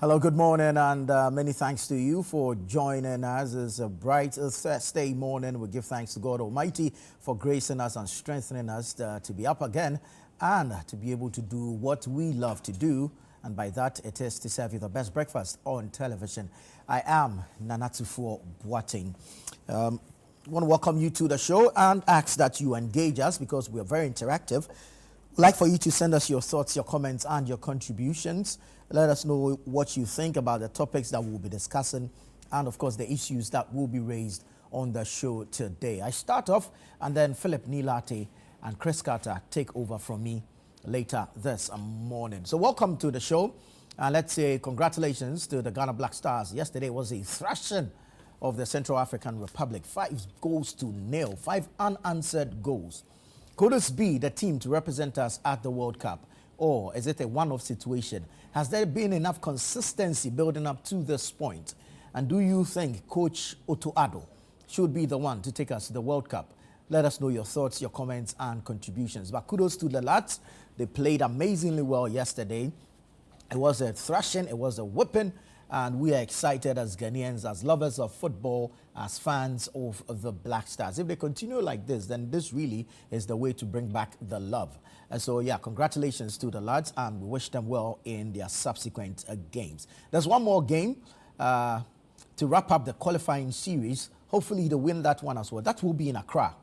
Hello, good morning, and many thanks to you for joining us. It's a bright Thursday morning. We give thanks to God Almighty for gracing us and strengthening us to be up again and to be able to do what we love to do. And by that, it is to serve you the best breakfast on television. I am Nanatufo Boateng. I want to welcome you to the show and ask that you engage us because we are very interactive. I'd like for you to send us your thoughts, your comments, and your contributions. Let us know what you think about the topics that we'll be discussing and, of course, the issues that will be raised on the show today. I start off, and then Philip Nilate and Chris Carter take over from me later this morning. So welcome to the show. And let's say congratulations to the Ghana Black Stars. Yesterday was a thrashing of the Central African Republic. 5-0, 5 unanswered goals. Could this be the team to represent us at the World Cup? Or is it a one-off situation? Has there been enough consistency building up to this point? And do you think Coach Otto Addo should be the one to take us to the World Cup? Let us know your thoughts, your comments, and contributions. But kudos to the lads. They played amazingly well yesterday. It was a thrashing, it was a whipping, and we are excited as Ghanaians, as lovers of football, as fans of the Black Stars. If they continue like this, then this really is the way to bring back the love. And so, yeah, congratulations to the lads, and we wish them well in their subsequent games. There's one more game to wrap up the qualifying series. Hopefully they win that one as well. That will be in Accra.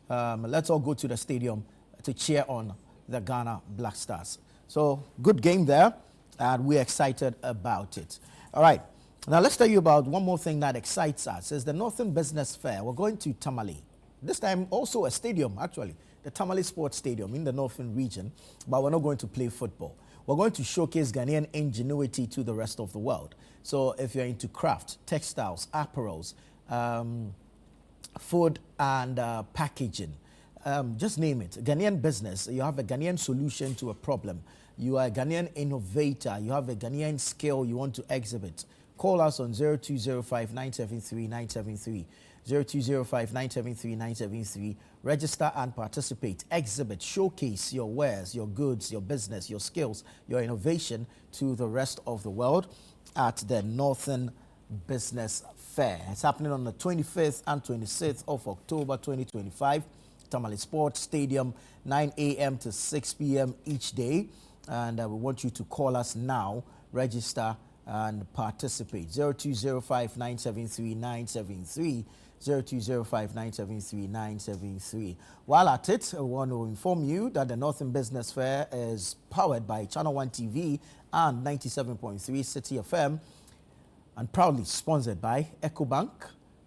Let's all go to the stadium to cheer on the Ghana Black Stars. So, good game there, and we're excited about it. All right, now let's tell you about one more thing that excites us. It's the Northern Business Fair. We're going to Tamale. This time also a stadium, actually, the Tamale Sports Stadium in the Northern region, but we're not going to play football. We're going to showcase Ghanaian ingenuity to the rest of the world. So if you're into craft, textiles, apparels, food and packaging, just name it. Ghanaian business, you have a Ghanaian solution to a problem. You are a Ghanaian innovator. You have a Ghanaian skill you want to exhibit. Call us on 0205-973-973. 0205-973-973. Register and participate. Exhibit, showcase your wares, your goods, your business, your skills, your innovation to the rest of the world at the Northern Business Fair. It's happening on the 25th and 26th of October 2025. Tamale Sports Stadium, 9 a.m. to 6 p.m. each day. And we want you to call us now, register and participate. 0205-973-973, 0205-973-973. While at it, I want to inform you that the Northern Business Fair is powered by Channel 1 TV and 97.3 City FM and proudly sponsored by EcoBank,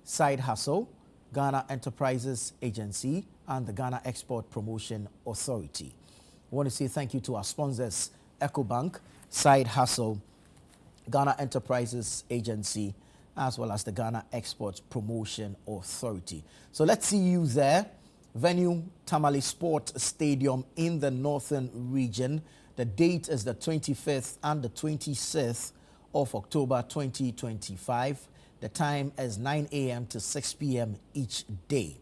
Side Hustle, Ghana Enterprises Agency, and the Ghana Export Promotion Authority. I want to say thank you to our sponsors, EcoBank, Side Hustle, Ghana Enterprises Agency, as well as the Ghana Export Promotion Authority. So let's see you there. Venue, Tamale Sports Stadium in the Northern region. The date is the 25th and the 26th of October 2025. The time is 9 a.m. to 6 p.m. each day.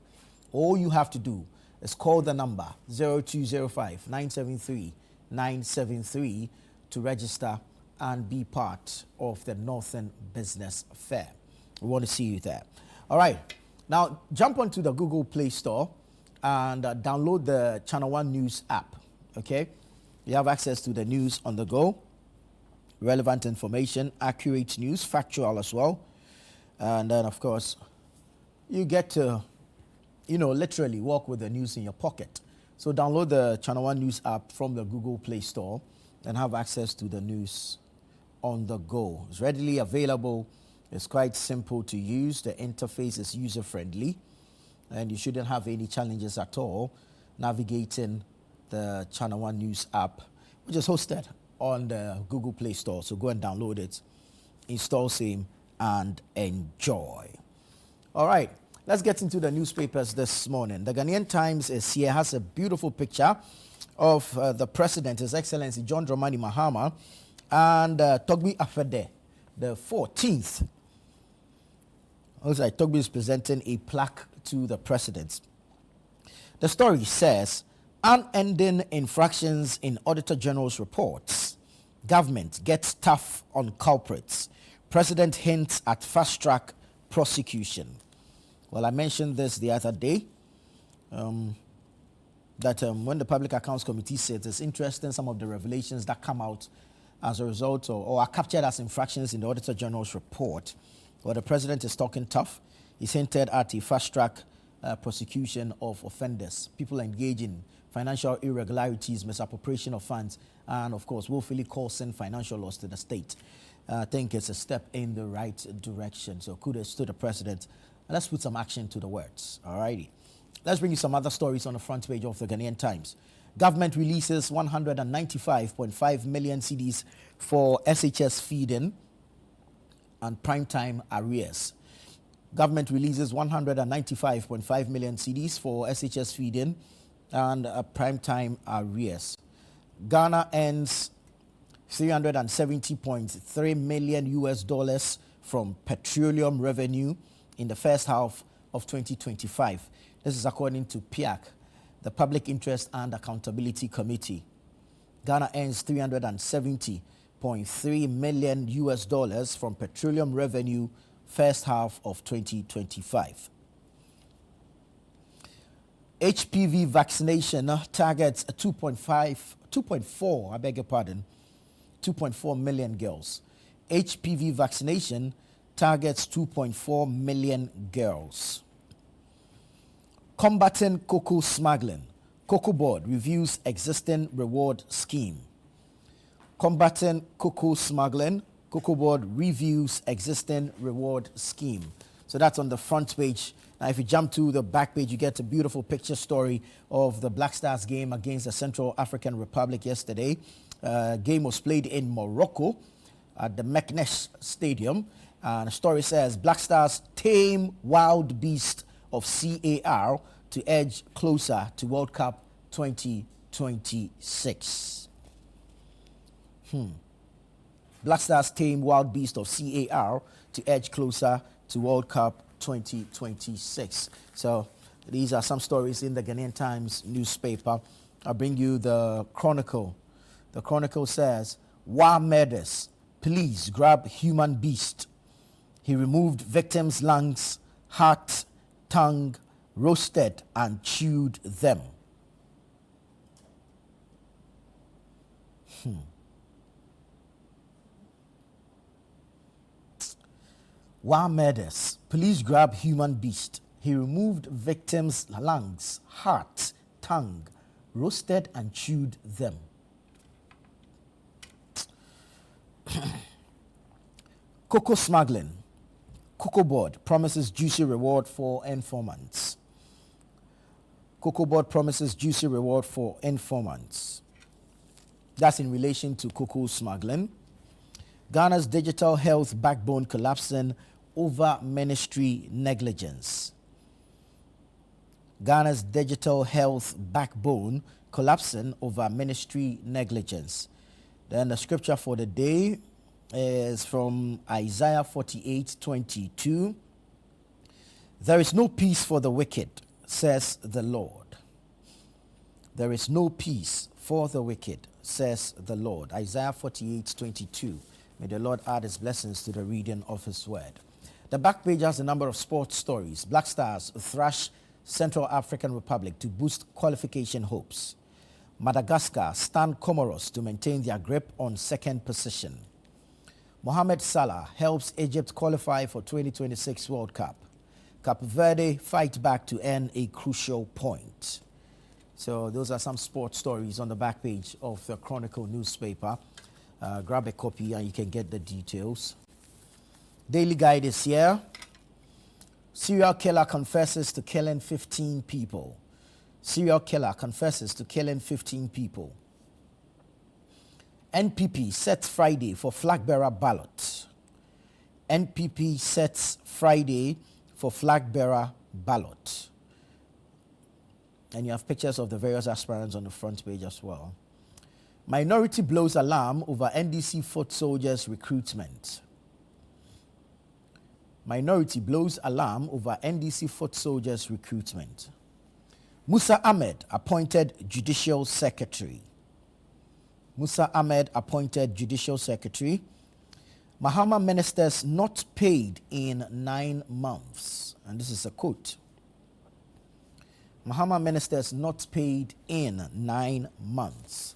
All you have to do is call the number 0205-973-973 to register and be part of the Northern Business Fair. We want to see you there. All right. Now, jump onto the Google Play Store and download the Channel One News app. Okay? You have access to the news on the go, relevant information, accurate news, factual as well. And then, of course, you get to literally walk with the news in your pocket. So download the Channel One News app from the Google Play Store and have access to the news on the go. It's readily available. It's quite simple to use. The interface is user-friendly, and you shouldn't have any challenges at all navigating the Channel One News app, which is hosted on the Google Play Store. So go and download it, install same, and enjoy. All right. Let's get into the newspapers this morning. The Ghanaian Times is here, has a beautiful picture of the President, His Excellency John Dramani Mahama, and Togbi Afede, the 14th. Also, Togbi is presenting a plaque to the President. The story says, unending infractions in Auditor General's reports. Government gets tough on culprits. President hints at fast-track prosecution. Well, I mentioned this the other day, that when the Public Accounts Committee said it's interesting some of the revelations that come out as a result or are captured as infractions in the Auditor General's report. Well, the president is talking tough. He's hinted at a fast-track prosecution of offenders, people engaged in financial irregularities, misappropriation of funds, and of course, willfully causing financial loss to the state. I think it's a step in the right direction. So kudos to the president. Let's put some action to the words. All righty. Let's bring you some other stories on the front page of the Ghanaian Times. Government releases 195.5 million cedis for SHS feeding and primetime arrears. Government releases 195.5 million cedis for SHS feeding and primetime arrears. Ghana earns $370.3 million US from petroleum revenue in the first half of 2025. This is according to PIAC, the Public Interest and Accountability Committee. Ghana earns $370.3 million US from petroleum revenue first half of 2025. HPV vaccination targets 2.4 million girls. HPV vaccination targets 2.4 million girls. Combating cocoa smuggling. Cocoa Board reviews existing reward scheme. Combating cocoa smuggling. Cocoa Board reviews existing reward scheme. So that's on the front page. Now, if you jump to the back page, you get a beautiful picture story of the Black Stars game against the Central African Republic yesterday. Game was played in Morocco at the Meknes Stadium. And the story says, Black Stars tame wild beast of CAR to edge closer to World Cup 2026. Black Stars tame wild beast of CAR to edge closer to World Cup 2026. So these are some stories in the Ghanaian Times newspaper. I'll bring you the Chronicle. The Chronicle says, War murders. Police grab human beast. He removed victims' lungs, heart, tongue, roasted and chewed them. War murders. Police grab human beast. He removed victims' lungs, heart, tongue, roasted and chewed them. Cocoa smuggling. Cocoa Board promises juicy reward for informants. Cocoa Board promises juicy reward for informants. That's in relation to cocoa smuggling. Ghana's digital health backbone collapsing over ministry negligence. Ghana's digital health backbone collapsing over ministry negligence. Then the scripture for the day is from Isaiah 48:22. There is no peace for the wicked, says the Lord. There is no peace for the wicked, says the Lord. Isaiah 48:22. May the Lord add his blessings to the reading of his word. The back page has a number of sports stories. Black Stars thrash Central African Republic to boost qualification hopes. Madagascar stand Comoros to maintain their grip on second position. Mohamed Salah helps Egypt qualify for 2026 World Cup. Cape Verde fight back to earn a crucial point. So those are some sports stories on the back page of the Chronicle newspaper. Grab a copy and you can get the details. Daily Guide is here. Serial killer confesses to killing 15 people. Serial killer confesses to killing 15 people. NPP sets Friday for flag bearer ballot. NPP sets Friday for flag bearer ballot. And you have pictures of the various aspirants on the front page as well. Minority blows alarm over NDC foot soldiers recruitment. Minority blows alarm over NDC foot soldiers recruitment. Musa Ahmed appointed judicial secretary. Musa Ahmed appointed Judicial Secretary. Mahama ministers not paid in 9 months. And this is a quote. Mahama ministers not paid in 9 months.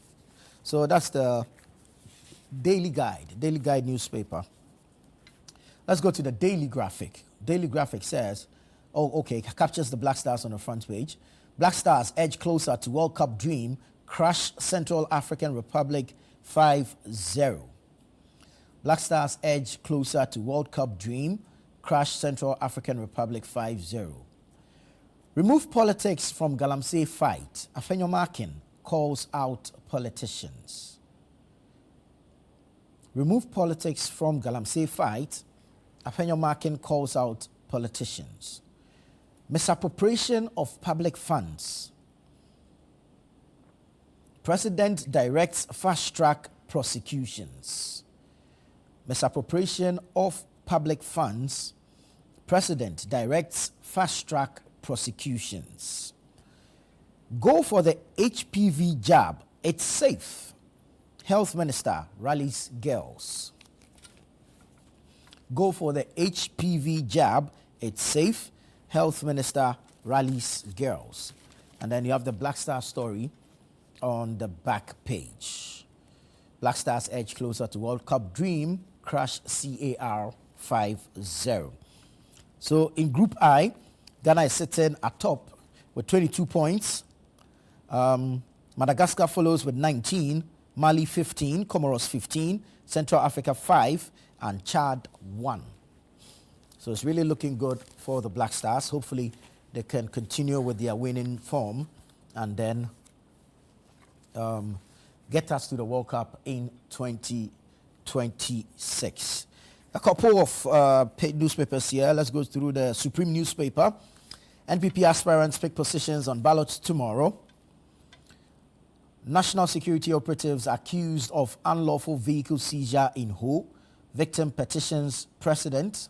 So that's the Daily Guide newspaper. Let's go to the Daily Graphic. Daily Graphic says, captures the Black Stars on the front page. Black Stars edge closer to World Cup dream, crush Central African Republic 5-0. Black Stars edge closer to World Cup dream, crush Central African Republic 5-0. Remove politics from Galamsey fight. Afenyo Markin calls out politicians. Remove politics from Galamsey fight. Afenyo Markin calls out politicians. Misappropriation of public funds. President directs fast-track prosecutions. Misappropriation of public funds. President directs fast-track prosecutions. Go for the HPV jab. It's safe. Health Minister rallies girls. Go for the HPV jab. It's safe. Health Minister rallies girls. And then you have the Black Star story on the back page. Black Stars edge closer to World Cup dream, crush CAR 5-0. So in Group I, Ghana is sitting atop with 22 points. Madagascar follows with 19, Mali 15, Comoros 15, Central Africa 5, and Chad 1. So it's really looking good for the Black Stars. Hopefully they can continue with their winning form and then get us to the World Cup in 2026. A couple of paid newspapers here. Let's go through the Supreme newspaper. NPP aspirants pick positions on ballots tomorrow. National security operatives accused of unlawful vehicle seizure in Ho. Victim petitions president.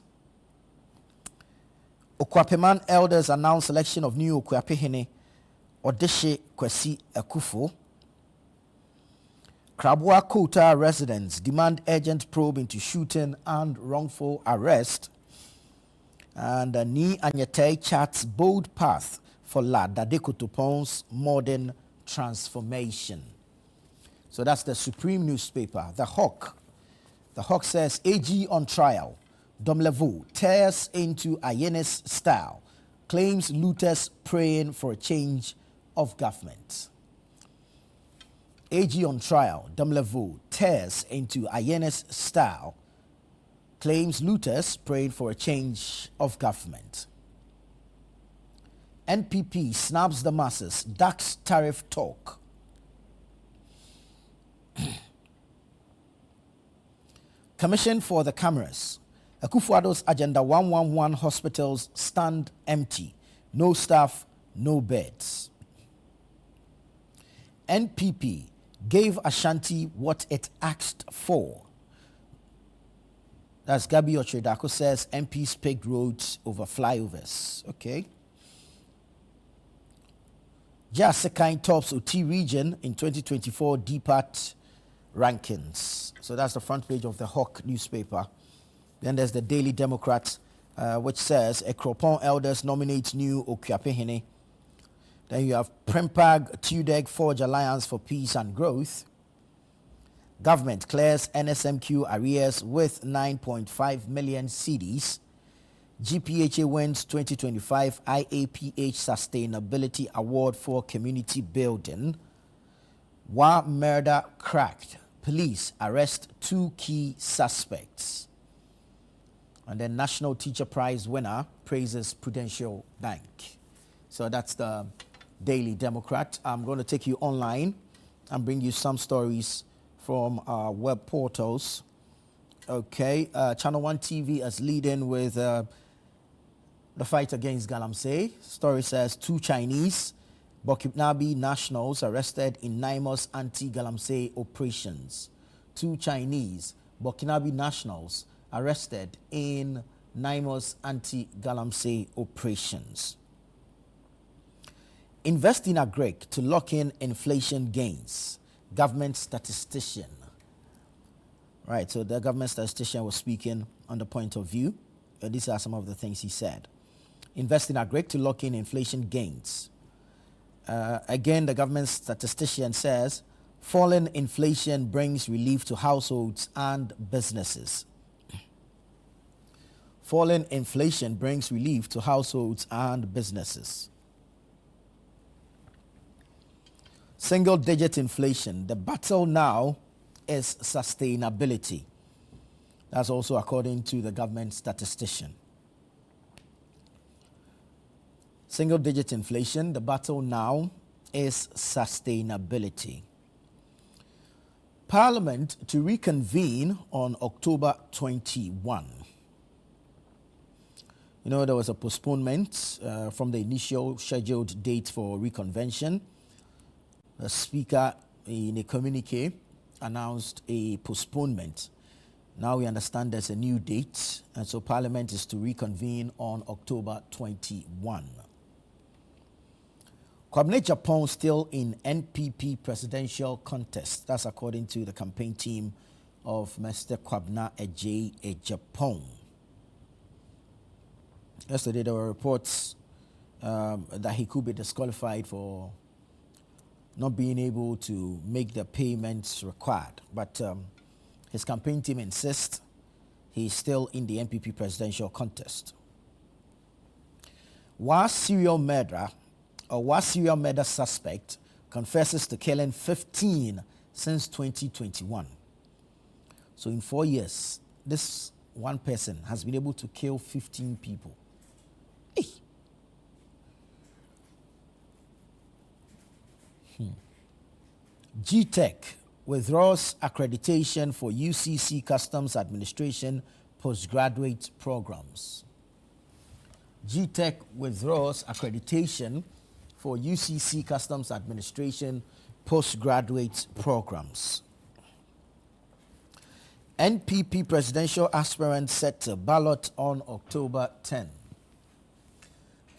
Okwapeman elders announce selection of new Okwapehene Odeshe Kwesi Akufo. Krabua Kota residents demand urgent probe into shooting and wrongful arrest. And Ni Anyete charts bold path for Ladadeko Topon's modern transformation. So that's the Supreme newspaper. The Hawk. The Hawk says AG on trial. Domlevo tears into Ayene's style. Claims looters praying for a change of government. AG on trial. Domlevo tears into Ayene's style. Claims looters praying for a change of government. NPP snaps the masses. Ducks tariff talk. Commission for the cameras. Akufo-Addo's Agenda 111 hospitals stand empty. No staff, no beds. NPP gave Ashanti what it asked for. That's Gabi Ochredako says MPs picked roads over flyovers. Okay. Jasekine tops OT region in 2024 DPAT rankings. So that's the front page of the Hawk newspaper. Then there's the Daily Democrat, which says Ekropon elders nominate new Okwapehene. Then you have Prempag, TUDEG forge alliance for peace and growth. Government clears NSMQ arrears with 9.5 million cedis. GPHA wins 2025 IAPH Sustainability Award for Community Building. Wa murder cracked. Police arrest 2 key suspects. And then National Teacher Prize winner praises Prudential Bank. So that's the Daily Democrat. I'm going to take you online and bring you some stories from our web portals. Okay, Channel 1 TV is leading with the fight against Galamsey. Story says 2 Chinese Burkinabe nationals arrested in NIMOS anti-Galamsey operations. 2 Chinese Burkinabe nationals arrested in NIMOS anti-Galamsey operations. Invest in Agreg to lock in inflation gains. government statistician. Right, so the government statistician was speaking on the point of view. These are some of the things he said. Invest in agri to lock in inflation gains. Again, the government statistician says falling inflation brings relief to households and businesses. Falling inflation brings relief to households and businesses. Single-digit inflation. The battle now is sustainability. That's also according to the government statistician. Single-digit inflation. The battle now is sustainability. Parliament to reconvene on October 21. You know, there was a postponement from the initial scheduled date for reconvention. The Speaker, in a communique, announced a postponement. Now we understand there's a new date, and so Parliament is to reconvene on October 21. Kwabena Agyapong still in NPP presidential contest. That's according to the campaign team of Mr. Kwabena Agyapong. Yesterday there were reports that he could be disqualified for not being able to make the payments required. But his campaign team insists he's still in the NPP presidential contest. One serial murder suspect confesses to killing 15 since 2021. So in 4 years, this one person has been able to kill 15 people. Hey. GTech withdraws accreditation for UCC Customs Administration postgraduate programs. GTech withdraws accreditation for UCC Customs Administration postgraduate programs. NPP presidential aspirant set to ballot on October 10.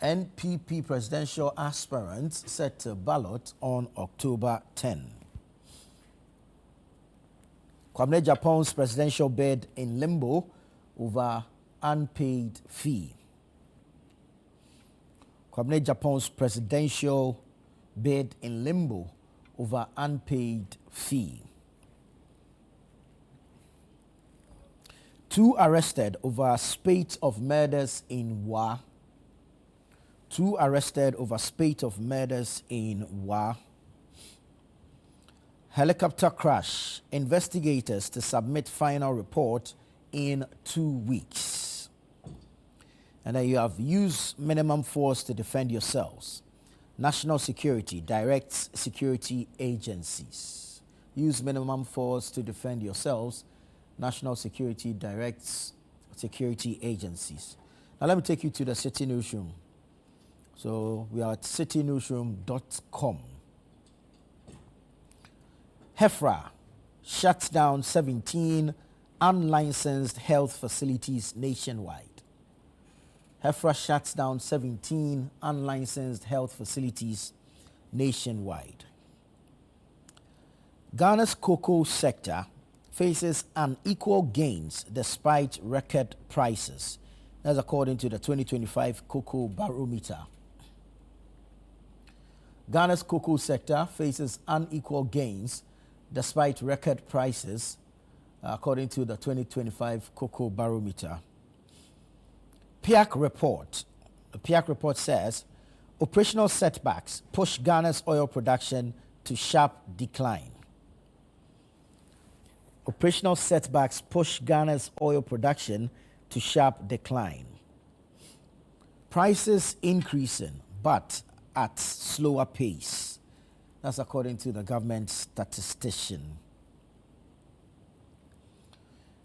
NPP presidential aspirant set to ballot on October 10. Kwabena Agyapong's presidential bid in limbo over unpaid fee. Kwabena Agyapong's presidential bid in limbo over unpaid fee. 2 arrested over spate of murders in Wa. 2 arrested over spate of murders in Wa. Helicopter crash. Investigators to submit final report in 2 weeks. And then you have use minimum force to defend yourselves. National Security directs security agencies. Use minimum force to defend yourselves. National Security directs security agencies. Now let me take you to the City Newsroom. So we are at citynewsroom.com. HEFRA shuts down 17 unlicensed health facilities nationwide. HEFRA shuts down 17 unlicensed health facilities nationwide. Ghana's cocoa sector faces unequal gains despite record prices. That's according to the 2025 Cocoa Barometer. Ghana's cocoa sector faces unequal gains despite record prices, according to the 2025 Cocoa Barometer. PIAC report. The PIAC report says operational setbacks push Ghana's oil production to sharp decline. Operational setbacks push Ghana's oil production to sharp decline. Prices increasing, but at slower pace. That's according to the government statistician.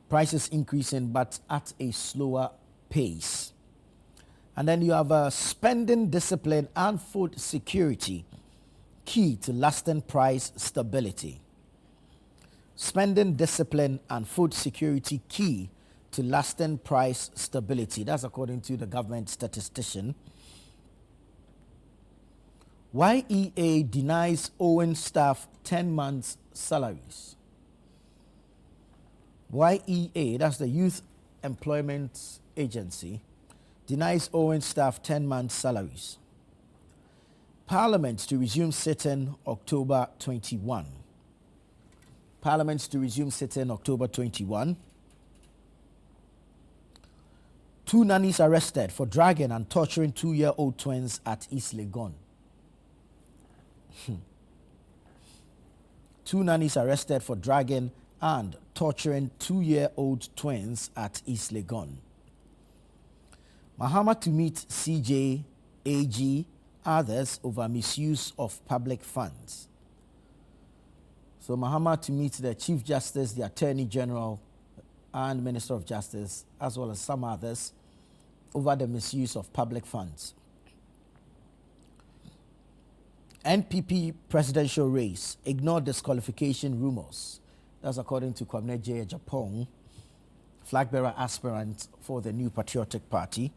Prices increasing, but at a slower pace. And then you have spending discipline and food security, key to lasting price stability. Spending discipline and food security, key to lasting price stability. That's according to the government statistician. YEA denies owing staff 10 months' salaries. YEA, that's the Youth Employment Agency, denies owing staff 10 months' salaries. Parliament to resume sitting October 21. Parliament to resume sitting October 21. 2 nannies arrested for dragging and torturing 2-year-old twins at East Legon. 2 nannies arrested for dragging and torturing 2-year-old twins at East Legon. Mahama to meet CJ, AG, others over misuse of public funds. So Mahama to meet the Chief Justice, the Attorney General, and Minister of Justice, as well as some others, over the misuse of public funds. NPP presidential race, ignore disqualification rumors. That's according to Kwame J. Japong, flag bearer aspirant for the New Patriotic Party.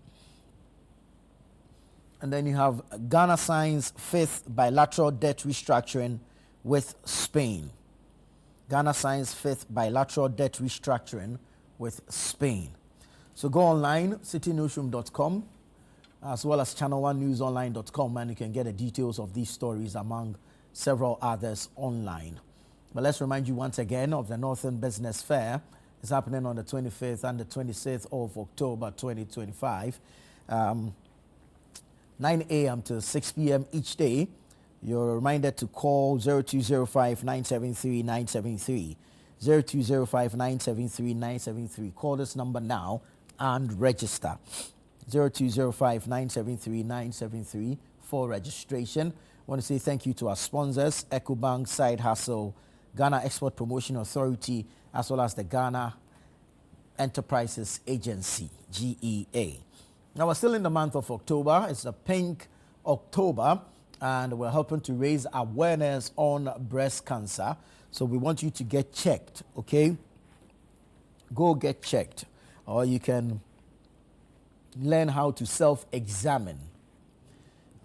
And then you have Ghana signs 5th bilateral debt restructuring with Spain. Ghana signs 5th bilateral debt restructuring with Spain. So go online, citynewsroom.com, as well as channel1newsonline.com, and you can get the details of these stories among several others online. But let's remind you once again of the Northern Business Fair. It's happening on the 25th and the 26th of October 2025. 9 a.m. to 6 p.m. each day. You're reminded to call 0205-973-973. 0205-973-973. Call this number now and register. 0205-973-973 for registration. I want to say thank you to our sponsors, EcoBank, Side Hustle, Ghana Export Promotion Authority, as well as the Ghana Enterprises Agency, GEA. Now, we're still in the month of October. It's a Pink October, and we're helping to raise awareness on breast cancer. So we want you to get checked, okay? Go get checked. Or you can learn how to self-examine,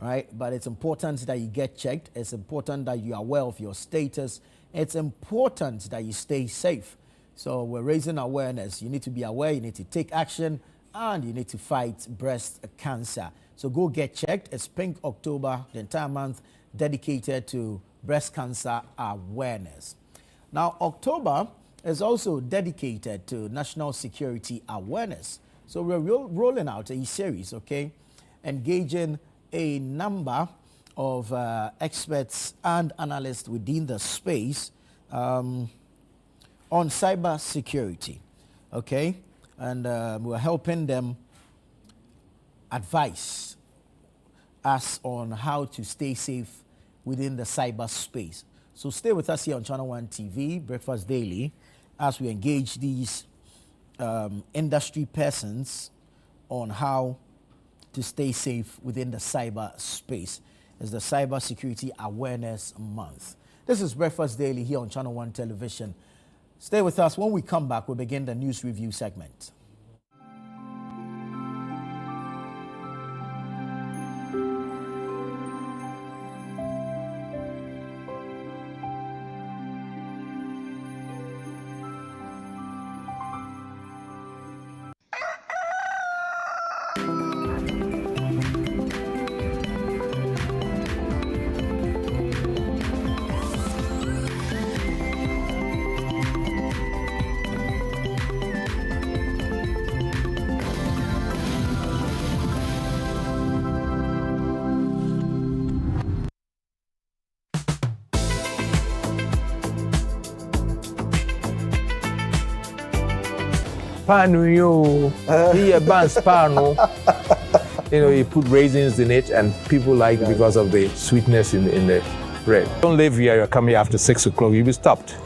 right? But it's important that you get checked. It's important that you are aware of your status. It's important that you stay safe. So we're raising awareness. You need to be aware. You need to take action. And you need to fight breast cancer. So go get checked. It's Pink October, the entire month dedicated to breast cancer awareness. Now, October is also dedicated to national security awareness. So we're rolling out a series, okay, engaging a number of experts and analysts within the space on cyber security, okay? And we're helping them advise us on how to stay safe within the cyber space. So stay with us here on Channel One TV, Breakfast Daily, as we engage these industry persons on how to stay safe within the cyber space. It's the Cyber Security Awareness Month. This is Breakfast Daily here on Channel One Television. Stay with us. When we come back, we'll begin the news review segment. Panu yo, he buns panu. You know, you put raisins in it, and people like it because of the sweetness in the bread. Don't live here. You're coming after 6 o'clock. You'll be stopped.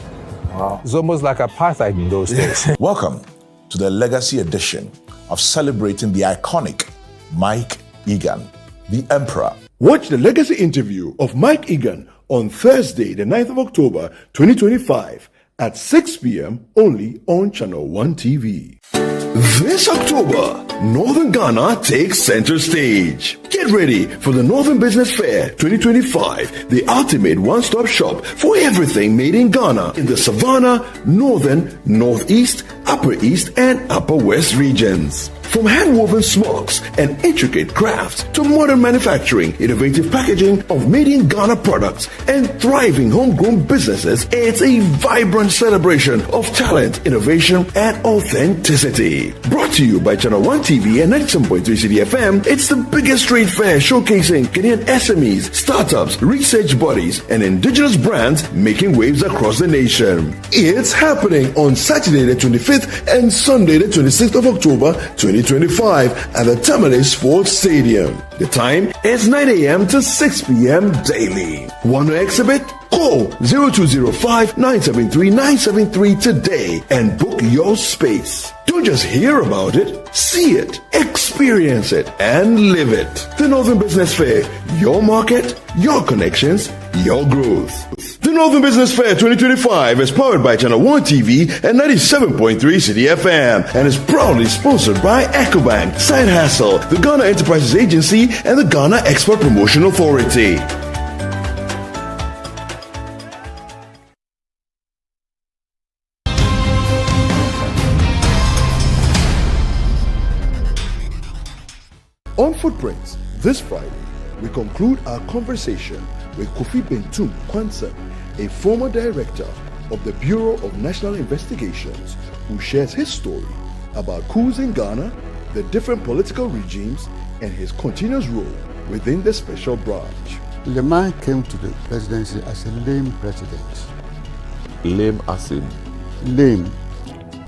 Wow. It's almost like apartheid in those days. Welcome to the Legacy edition of celebrating the iconic Mike Egan, the Emperor. Watch the Legacy interview of Mike Egan on Thursday, the 9th of October, 2025 at 6 p.m. only on Channel One TV. This October, Northern Ghana takes center stage. Get Get ready for the Northern Business Fair 2025, the ultimate one-stop shop for everything made in Ghana in the Savannah, Northern, Northeast, Upper East, and Upper West regions. From hand-woven smocks and intricate crafts to modern manufacturing, innovative packaging of made-in-Ghana products, and thriving homegrown businesses, it's a vibrant celebration of talent, innovation, and authenticity. Brought to you by Channel 1 TV and 97.3 CDFM, it's the biggest trade fair showcasing Kenyan SMEs, startups, research bodies, and indigenous brands making waves across the nation. It's happening on Saturday the 25th and Sunday the 26th of October 2025 at the Terminus Sports Stadium. The time is 9 a.m. to 6 p.m. daily. Want to exhibit? Call 0205-973-973 today and book your space. Don't just hear about it, see it, experience it, and live it. The Northern Business Fair, your market, your connections, your growth. The Northern Business Fair 2025 is powered by Channel 1 TV and 97.3 City FM and is proudly sponsored by EcoBank, Side Hustle, the Ghana Enterprises Agency, and the Ghana Export Promotion Authority. On Footprints, this Friday, we conclude our conversation with Kofi Bentum Kwanzaa, a former director of the Bureau of National Investigations, who shares his story about coups in Ghana, the different political regimes, and his continuous role within the special branch. The man came to the presidency as a lame president. Lame as in? Lame,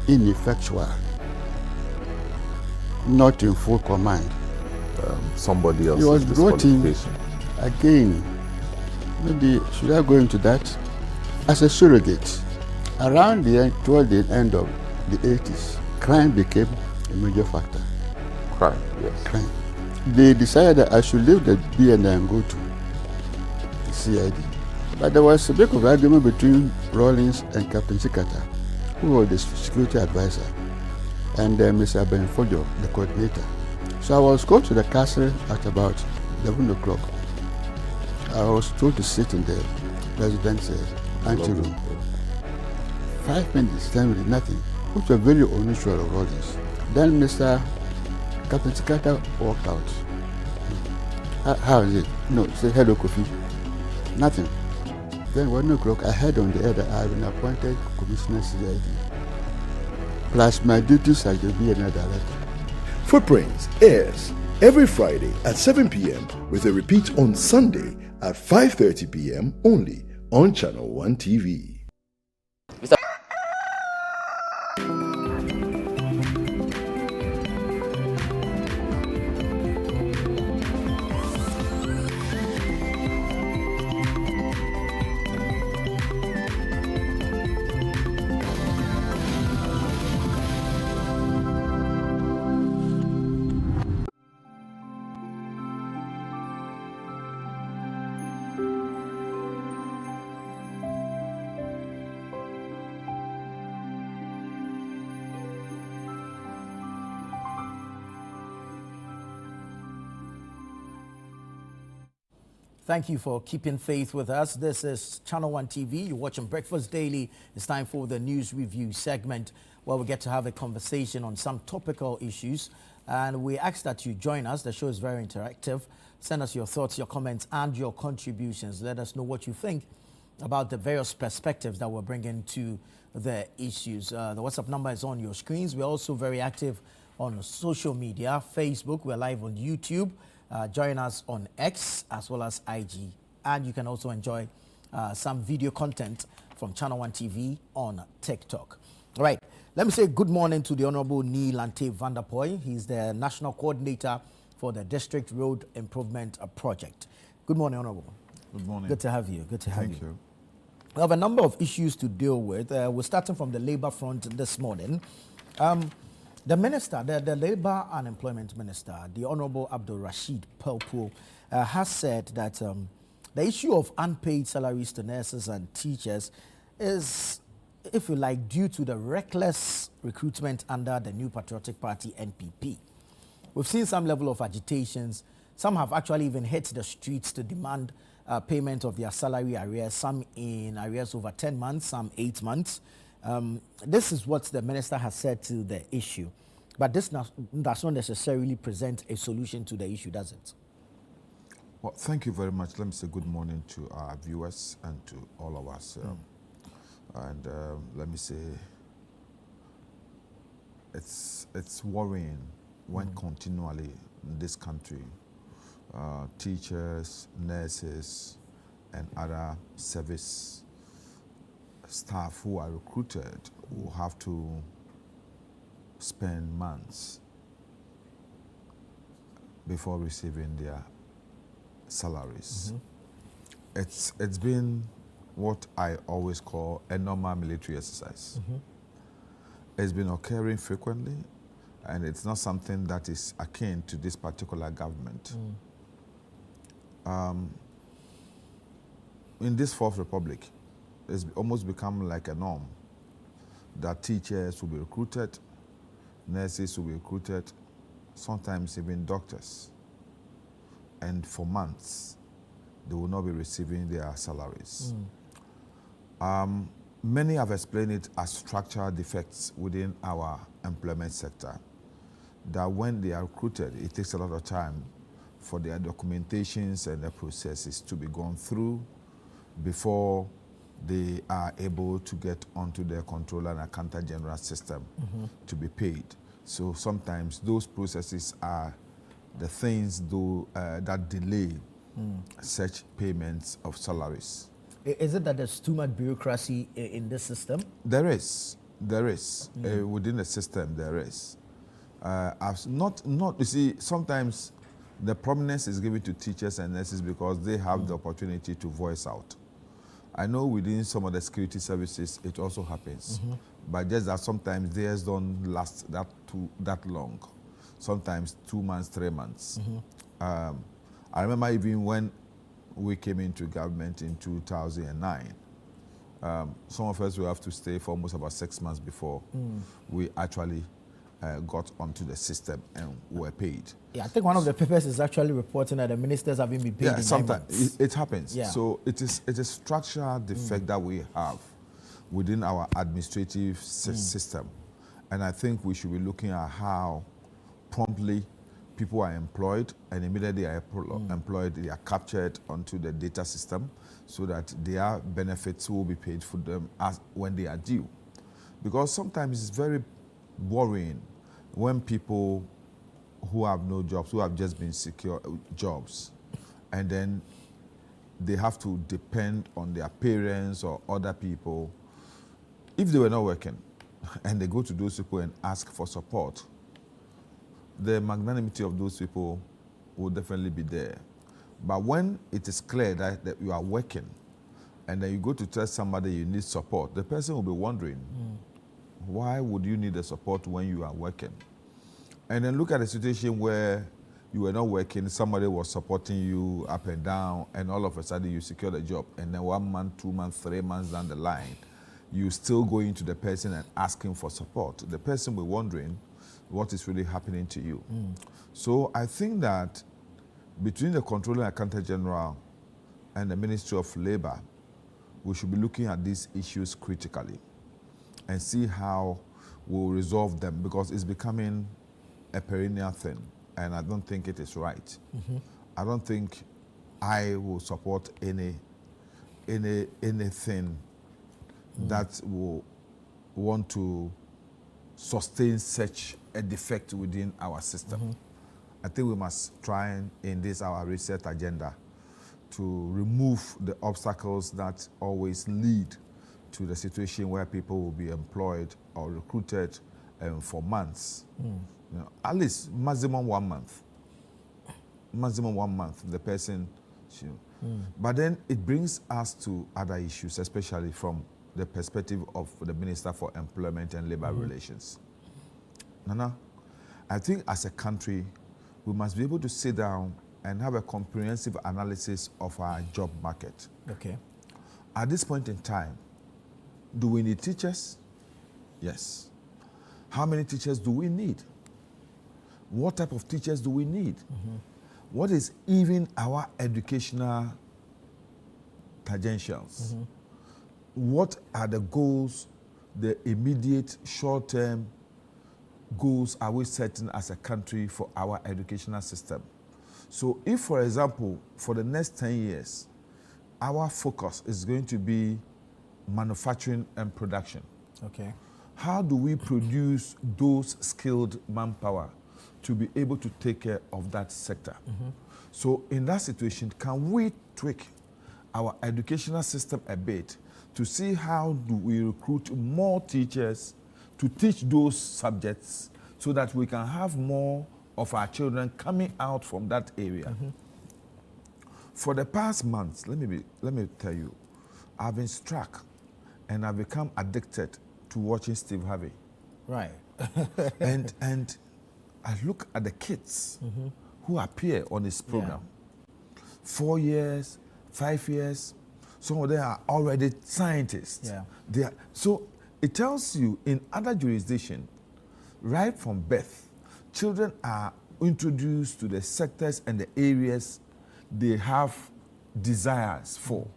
ineffectual, not in full command. Somebody else. He was brought in again. Maybe should I go into that? As a surrogate. Around the end, toward the end of the 80s, crime became a major factor. Crime, yes. Crime. They decided that I should leave the BNI and go to the CID. But there was a bit of argument between Rawlings and Captain Sikata, who was the security advisor, and Mr. Ben Fojo, the coordinator. So I was called to the castle at about 11 o'clock. I was told to sit in the president's anteroom. 5 minutes, 10 minutes, nothing, which was very unusual of Rawlings. Then Mr. Captain Sikata walked out. How is it? No, he said, hello, Kofi. Nothing. Then 1 o'clock, I heard on the air that I have been appointed Commissioner CID. Plus my duties as the BNI director. Footprints airs every Friday at 7 p.m. with a repeat on Sunday at 5:30 p.m. only on Channel 1 TV. Thank you for keeping faith with us. This is Channel 1 TV. You're watching Breakfast Daily. It's time for the news review segment where we get to have a conversation on some topical issues. And we ask that you join us. The show is very interactive. Send us your thoughts, your comments, and your contributions. Let us know what you think about the various perspectives that we're bringing to the issues. The WhatsApp number is on your screens. We're also very active on social media, Facebook. We're live on YouTube. Join us on X as well as IG. And you can also enjoy some video content from Channel 1 TV on TikTok. All right, let me say good morning to the Honorable Neil Ante Vanderpoy. He's the National Coordinator for the District Road Improvement Project. Good morning, Honorable. Good morning. Good to have you. Good to have you. Thank you. We have a number of issues to deal with. We're starting from the labor front this morning. The minister, the Labour and Employment Minister, the Honourable Abdul Rashid Pelpuo, has said that the issue of unpaid salaries to nurses and teachers is, if you like, due to the reckless recruitment under the New Patriotic Party, NPP. We've seen some level of agitations Some have actually even hit the streets to demand payment of their salary arrears, some in arrears over 10 months, some 8 months. This is what the minister has said to the issue. But this does not necessarily present a solution to the issue, does it? Well, thank you very much. Let me say good morning to our viewers and to all of us. And let me say, it's worrying when continually in this country, teachers, nurses, and other service staff who are recruited will have to spend months before receiving their salaries. It's been what I always call a normal military exercise. It's been occurring frequently, and it's not something that is akin to this particular government. In this Fourth Republic, it's almost become like a norm that teachers will be recruited, nurses will be recruited, sometimes even doctors. And for months, they will not be receiving their salaries. Many have explained it as structural defects within our employment sector, that when they are recruited, it takes a lot of time for their documentations and their processes to be gone through before they are able to get onto their controller and accountant general system to be paid. So sometimes those processes are the things that delay such payments of salaries. Is it that there's too much bureaucracy in this system? There is. Within the system, there is. You see, sometimes the prominence is given to teachers and nurses because they have the opportunity to voice out. I know within some of the security services, it also happens. But just that sometimes theirs don't last that long. Sometimes 2 months, 3 months. I remember even when we came into government in 2009, some of us will have to stay for almost about 6 months before we actually got onto the system and were paid. Yeah, I think one of the papers is actually reporting that the ministers haven't been paid in 9 months. Sometimes it happens. Yeah. So it is a structural defect that we have within our administrative system. And I think we should be looking at how promptly people are employed, and immediately they are employed, they are captured onto the data system so that their benefits will be paid for them when they are due. Because sometimes it's very worrying when people who have no jobs, who have just been secure jobs, and then they have to depend on their parents or other people. If they were not working and they go to those people and ask for support, the magnanimity of those people will definitely be there. But when it is clear that you are working and then you go to tell somebody you need support, the person will be wondering, why would you need the support when you are working? And then look at a situation where you were not working, somebody was supporting you up and down, and all of a sudden you secured a job, and then 1 month, 2 months, 3 months down the line, you still going to the person and asking for support. The person will be wondering what is really happening to you. So I think that between the Controller and Accountant General and the Ministry of Labor, we should be looking at these issues critically and see how we'll resolve them, because it's becoming a perennial thing, and I don't think it is right. I don't think I will support anything that will want to sustain such a defect within our system. I think we must try in this our reset agenda to remove the obstacles that always lead to the situation where people will be employed or recruited for months. You know, at least maximum 1 month. Maximum 1 month, the person should. But then it brings us to other issues, especially from the perspective of the Minister for Employment and Labor Relations. Nana, I think as a country, we must be able to sit down and have a comprehensive analysis of our job market. Okay. At this point in time, do we need teachers? Yes. How many teachers do we need? What type of teachers do we need? what is even our educational tangentials? What are the goals, the immediate short-term goals are we setting as a country for our educational system? So if, for example, for the next 10 years, our focus is going to be manufacturing and production. Okay. How do we produce those skilled manpower to be able to take care of that sector? So in that situation, can we tweak our educational system a bit to see how do we recruit more teachers to teach those subjects so that we can have more of our children coming out from that area? For the past months, let me tell you, I've been struck and I've become addicted to watching Steve Harvey. Right. and I look at the kids who appear on this program. 4 years, 5 years, some of them are already scientists. Yeah. So it tells you in other jurisdictions, right from birth, children are introduced to the sectors and the areas they have desires for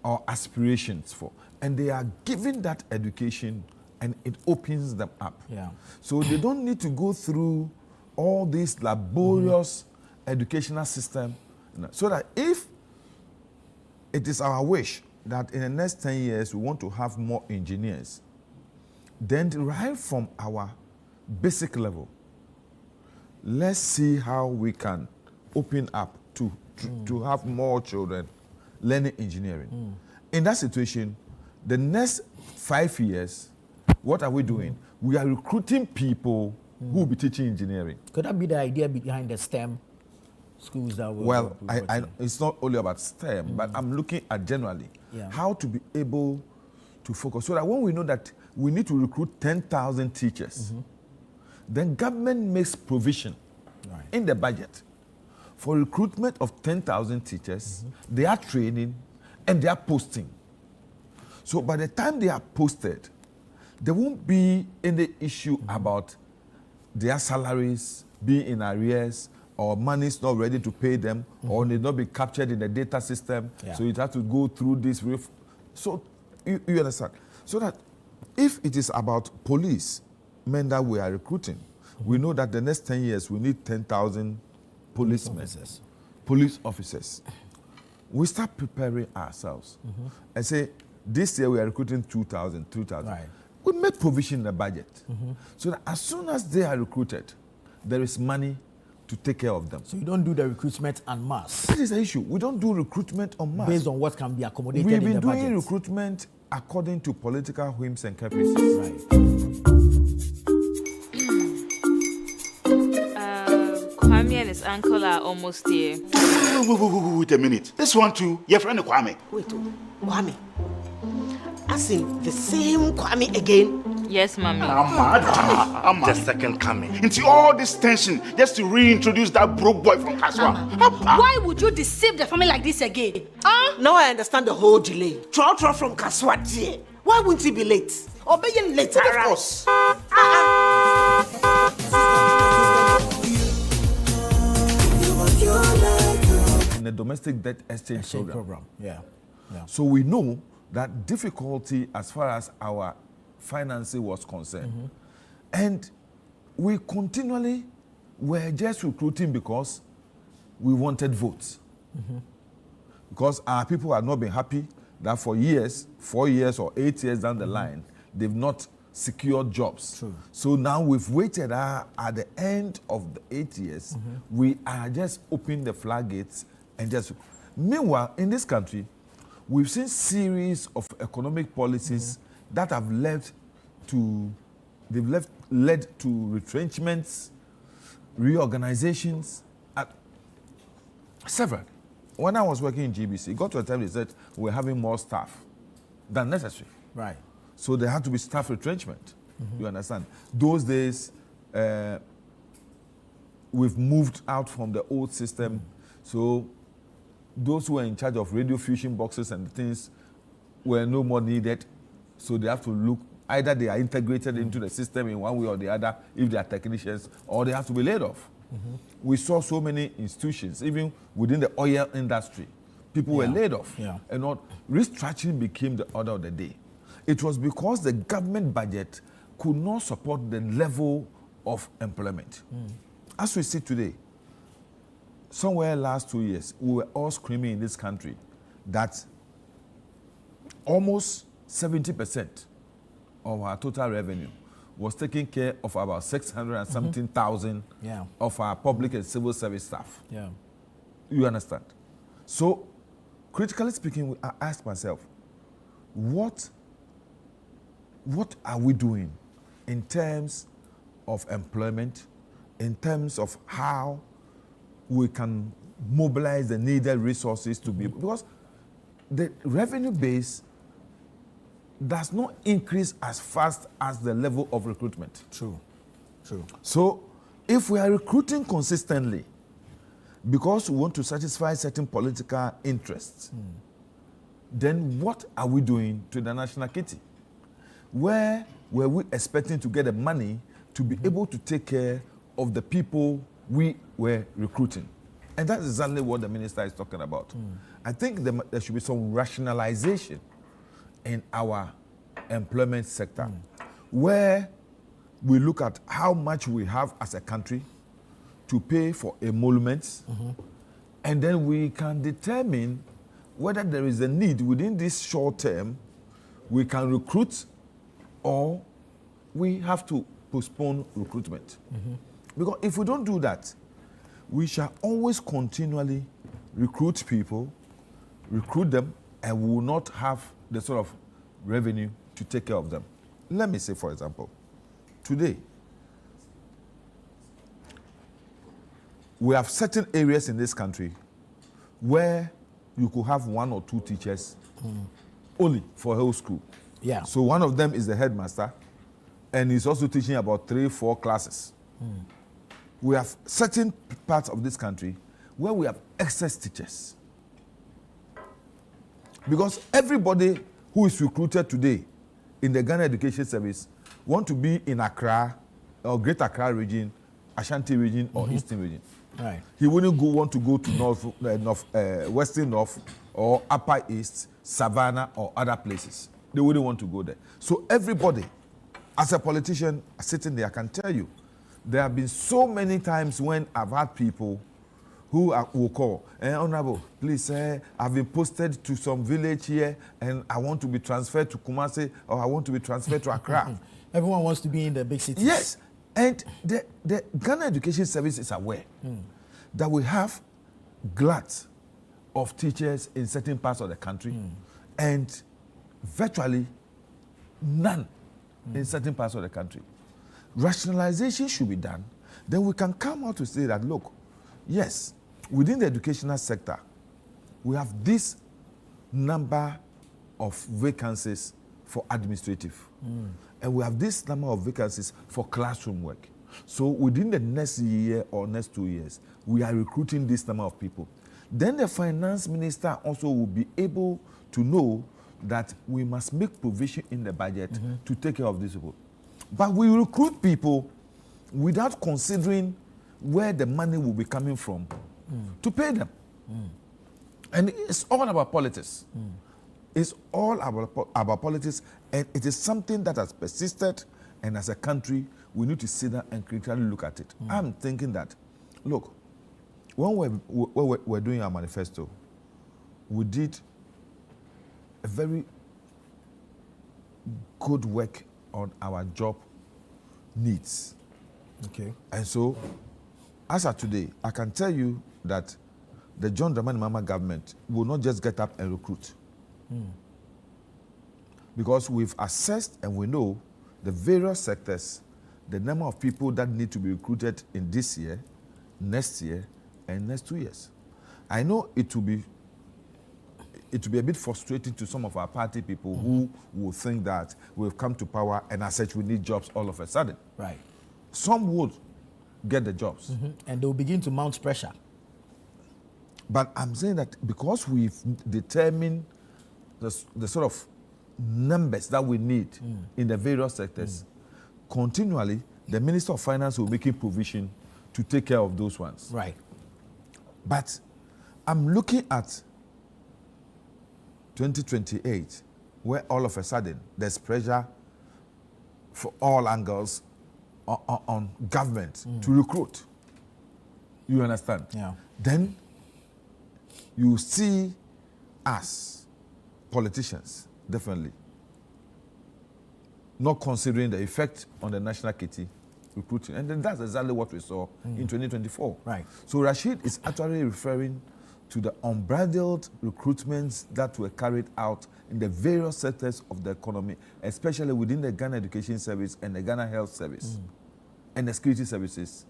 or aspirations for. And they are given that education and it opens them up. Yeah. So they don't need to go through all this laborious educational system. So that if it is our wish that in the next 10 years we want to have more engineers, then right from our basic level, let's see how we can open up to have more children learning engineering. In that situation, the next 5 years, what are we doing? We are recruiting people who will be teaching engineering. Could that be the idea behind the STEM schools that will? Well, it's not only about STEM, but I'm looking at generally how to be able to focus so that when we know that we need to recruit 10,000 teachers, then government makes provision in the budget for recruitment of 10,000 teachers, they are training and they are posting. So by the time they are posted, there won't be any issue about their salaries being in arrears or money is not ready to pay them or they not be captured in the data system. So you have to go through this. So you understand? So that if it is about police men that we are recruiting, we know that the next 10 years we need 10,000 policemen, police officers. We start preparing ourselves and say, this year we are recruiting 2,000. Right. We make provision in the budget so that as soon as they are recruited, there is money to take care of them. So you don't do the recruitment en masse? That is the issue. We don't do recruitment en masse. Based on what can be accommodated We've in been the budget. doing recruitment according to political whims and caprices. Right. Kwame and his uncle are almost here. Wait a minute. This one too, your friend Kwame. Wait, Kwame. As in the same Kwame again? Yes, Mommy. I'm the second coming. Into all this tension just to reintroduce that broke boy from Kaswa. Why would you deceive the family like this again? Now I understand the whole delay. Troll from Kaswa. Why wouldn't he be late? Or be late? Of course. In the domestic debt exchange program. Yeah. So we know that difficulty as far as our financing was concerned. And we continually were just recruiting because we wanted votes. Because our people had not been happy that for years, 4 years or 8 years down the line, they've not secured jobs. True. So now we've waited at the end of the 8 years, we are just opening the floodgates and just... Meanwhile, in this country, we've seen series of economic policies that have led to retrenchments, reorganizations, several. When I was working in GBC, it got to a time they said we're having more staff than necessary. Right. So there had to be staff retrenchment. You understand? Those days, we've moved out from the old system. So those who were in charge of radio fusion boxes and things were no more needed. So they have to look, either they are integrated into the system in one way or the other if they are technicians, or they have to be laid off. We saw so many institutions, even within the oil industry, people were laid off. And not restructuring became the order of the day. It was because the government budget could not support the level of employment. As we see today, somewhere last 2 years, we were all screaming in this country that almost 70% of our total revenue was taking care of about 600 and something thousand of our public and civil service staff. You understand? So, critically speaking, I asked myself, what are we doing in terms of employment, in terms of how we can mobilize the needed resources to be, because the revenue base does not increase as fast as the level of recruitment. True. So if we are recruiting consistently because we want to satisfy certain political interests, then what are we doing to the national kitty? Where were we expecting to get the money to be able to take care of the people we were recruiting? And that's exactly what the minister is talking about. I think there should be some rationalization in our employment sector, where we look at how much we have as a country to pay for emoluments, and then we can determine whether there is a need within this short term, we can recruit, or we have to postpone recruitment. Because if we don't do that, we shall always continually recruit people, recruit them, and we will not have the sort of revenue to take care of them. Let me say, for example, today, we have certain areas in this country where you could have 1 or 2 teachers only for a whole school. So one of them is the headmaster, and he's also teaching about 3-4 classes. We have certain parts of this country where we have excess teachers. Because everybody who is recruited today in the Ghana Education Service want to be in Accra or Greater Accra region, Ashanti region, or Eastern region. He wouldn't want to go to Western North or Upper East, Savannah, or other places. They wouldn't want to go there. So everybody, as a politician sitting there, I can tell you, there have been so many times when I've had people who will call, Honorable, please, I've been posted to some village here and I want to be transferred to Kumasi, or I want to be transferred to Accra. Everyone wants to be in the big cities. Yes, and the Ghana Education Service is aware that we have glut of teachers in certain parts of the country and virtually none in certain parts of the country. Rationalization should be done. Then we can come out to say that, look, yes, within the educational sector, we have this number of vacancies for administrative. And we have this number of vacancies for classroom work. So within the next year or next 2 years, we are recruiting this number of people. Then the finance minister also will be able to know that we must make provision in the budget to take care of these people. But we recruit people without considering where the money will be coming from to pay them. And it's all about politics. It's all about politics, and it is something that has persisted, and as a country, we need to sit down and critically look at it. I'm thinking that, look, when we're doing our manifesto, we did a very good work on our job needs. And so, as of today, I can tell you that the John Dramani Mahama government will not just get up and recruit. Because we've assessed and we know the various sectors, the number of people that need to be recruited in this year, next year, and next 2 years. I know it will be a bit frustrating to some of our party people who will think that we've come to power and as such we need jobs all of a sudden. Some would get the jobs. And they'll begin to mount pressure. But I'm saying that because we've determined the sort of numbers that we need in the various sectors, continually the Minister of Finance will be making provision to to take care of those ones. Right. But I'm looking at 2028, where all of a sudden there's pressure for all angles on government to recruit. You understand? Yeah. Then you see us, politicians, definitely, not considering the effect on the national kitty recruiting. And then that's exactly what we saw in 2024. Right. So Rashid is actually referring to the unbridled recruitments that were carried out in the various sectors of the economy, especially within the Ghana Education Service and the Ghana Health Service and the security services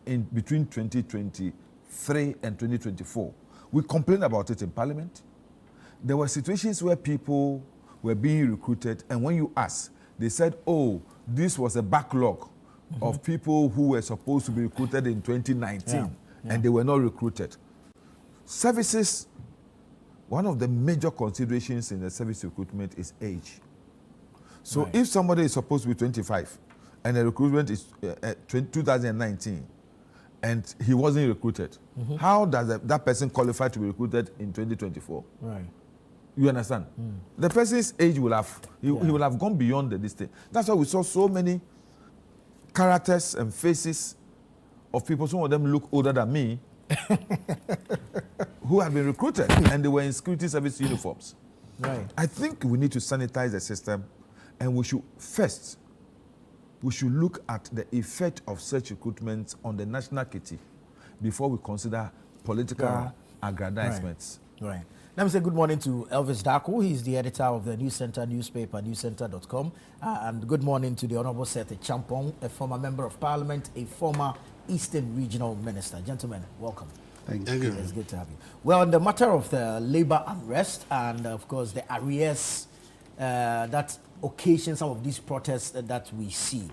in between 2023 and 2024. We complained about it in Parliament. There were situations where people were being recruited, and when you ask, they said, oh, this was a backlog of people who were supposed to be recruited in 2019, and they were not recruited. Services, one of the major considerations in the service recruitment is age. So if somebody is supposed to be 25 and the recruitment is 2019 and he wasn't recruited, how does that person qualify to be recruited in 2024? Right. You understand? The person's age will have, he will have gone beyond this thing. That's why we saw so many characters and faces of people, some of them look older than me, who have been recruited and they were in security service uniforms. Right. I think we need to sanitize the system, and we should look at the effect of such recruitment on the national kitty before we consider political aggrandizements. Right. Let me say good morning to Elvis Daku. He's the editor of the News Center newspaper, newscenter.com. And good morning to the Honorable Seth Champong, a former member of Parliament, a former Eastern Regional Minister. Gentlemen, welcome. Thank you. It's good to have you. Well, on the matter of the labor unrest and, of course, the arrears that occasion some of these protests that we see.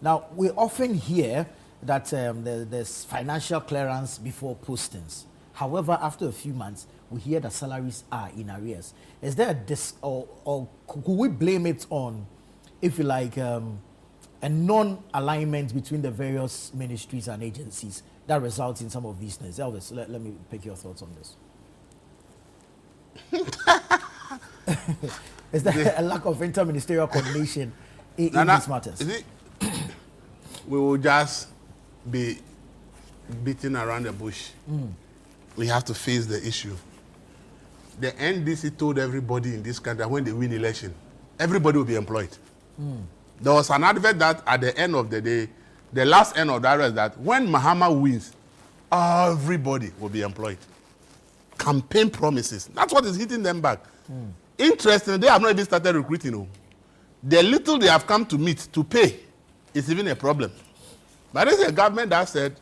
Now, we often hear that there's financial clearance before postings. However, after a few months, we hear that salaries are in arrears. Is there or could we blame it on, if you like, a non-alignment between the various ministries and agencies that results in some of these things? Elvis, let me pick your thoughts on this. Is there a lack of interministerial coordination in these matters? We will just be beating around the bush. We have to face the issue. The NDC told everybody in this country that when they win election, everybody will be employed. There was an advert that at the end of the day, the last end of that was that when Mahama wins, everybody will be employed. Campaign promises. That's what is hitting them back. Interestingly, they have not even started recruiting. The little they have come to meet to pay is even a problem. But there's a government that said,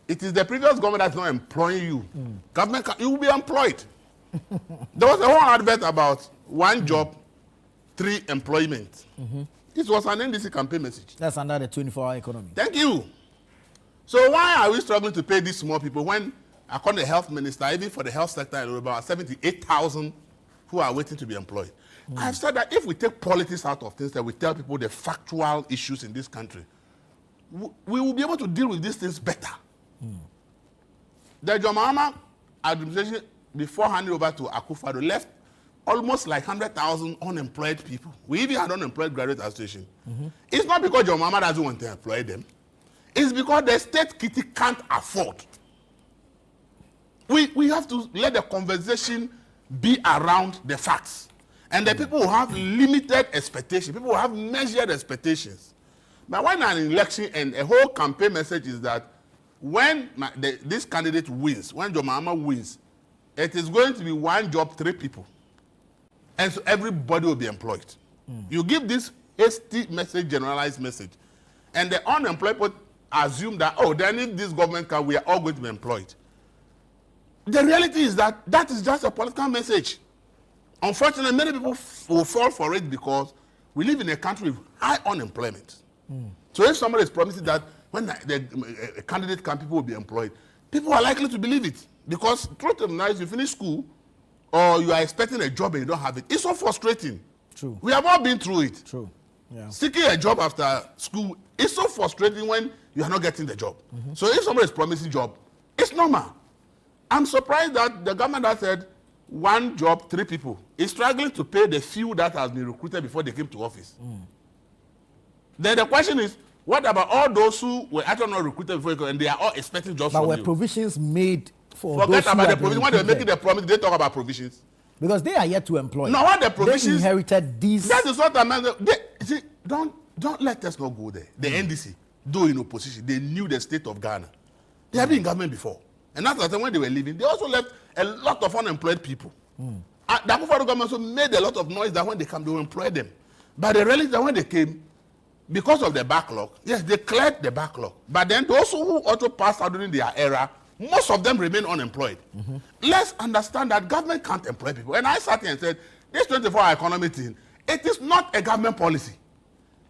it is the previous government that's not employing you. Government, you will be employed. There was a whole advert about one job, 3 employment. It was an NDC campaign message. That's under the 24-hour economy. Thank you. So why are we struggling to pay these small people when, according to the health minister, even for the health sector, there are about 78,000 who are waiting to be employed? I've said that if we take politics out of things, that we tell people the factual issues in this country, we will be able to deal with these things better. The John Mahama administration, before handing over to Akufo-Addo, left almost like 100,000 unemployed people. We even had unemployed graduate association. It's not because John Mahama doesn't want to employ them. It's because the state kitty can't afford. We have to let the conversation be around the facts. And the people who have limited expectations, people who have measured expectations. But when an election and a whole campaign message is that when this candidate wins, when John Mahama wins, it is going to be 1 job, 3 people. And so everybody will be employed. You give this hasty message, generalized message, and the unemployed people assume that, oh, then if this government can, we are all going to be employed. The reality is that that is just a political message. Unfortunately, many people will fall for it because we live in a country with high unemployment. So if somebody is promising that when a candidate can, people will be employed, people are likely to believe it. Because truth of the matter is, you finish school, or you are expecting a job and you don't have it. It's so frustrating. True. We have all been through it. True. Yeah. Seeking a job after school is so frustrating when you are not getting the job. So if somebody is promising job, it's normal. I'm surprised that the government has said 1 job, 3 people is struggling to pay the few that has been recruited before they came to office. Then the question is, what about all those who were actually not recruited before and they are all expecting jobs But from were you? provisions made for Forget those who about the have been provision. When they were recruited? making the promise, they talk about provisions. Because they are yet to employ. No, what the They provisions? inherited these. That is what I meant. See, don't let us not go there. The NDC, though in opposition, they knew the state of Ghana. They have been in government before. And that's the time when they were leaving, they also left a lot of unemployed people. The Akufo-Addo government also made a lot of noise that when they come, they will employ them. But the reality that when they came, because of the backlog, yes, they cleared the backlog. But then those who also passed out during their era, most of them remain unemployed. Let's understand that government can't employ people. And I sat here and said, this 24-hour economy thing, it is not a government policy.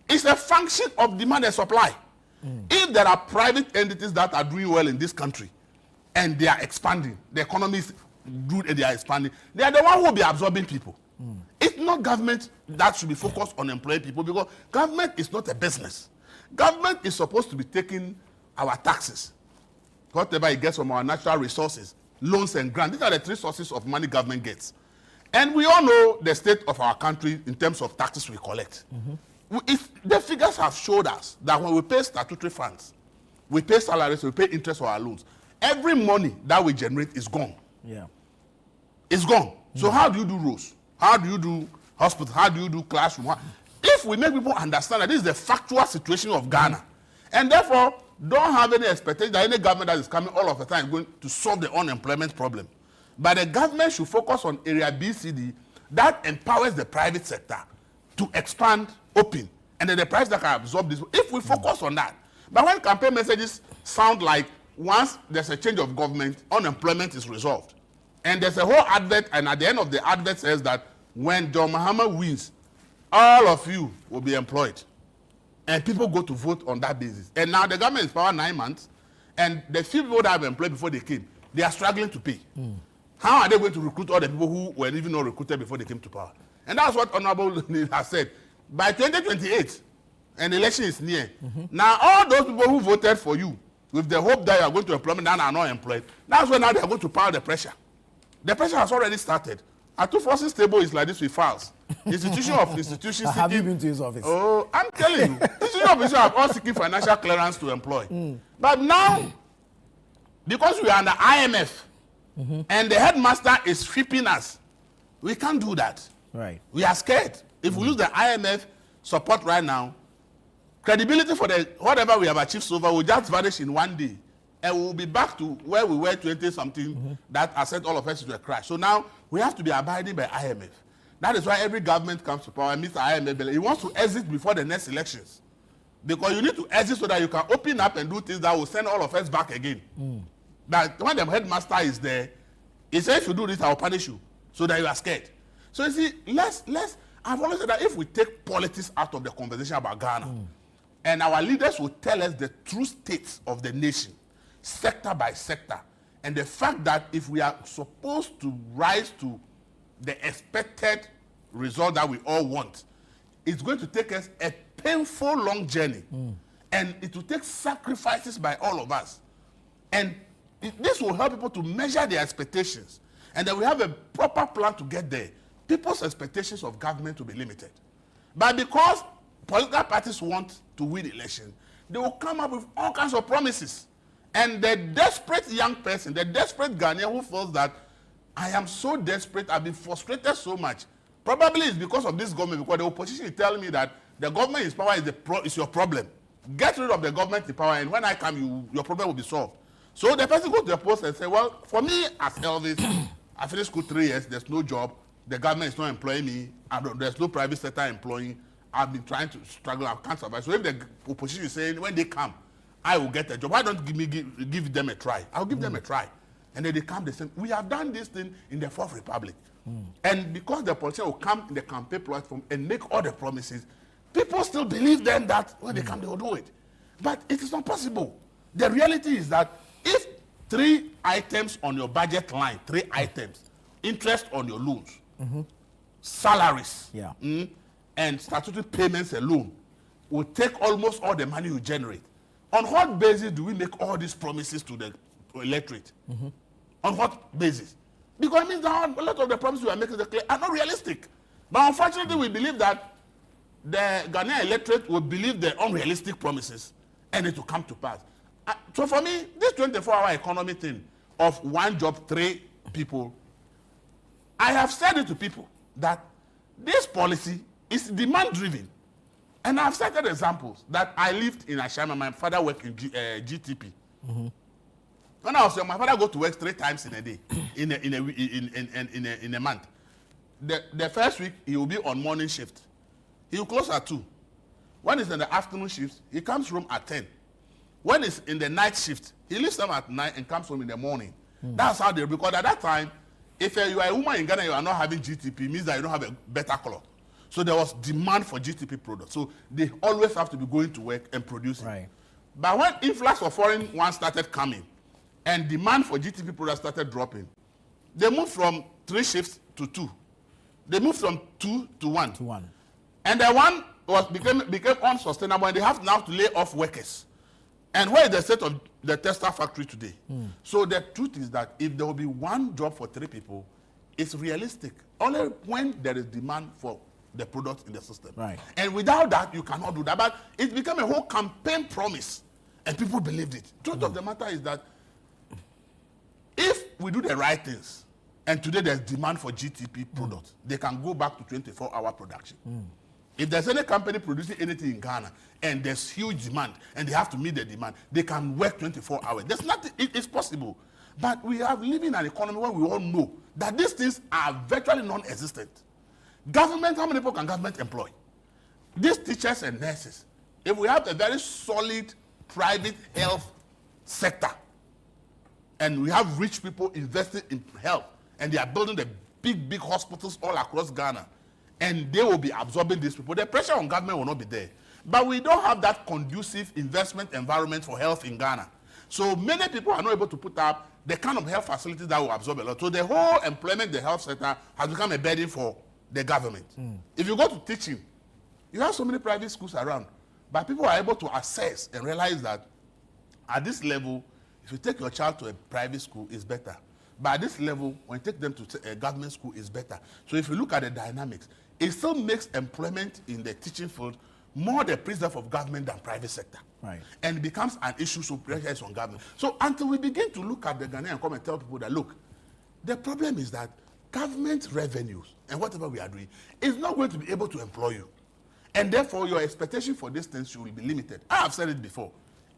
It's a function of demand and supply. If there are private entities that are doing well in this country and they are expanding, the economy is good and they are expanding, they are the one who will be absorbing people. It's not government that should be focused on employing people, because government is not a business. Government is supposed to be taking our taxes, whatever it gets from our natural resources, loans and grants. These are the 3 sources of money government gets. And we all know the state of our country in terms of taxes we collect. The figures have showed us that when we pay statutory funds, we pay salaries, we pay interest on our loans, every money that we generate is gone. Yeah. It's gone. So how do you do roads? How do you do hospitals? How do you do classroom? If we make people understand that this is the factual situation of Ghana, and therefore don't have any expectation that any government that is coming all of the time is going to solve the unemployment problem. But the government should focus on area BCD that empowers the private sector to expand, open, and then the private sector can absorb this. If we focus on that, but when campaign messages sound like once there's a change of government, unemployment is resolved. And there's a whole advert, and at the end of the advert says that when John Mahama wins, all of you will be employed. And people go to vote on that basis. And now the government is power 9 months, and the few people that have employed before they came, they are struggling to pay. How are they going to recruit all the people who were even not recruited before they came to power? And that's what Honorable has said. By 2028, an election is near. Now all those people who voted for you, with the hope that you are going to employment and are not employed, that's when now they are going to power the pressure. The pressure has already started. Atu Forces table is like this with files. Institution of institutions. Have you been to his office? Oh, I'm telling you. Institution of institutions are all seeking financial clearance to employ. But now, because we are under IMF, and the headmaster is sweeping us, we can't do that. Right. We are scared. If we lose the IMF support right now, credibility for the whatever we have achieved so far will just vanish in 1 day. And we'll be back to where we were 20-something that has sent all of us into a crash. So now we have to be abiding by IMF. That is why every government comes to power, Mr. IMF, he wants to exit before the next elections. Because you need to exit so that you can open up and do things that will send all of us back again. That when the headmaster is there, he says, if you do this, I will punish you. So that you are scared. So you see, I've always said that if we take politics out of the conversation about Ghana, and our leaders will tell us the true state of the nation, sector by sector, and the fact that if we are supposed to rise to the expected result that we all want, it's going to take us a painful long journey, and it will take sacrifices by all of us. And this will help people to measure their expectations, and then we have a proper plan to get there. People's expectations of government will be limited. But because political parties want to win election, they will come up with all kinds of promises. And the desperate young person, the desperate Ghanaian who feels that I am so desperate, I've been frustrated so much, probably it's because of this government, because the opposition is telling me that the government in power is your problem. Get rid of the government in power, and when I come, your problem will be solved. So the person goes to the post and say, well, for me as Elvis, I finished school 3 years, there's no job, the government is not employing me, there's no private sector employing, I've been trying to struggle, I can't survive. So if the opposition is saying, when they come, I will get a job, why don't give them a try? I'll give them a try. And then they come, they say, we have done this thing in the Fourth Republic. And because the politician will come in the campaign platform and make all the promises, people still believe them that when they come, they will do it. But it is not possible. The reality is that if 3 items on your budget line, 3 items, interest on your loans, salaries, and statutory payments alone will take almost all the money you generate. On what basis do we make all these promises to the electorate? On what basis? Because it means that a lot of the promises we are making are not realistic. But unfortunately, we believe that the Ghanaian electorate will believe the unrealistic promises and it will come to pass. So for me, this 24-hour economy thing of one job, 3 people, I have said it to people that this policy is demand-driven. And I've cited examples that I lived in Ashama. My father worked in GTP. When I was young, my father go to work 3 times in a day, in a month. The first week, he will be on morning shift. He will close at 2. When it's in the afternoon shift, he comes home at 10. When it's in the night shift, he leaves them at 9 and comes home in the morning. That's how they, because at that time, if you are a woman in Ghana, you are not having GTP, it means that you don't have a better color. So there was demand for GTP products. So they always have to be going to work and producing. Right. But when influx of foreign ones started coming and demand for GTP products started dropping, they moved from 3 shifts to 2. They moved from 2 to 1. And the one became unsustainable, and they have now to lay off workers. And where is the state of the tester factory today? So the truth is that if there will be one job for 3 people, it's realistic. Only when there is demand for the products in the system. Right. And without that, you cannot do that. But it became a whole campaign promise, and people believed it. Truth of the matter is that if we do the right things, and today there's demand for GTP products, they can go back to 24-hour production. If there's any company producing anything in Ghana and there's huge demand and they have to meet the demand, they can work 24 hours. There's nothing, it's possible. But we are living in an economy where we all know that these things are virtually non-existent. Government, how many people can government employ? These teachers and nurses, if we have a very solid private health sector and we have rich people investing in health and they are building the big hospitals all across Ghana, and they will be absorbing these people, the pressure on government will not be there. But we don't have that conducive investment environment for health in Ghana. So many people are not able to put up the kind of health facilities that will absorb a lot. So the whole employment, the health sector has become a burden for the government. If you go to teaching, you have so many private schools around, but people are able to assess and realize that at this level, if you take your child to a private school, it's better. But at this level, when you take them to a government school, it's better. So if you look at the dynamics, it still makes employment in the teaching field more the preserve of government than private sector. Right. And it becomes an issue, so pressure is on government. So until we begin to look at the Ghanaian and come and tell people that, look, the problem is that government revenues and whatever we are doing is not going to be able to employ you. And therefore, your expectation for these things will be limited. I have said it before.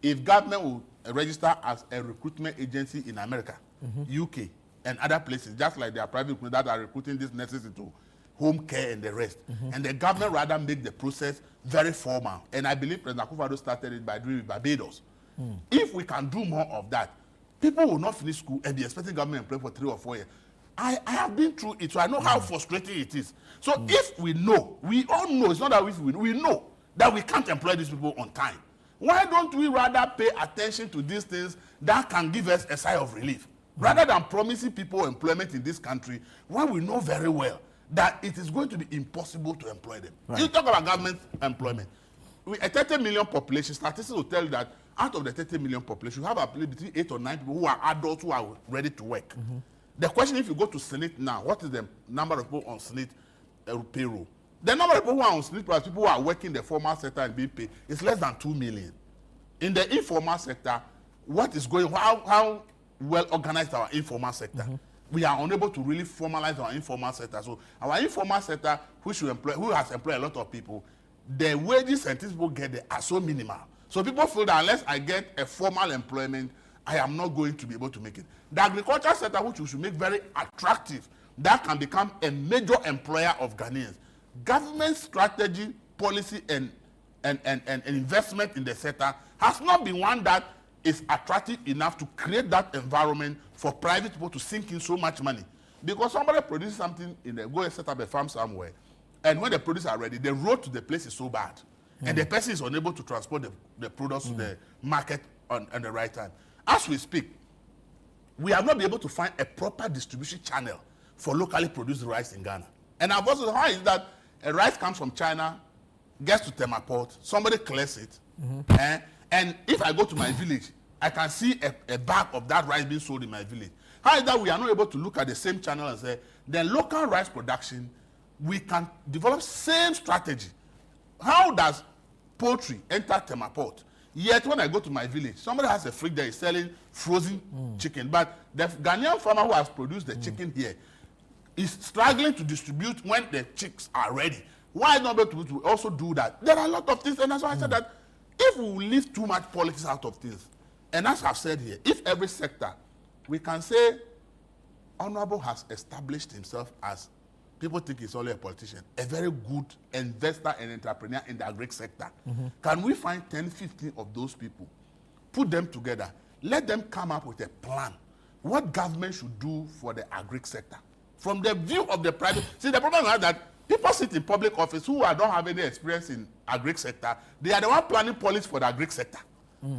If government will register as a recruitment agency in America, UK, and other places, just like there are private companies that are recruiting these nurses into home care and the rest, and the government rather make the process very formal. And I believe President Akufo-Addo started it by doing it Barbados. If we can do more of that, people will not finish school and be expecting government employment for 3 or 4 years. I have been through it, so I know how frustrating it is. So if we know, we all know, it's not that we know that we can't employ these people on time. Why don't we rather pay attention to these things that can give us a sigh of relief? Rather than promising people employment in this country when we know very well that it is going to be impossible to employ them. Right. You talk about government employment. With a 30 million population, statistics will tell you that out of the 30 million population, you have between 8 or 9 people who are adults who are ready to work. The question, if you go to Senate now, what is the number of people on Senate payroll? The number of people who are on Senate, plus people who are working in the formal sector and being paid, is less than 2 million. In the informal sector, what is going, how well organized our informal sector? We are unable to really formalize our informal sector. So our informal sector, who has employed a lot of people, the wages and things people get there are so minimal. So people feel that unless I get a formal employment, I am not going to be able to make it. The agriculture sector, which we should make very attractive, that can become a major employer of Ghanaians. Government strategy, policy, and investment in the sector has not been one that is attractive enough to create that environment for private people to sink in so much money. Because somebody produces something go and set up a farm somewhere, and when the produce are ready, the road to the place is so bad, and the person is unable to transport the products to the market at the right time. As we speak, we have not been able to find a proper distribution channel for locally produced rice in Ghana. And I've also heard is that a rice comes from China, gets to Tema Port, somebody collects it, And if I go to my village, I can see a bag of that rice being sold in my village. How is that we are not able to look at the same channel and say, the local rice production, we can develop same strategy. How does poultry enter Temaport? Yet when I go to my village, somebody has a fridge that is selling frozen chicken, but the Ghanaian farmer who has produced the chicken here is struggling to distribute when the chicks are ready. Why not be able to also do that? There are a lot of things, and that's why I said that if we leave too much politics out of things, and as I've said here, if every sector, we can say Honorable has established himself as, people think he's only a politician, a very good investor and entrepreneur in the agri sector. Can we find 10, 15 of those people, put them together, let them come up with a plan, what government should do for the agri sector? From the view of the private, see the problem is that people sit in public office who don't have any experience in agri sector, they are the one planning policy for the agri sector.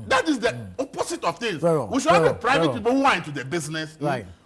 That is the opposite of things. We should have the private people who are into the business,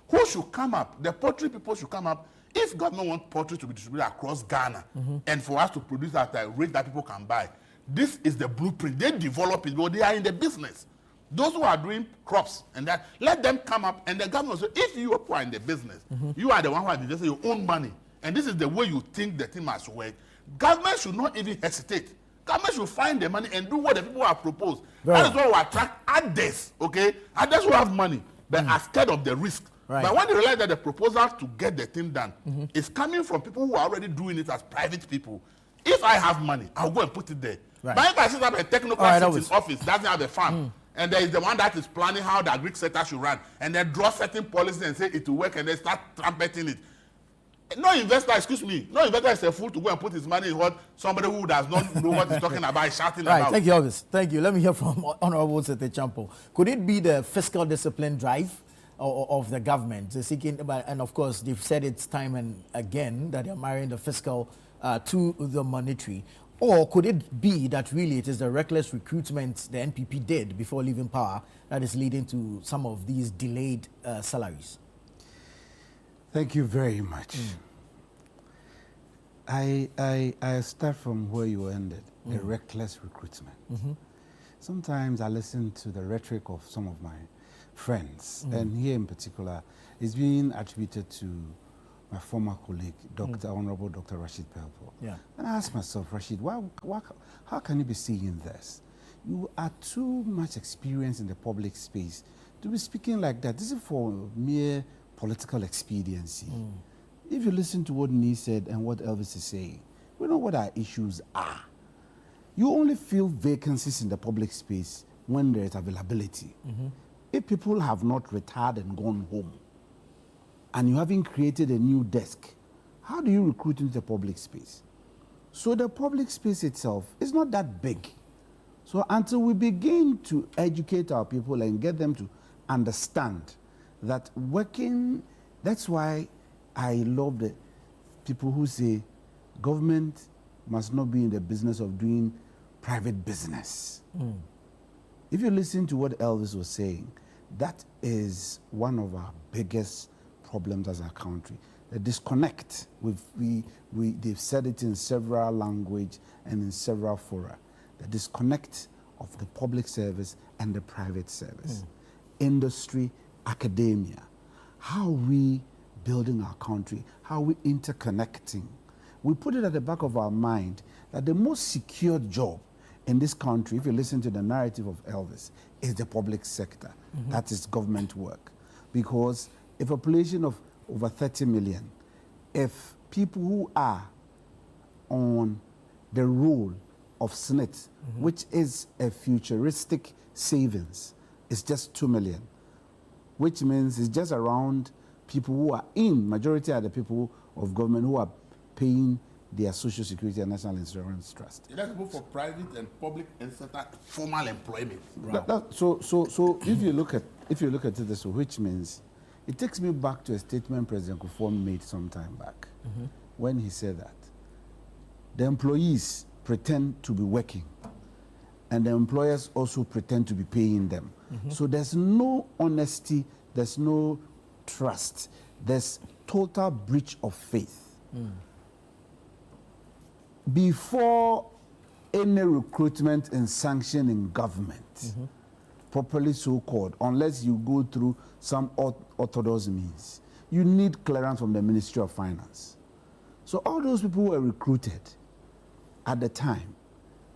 who should come up, the poultry people should come up. If government wants poultry to be distributed across Ghana and for us to produce at a rate that people can buy, this is the blueprint. They develop it, but they are in the business. Those who are doing crops and that, let them come up, and the government will say, if you are in the business, you are the one who has invested your own money, and this is the way you think the thing must work, government should not even hesitate. Government should find the money and do what the people have proposed. That is what will attract others, okay? Others who have money, but are scared of the risk. But when they realize that the proposal to get the thing done is coming from people who are already doing it as private people, if I have money, I'll go and put it there. But if I sit up a technocrat in office, doesn't have a farm, and there is the one that is planning how the agri sector should run, and then draw certain policies and say it will work, and they start trumpeting it. No investor, excuse me, no investor is a fool to go and put his money in what somebody who does not know what he's talking about is shouting about. Thank you, August. Thank you. Let me hear from Honorable Sete Champo. Could it be the fiscal discipline drive of the government seeking, and of course they've said it's time and again that they're marrying the fiscal to the monetary, or could it be that really it is the reckless recruitment the NPP did before leaving power that is leading to some of these delayed salaries? Thank you very much. I start from where you ended, the reckless recruitment. Sometimes I listen to the rhetoric of some of my friends, and here in particular is being attributed to my former colleague, Honorable Dr. Rashid Pelpo. And I ask myself, Rashid, how can you be saying this? You are too much experienced in the public space to be speaking like that. This is for mere political expediency. If you listen to what Nee said and what Elvis is saying, we know what our issues are. You only fill vacancies in the public space when there is availability. If people have not retired and gone home, and you haven't created a new desk, how do you recruit into the public space? So the public space itself is not that big. So until we begin to educate our people and get them to understand that working, that's why I love the people who say government must not be in the business of doing private business. If you listen to what Elvis was saying, that is one of our biggest problems as a country. The disconnect, they've said it in several languages and in several fora, the disconnect of the public service and the private service. Industry, academia, how are we building our country, how are we interconnecting? We put it at the back of our mind that the most secure job in this country, if you listen to the narrative of Elvis, is the public sector. That is government work. Because a population of over 30 million, if people who are on the roll of SNIT, which is a futuristic savings, is just 2 million, which means it's just around people who are in, majority are the people of government who are paying their Social Security and National Insurance Trust. Let's go for private and public and formal employment. So if you look at it this way, which means it takes me back to a statement President Kufuor made some time back when he said that the employees pretend to be working and the employers also pretend to be paying them. So there's no honesty, there's no trust, there's total breach of faith. Before any recruitment and sanction in government, properly so-called, unless you go through some orthodox means. You need clearance from the Ministry of Finance. So all those people who were recruited at the time,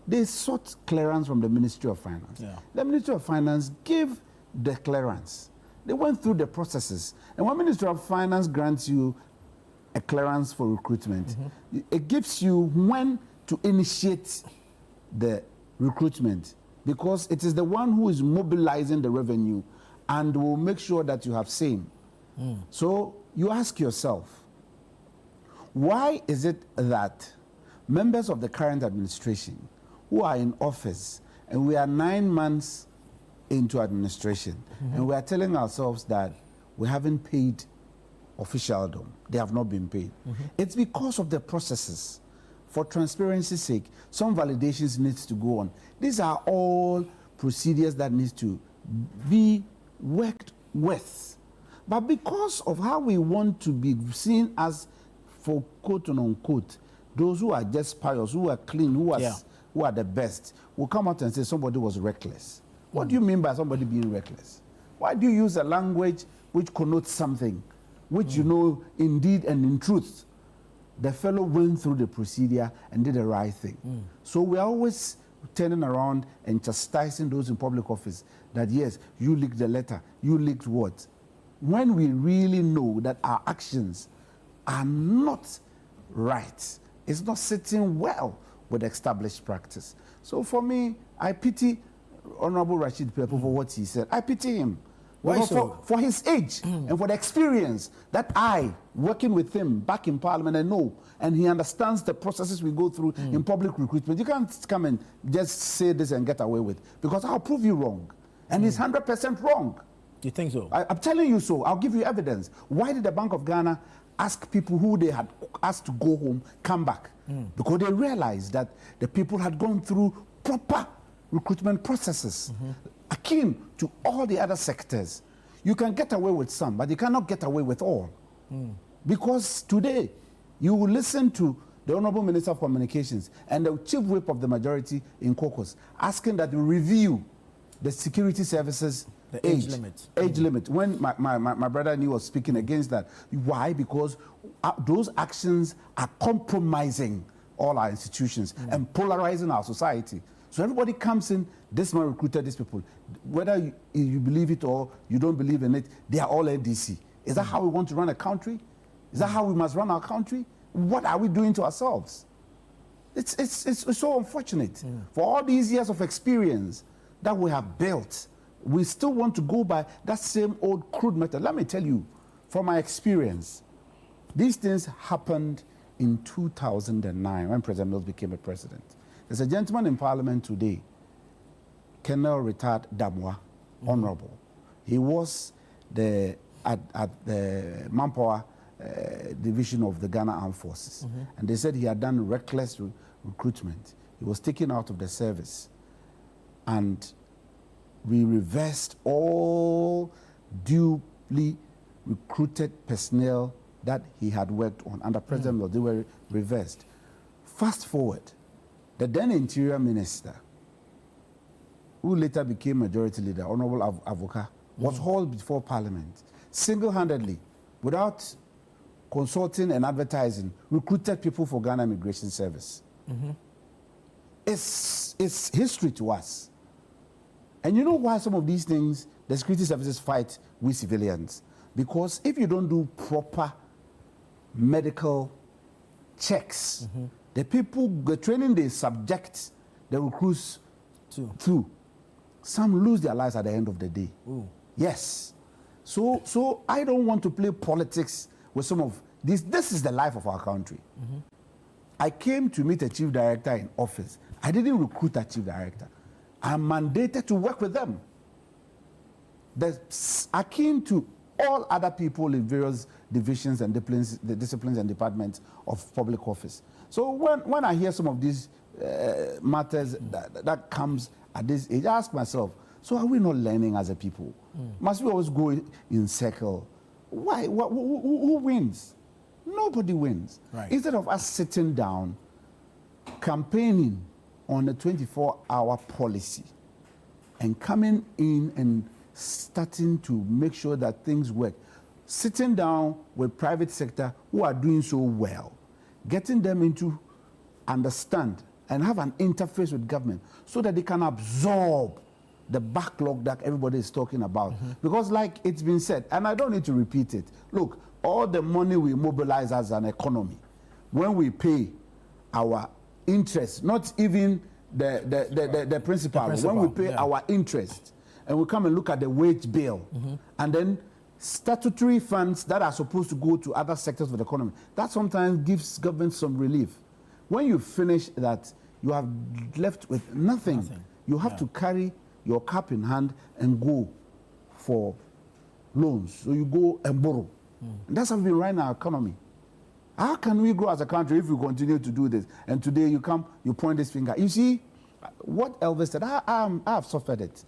they sought clearance from the Ministry of Finance. Yeah. The Ministry of Finance gave the clearance. They went through the processes. And when Ministry of Finance grants you a clearance for recruitment, it gives you when to initiate the recruitment, because it is the one who is mobilizing the revenue and will make sure that you have same. So you ask yourself, why is it that members of the current administration who are in office, and we are 9 months into administration, and we are telling ourselves that we haven't paid officialdom, they have not been paid. It's because of the processes. For transparency's sake, some validations needs to go on. These are all procedures that need to be worked with. But because of how we want to be seen as, for quote and unquote, those who are just pious, who are clean, who are the best, will come out and say somebody was reckless. What do you mean by somebody being reckless? Why do you use a language which connotes something, which you know indeed and in truth, the fellow went through the procedure and did the right thing? So we're always turning around and chastising those in public office that, yes, you leaked the letter, you leaked what? When we really know that our actions are not right, it's not sitting well with established practice. So for me, I pity Honorable Rashid Pepo for what he said. I pity him. Why so? For his age and for the experience that I, working with him back in Parliament, I know, and he understands the processes we go through in public recruitment. You can't come and just say this and get away with, because I'll prove you wrong. And he's 100% wrong. You think so? I'm telling you so. I'll give you evidence. Why did the Bank of Ghana ask people who they had asked to go home come back? Because they realized that the people had gone through proper recruitment processes, akin to all the other sectors. You can get away with some, but you cannot get away with all. Because today, you will listen to the Honorable Minister of Communications and the Chief Whip of the majority in caucus asking that we review the security services age limit. When my brother Ni was speaking against that. Why? Because those actions are compromising all our institutions and polarizing our society. So everybody comes in, this man recruited these people. Whether you believe it or you don't believe in it, they are all NDC. Is that how we want to run a country? Is that how we must run our country? What are we doing to ourselves? It's so unfortunate. For all these years of experience that we have built, we still want to go by that same old crude method. Let me tell you, from my experience, these things happened in 2009 when President Mills became a president. There's a gentleman in Parliament today, Colonel Retired Damwa, Honorable. He was at the Manpower division of the Ghana Armed Forces. And they said he had done reckless recruitment. He was taken out of the service. And we reversed all duly recruited personnel that he had worked on under President Mills. They were reversed. Fast forward, the then Interior Minister, who later became Majority Leader, Honorable Avoka, was hauled before Parliament, single-handedly, without consulting and advertising, recruited people for Ghana Immigration Service. It's history to us. And you know why some of these things, the security services fight with civilians? Because if you don't do proper medical checks, the people, the training they subject the recruits to, some lose their lives at the end of the day. Yes. So I don't want to play politics with some of this. This is the life of our country. I came to meet a chief director in office. I didn't recruit a chief director. I'm mandated to work with them. That's akin to all other people in various divisions and disciplines and departments of public office. So when I hear some of these matters that comes at this age, I ask myself, so are we not learning as a people? Must we always go in circle? Why? Who wins? Nobody wins. Instead of us sitting down, campaigning on a 24-hour policy and coming in and starting to make sure that things work, sitting down with private sector who are doing so well, getting them into understand and have an interface with government so that they can absorb the backlog that everybody is talking about. Because like it's been said, and I don't need to repeat it, look, all the money we mobilize as an economy, when we pay our interest, not even the principal, when we pay our interest, and we come and look at the wage bill, and then statutory funds that are supposed to go to other sectors of the economy, that sometimes gives government some relief. When you finish that, you have left with nothing. You have to carry your cap in hand and go for loans. So you go and borrow. And that's how we run our economy. How can we grow as a country if we continue to do this? And today you come, you point this finger. You see, what Elvis said, I have suffered it.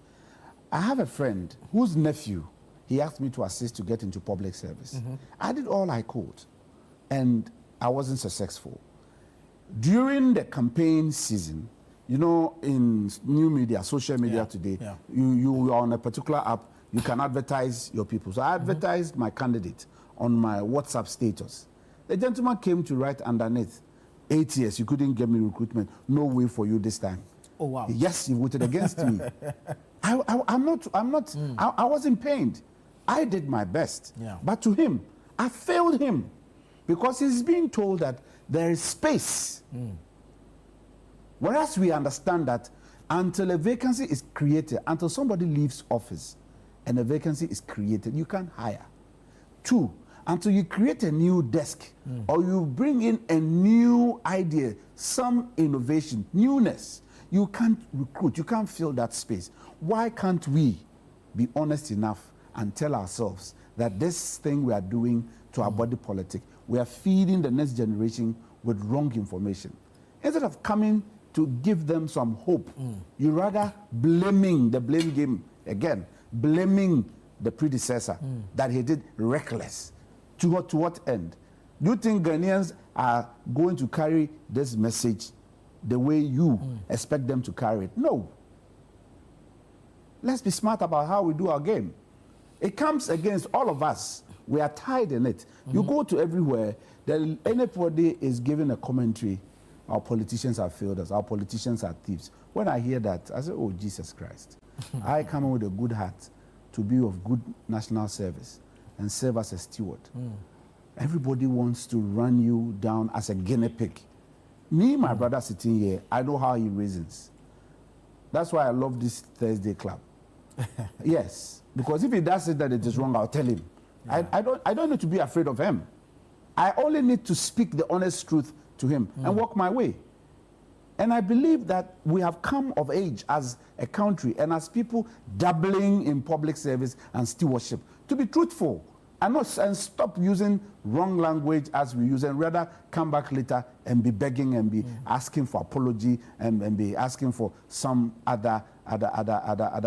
I have a friend whose nephew, he asked me to assist to get into public service. I did all I could, and I wasn't successful. During the campaign season, you know, in new media, social media today, you are on a particular app, you can advertise your people. So I advertised my candidate on my WhatsApp status. The gentleman came to write underneath, 8 years, you couldn't get me recruitment, no way for you this time. Oh, wow. Yes, he voted against me. I wasn't pained. I did my best. But to him, I failed him because he's being told that there is space. Whereas we understand that until a vacancy is created, until somebody leaves office and a vacancy is created, you can't hire. 2, until you create a new desk or you bring in a new idea, some innovation, newness, you can't recruit, you can't fill that space. Why can't we be honest enough and tell ourselves that this thing we are doing to our body politic, we are feeding the next generation with wrong information? Instead of coming to give them some hope, you rather blaming the blame game again, blaming the predecessor that he did reckless. To what end? Do you think Ghanaians are going to carry this message the way you expect them to carry it? No. Let's be smart about how we do our game. It comes against all of us. We are tied in it. You go to everywhere, then anybody is giving a commentary. Our politicians have failed us. Our politicians are thieves. When I hear that, I say, oh, Jesus Christ. I come in with a good heart to be of good national service and serve as a steward. Everybody wants to run you down as a guinea pig. Me, my brother sitting here, I know how he reasons. That's why I love this Thursday club. Yes, because if he does say that it is wrong, I'll tell him. I don't need to be afraid of him. I only need to speak the honest truth to him and walk my way. And I believe that we have come of age as a country and as people dabbling in public service and stewardship to be truthful and stop using wrong language as we use, and rather come back later and be begging and be asking for apology and be asking for some other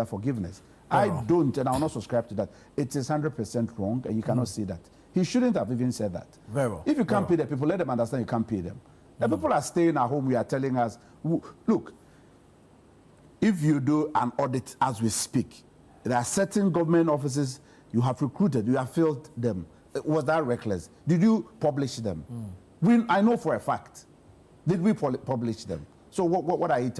forgiveness. I don't, and I will not subscribe to that. It is 100% wrong, and you cannot say that. He shouldn't have even said that. Very well. If you can't pay the people, let them understand you can't pay them. The people are staying at home. We are telling us, look, if you do an audit as we speak, there are certain government offices you have recruited, you have filled them. Was that reckless? Did you publish them? I know for a fact. Did we publish them? So what are you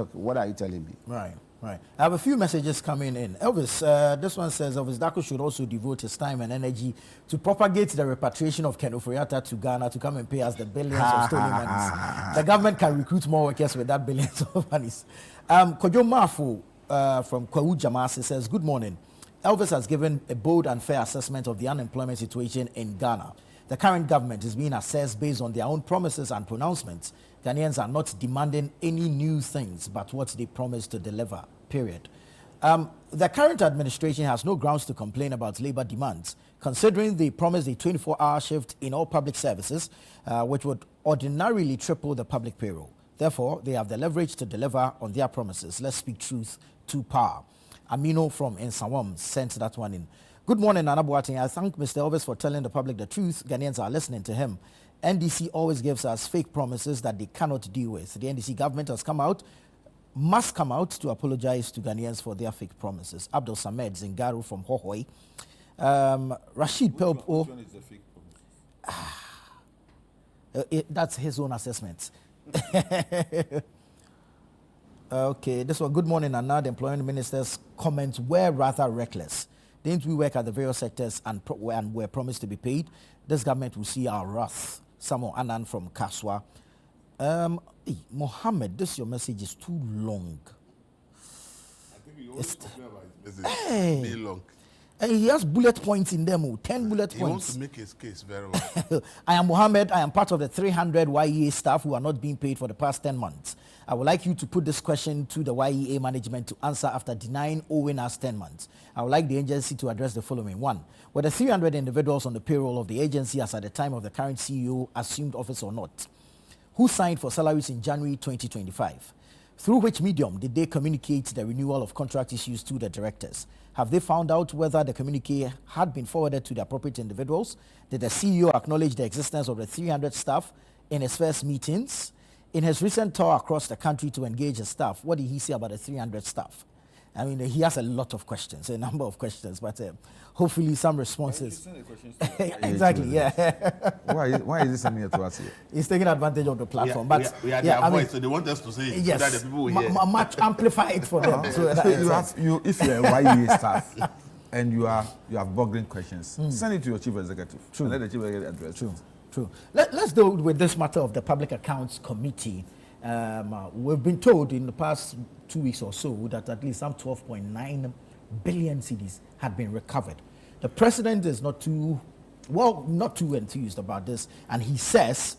telling me? Right. I have a few messages coming in. Elvis, this one says Elvis Dako should also devote his time and energy to propagate the repatriation of Ken Ofori-Atta to Ghana to come and pay us the billions of stolen monies. The government can recruit more workers with that billions of monies. Kojo Mafu from Kwawu Jamasi says, good morning. Elvis has given a bold and fair assessment of the unemployment situation in Ghana. The current government is being assessed based on their own promises and pronouncements. Ghanaians are not demanding any new things but what they promised to deliver, period. The current administration has no grounds to complain about labor demands, considering they promised a 24-hour shift in all public services, which would ordinarily triple the public payroll. Therefore, they have the leverage to deliver on their promises. Let's speak truth to power. Amino from Nsawam sent that one in. Good morning, Nana Boateng. I thank Mr. Elvis for telling the public the truth. Ghanaians are listening to him. NDC always gives us fake promises that they cannot deal with. The NDC government has come out must come out to apologize to Ghanaians for their fake promises. Abdul Samed Zingaru from Hohoi. Rashid Pelpo. That's his own assessment. Okay, this one. Good morning, Anna. The employment minister's comments were rather reckless. Didn't we work at the various sectors and were promised to be paid? This government will see our wrath. Samo Anan from Kaswa. Mohammed, your message is too long. I think you always complain about his message. Hey. Being long. And he has bullet points in them, 10 bullet He points. wants to make his case very long. I am Mohammed. I am part of the 300 YEA staff who are not being paid for the past 10 months. I would like you to put this question to the YEA management to answer after denying owing us 10 months. I would like the agency to address the following. 1. Were the 300 individuals on the payroll of the agency as at the time of the current CEO assumed office or not? Who signed for salaries in January 2025? Through which medium did they communicate the renewal of contract issues to the directors? Have they found out whether the communique had been forwarded to the appropriate individuals? Did the CEO acknowledge the existence of the 300 staff in his first meetings? In his recent tour across the country to engage his staff, what did he say about the 300 staff? I mean, he has a lot of questions, a number of questions, but hopefully some responses. Exactly, yeah. Why is this sending it to us here? He's taking advantage of the platform. We are their voice, so they want us to say it. Yes, So that the people will hear. much amplify it for them. So that If you're a YEA staff and you have boggling questions, send it to your chief executive. True. And let the chief executive address it. True. Let's deal with this matter of the Public Accounts Committee. We've been told in the past 2 weeks or so that at least some 12.9 billion cedis had been recovered. The president is not too enthused about this, and he says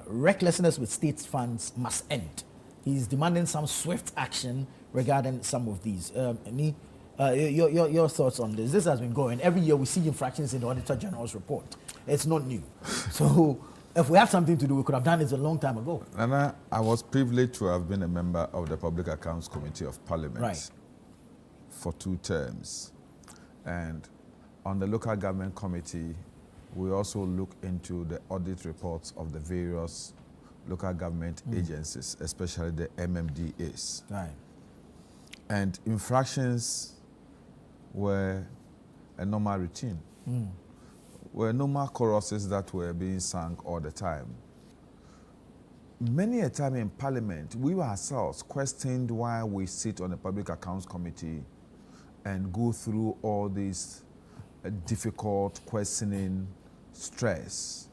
recklessness with state funds must end. He's demanding some swift action regarding some of these. Your thoughts on this? This has been going. Every year we see infractions in the Auditor General's report. It's not new. So if we have something to do, we could have done it a long time ago. Nana, I was privileged to have been a member of the Public Accounts Committee of Parliament for 2 terms. And on the Local Government Committee, we also look into the audit reports of the various local government agencies, especially the MMDAs. Right. And infractions were a normal routine. Were normal choruses that were being sung all the time. Many a time in Parliament, we ourselves questioned why we sit on the Public Accounts Committee and go through all this difficult questioning, stress,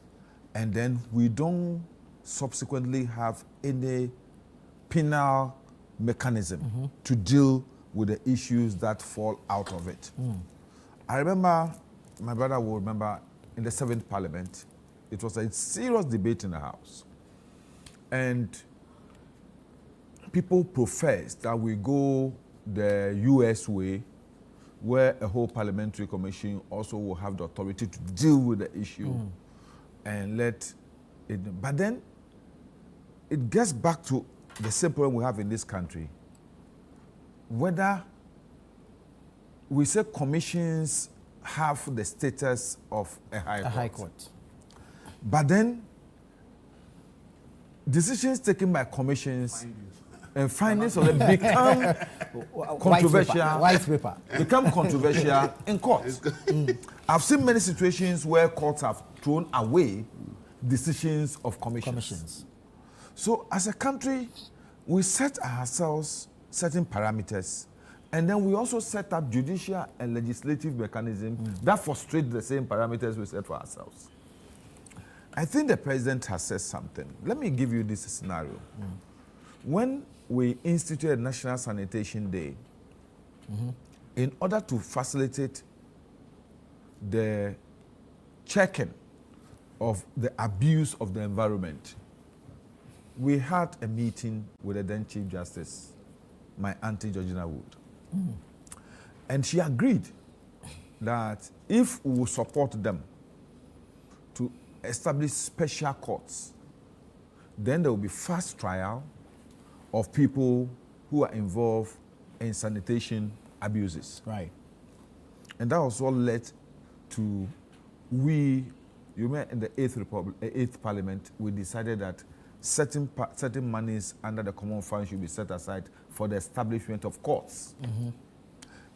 and then we don't subsequently have any penal mechanism to deal with the issues that fall out of it. I remember, my brother will remember, in the 7th Parliament, it was a serious debate in the House. And people professed that we go the US way, where a whole parliamentary commission also will have the authority to deal with the issue and let it. But then it gets back to the same problem we have in this country. Whether we say commissions have the status of a high court. But then decisions taken by commissions and findings of them become controversial. Become controversial in court. I've seen many situations where courts have thrown away decisions of commissions. So as a country, we set ourselves certain parameters, and then we also set up judicial and legislative mechanisms that frustrate the same parameters we set for ourselves. I think the president has said something. Let me give you this scenario. When we instituted National Sanitation Day, in order to facilitate the checking of the abuse of the environment, we had a meeting with the then Chief Justice, my auntie Georgina Wood. And she agreed that if we will support them to establish special courts, then there will be fast trial of people who are involved in sanitation abuses. Right. And that was what led to you remember in the 8th Parliament, we decided that certain monies under the common fund should be set aside for the establishment of courts.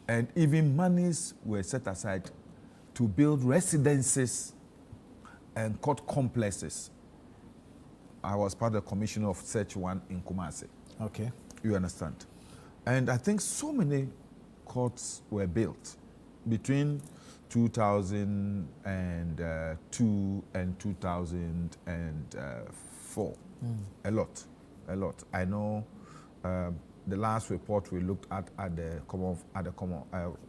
And even monies were set aside to build residences and court complexes. I was part of the commission of such one in Kumasi. Okay. You understand? And I think so many courts were built between 2002 and 2004. A lot. I know the last report we looked at the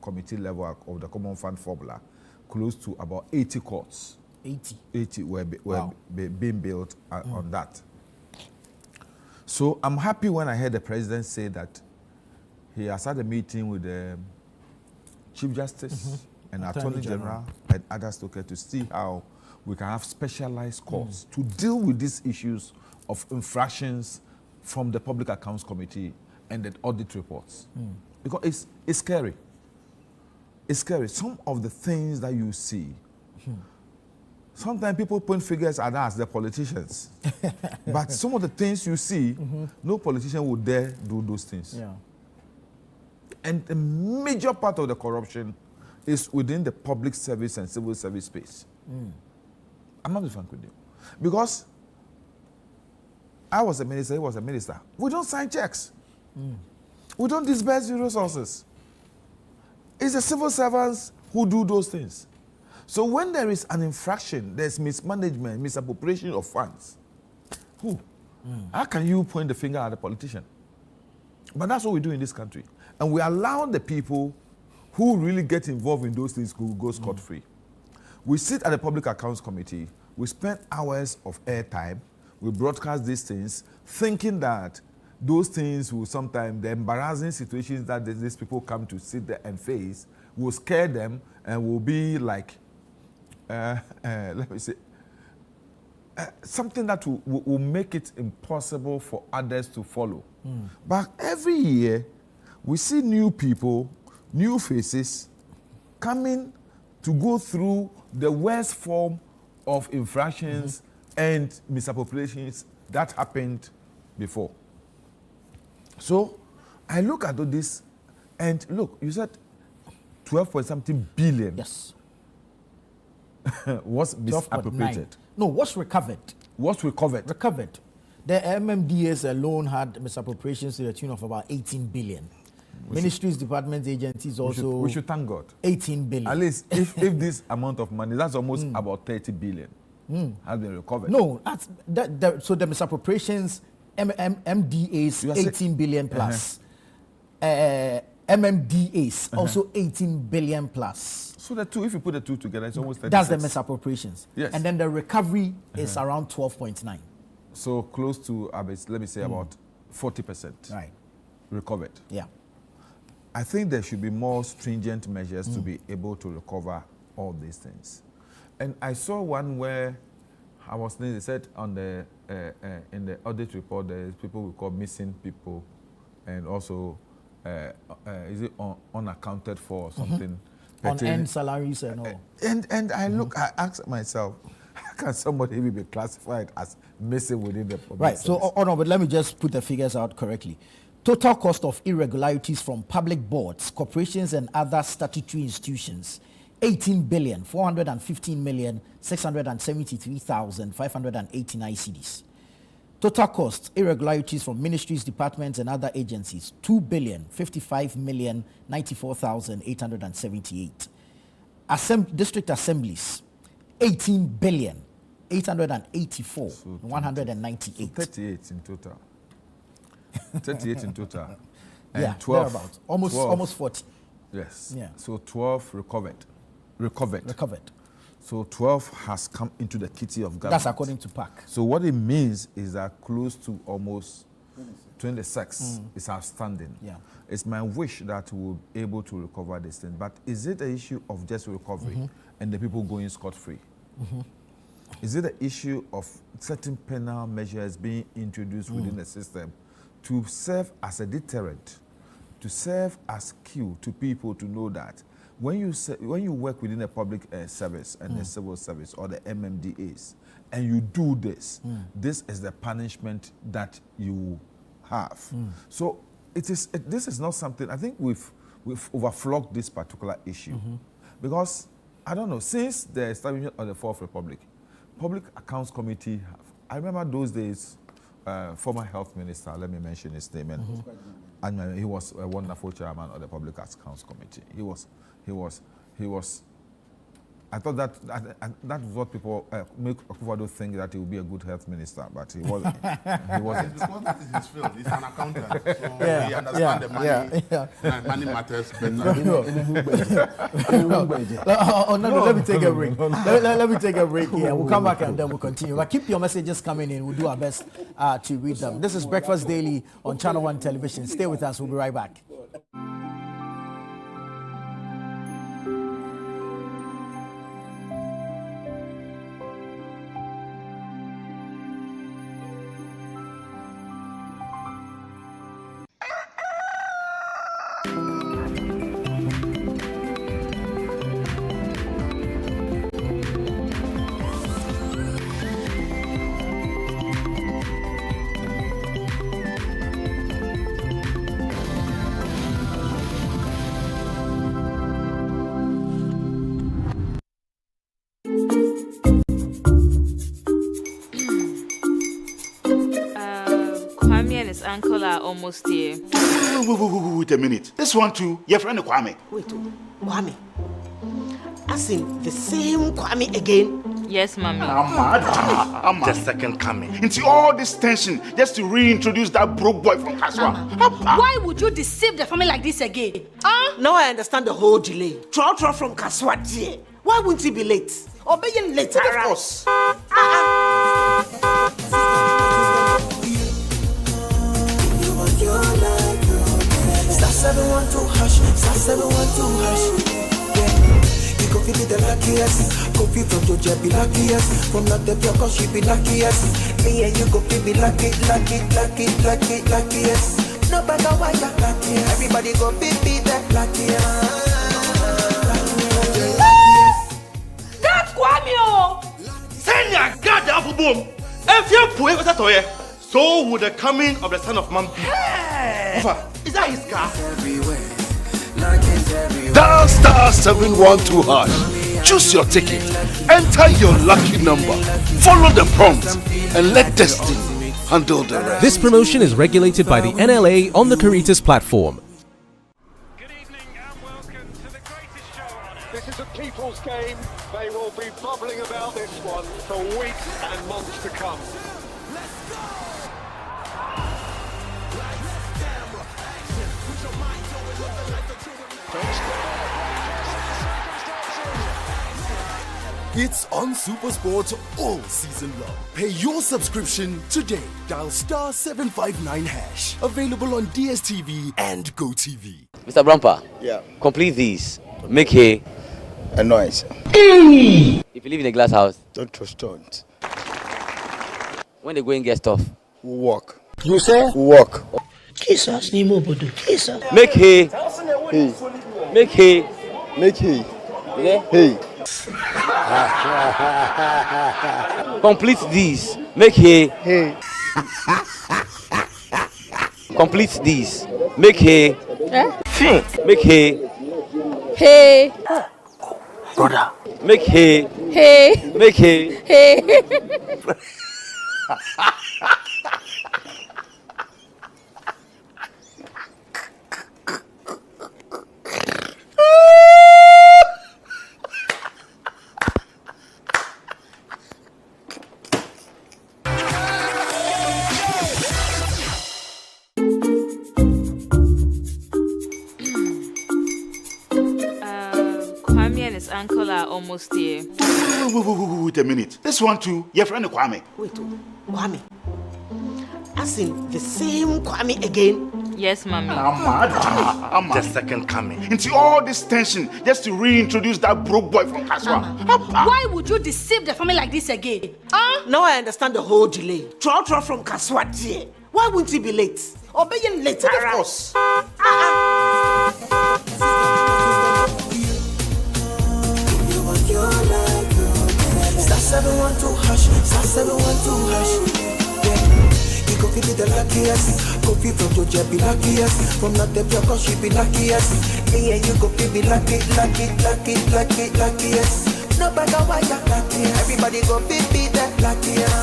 committee level of the Common Fund formula, close to about 80 courts. 80 were being built on that. So I'm happy when I heard the president say that he has had a meeting with the Chief Justice and Attorney General and others to see how we can have specialized courts to deal with these issues of infractions from the Public Accounts Committee and the audit reports. Because it's scary. It's scary. Some of the things that you see, sometimes people point figures at us, the politicians. But some of the things you see, no politician would dare do those things. Yeah. And a major part of the corruption is within the public service and civil service space. I'm not being frank with you. Because I was a minister, he was a minister. We don't sign checks. We don't disburse the resources. It's the civil servants who do those things. So when there is an infraction, there's mismanagement, misappropriation of funds. How can you point the finger at the politician? But that's what we do in this country. And we allow the people who really get involved in those things to go scot-free. We sit at the Public Accounts Committee, we spend hours of airtime, we broadcast these things, thinking that those things will sometimes, the embarrassing situations that these people come to sit there and face, will scare them and will be like, let me say, something that will make it impossible for others to follow. But every year, we see new people, new faces coming to go through the worst form of infractions and misappropriations that happened before. So I look at all this, and look, you said 12.something billion. Yes. Was misappropriated. No, what's recovered? What's recovered? Recovered. The MMDAs alone had misappropriations to the tune of about 18 billion. Ministries, departments, agencies also. We should thank God. 18 billion. At least if this amount of money, that's almost about 30 billion has been recovered. No, so the misappropriations, MDAs, 18 billion plus. MMDAs, also 18 billion plus. So the two, if you put the two together, it's almost 36. That's the misappropriations. Yes. And then the recovery is around 12.9. So close to, let me say, about 40%. Right. Recovered. Yeah. I think there should be more stringent measures to be able to recover all these things. And I saw one where I was thinking, they said on the in the audit report, there's people we call missing people, and also is it unaccounted for or something? On-end salaries and all. And I look, I ask myself, how can somebody even be classified as missing within the public Right. service? So, but let me just put the figures out correctly. Total cost of irregularities from public boards, corporations, and other statutory institutions, 18,415,673,589 cedis. Total cost irregularities from ministries, departments, and other agencies, 2,055,094,878. District assemblies, 18,884,198. 38 in total. 38 in total. And Yeah, 12. thereabouts. Almost 40. Yes. Yeah. So 12 recovered. Recovered. So 12 has come into the kitty of government. That's according to PAC. So what it means is that close to almost 26 is outstanding. Yeah. It's my wish that we'll be able to recover this thing. But is it an issue of just recovery and the people going scot-free? Is it an issue of certain penal measures being introduced within the system to serve as a deterrent, to serve as cue to people to know that when you work within a public service and the civil service or the MMDAs, and you do this, this is the punishment that you have. So this is not something. I think we've overflogged this particular issue because I don't know, since the establishment of the Fourth Republic, Public Accounts Committee. I remember those days. Former health minister, let me mention his name, and he was a wonderful chairman of the Public Accounts Committee. He was. I thought that was what people make Akufo-Addo think, that he would be a good health minister, but he wasn't. He wasn't. Because that is his field. He's an accountant, so he understands the money. Money matters better. No, let me take a break. Let me take a break here. We'll come back and then we'll continue. But keep your messages coming in. We'll do our best to read them. This is Breakfast Daily on Channel One Television. Stay with us. We'll be right back. Uncle are almost here. Wait a minute. This one too, your friend Kwame. Wait, Kwame. As in the same Kwame again? Yes, Mommy. I'm the second coming. Into all this tension just to reintroduce that broke boy from Kaswa. Why would you deceive the family like this again? Now I understand the whole delay. Troll from Kaswa. Why wouldn't he be late? Or be late? Of course. Star 712 hash, star 712 hash. Yeah, you go feel the luckiest. Go feel from Georgia be luckiest. From not the pure cause she be luckiest. Me and you go feel be luckiest. No matter why you're luckiest. Everybody go feel be that luckiest. That's Kwame! Send your God the apple boom. If you're poor, what's that? So would the coming of the Son of Man be. Hey! Is that his car? Dial star 712 hash. Choose your ticket. Enter your lucky number. Follow the prompts and let destiny handle the rest. This promotion is regulated by the NLA on the Caritas platform. Good evening and welcome to the greatest show on earth. This is a people's game. They will be bubbling about this one for weeks and months to come. It's on SuperSport all season long. Pay your subscription today. Dial star 759 hash. Available on DSTV and GoTV. Mr. Brampa. Yeah. Complete these. Make hay. A noise. If you live in a glass house. Don't throw stones. When they go and get stuff. Walk. You say? Walk. Jesus ni mobodo. Jesus. Make hay. Hey. Make hay. Make hay. Yeah? Hey. Complete these. Make hay. Hey. Complete these. Make hay. Eh? Make hay. Hey. Brother. Make hay. Hey. Make hay. Hey. Uncle are almost here. Wait a minute. This one too, your friend Kwame. Wait, Kwame. As in the same Kwame again? Yes, Mommy. I'm the second coming. Into all this tension just to reintroduce that broke boy from Kaswa. Why would you deceive the family like this again? Now I understand the whole delay. Troll from Kaswa. Why wouldn't he be late? Or be late? Of course. 712 hash. Yeah. You go feel the luckiest. Coffee from Georgia be luckiest. From not the block, she be luckiest. Yeah, you go feel be luckiest. No matter why you're lucky. Everybody go be that luckiest.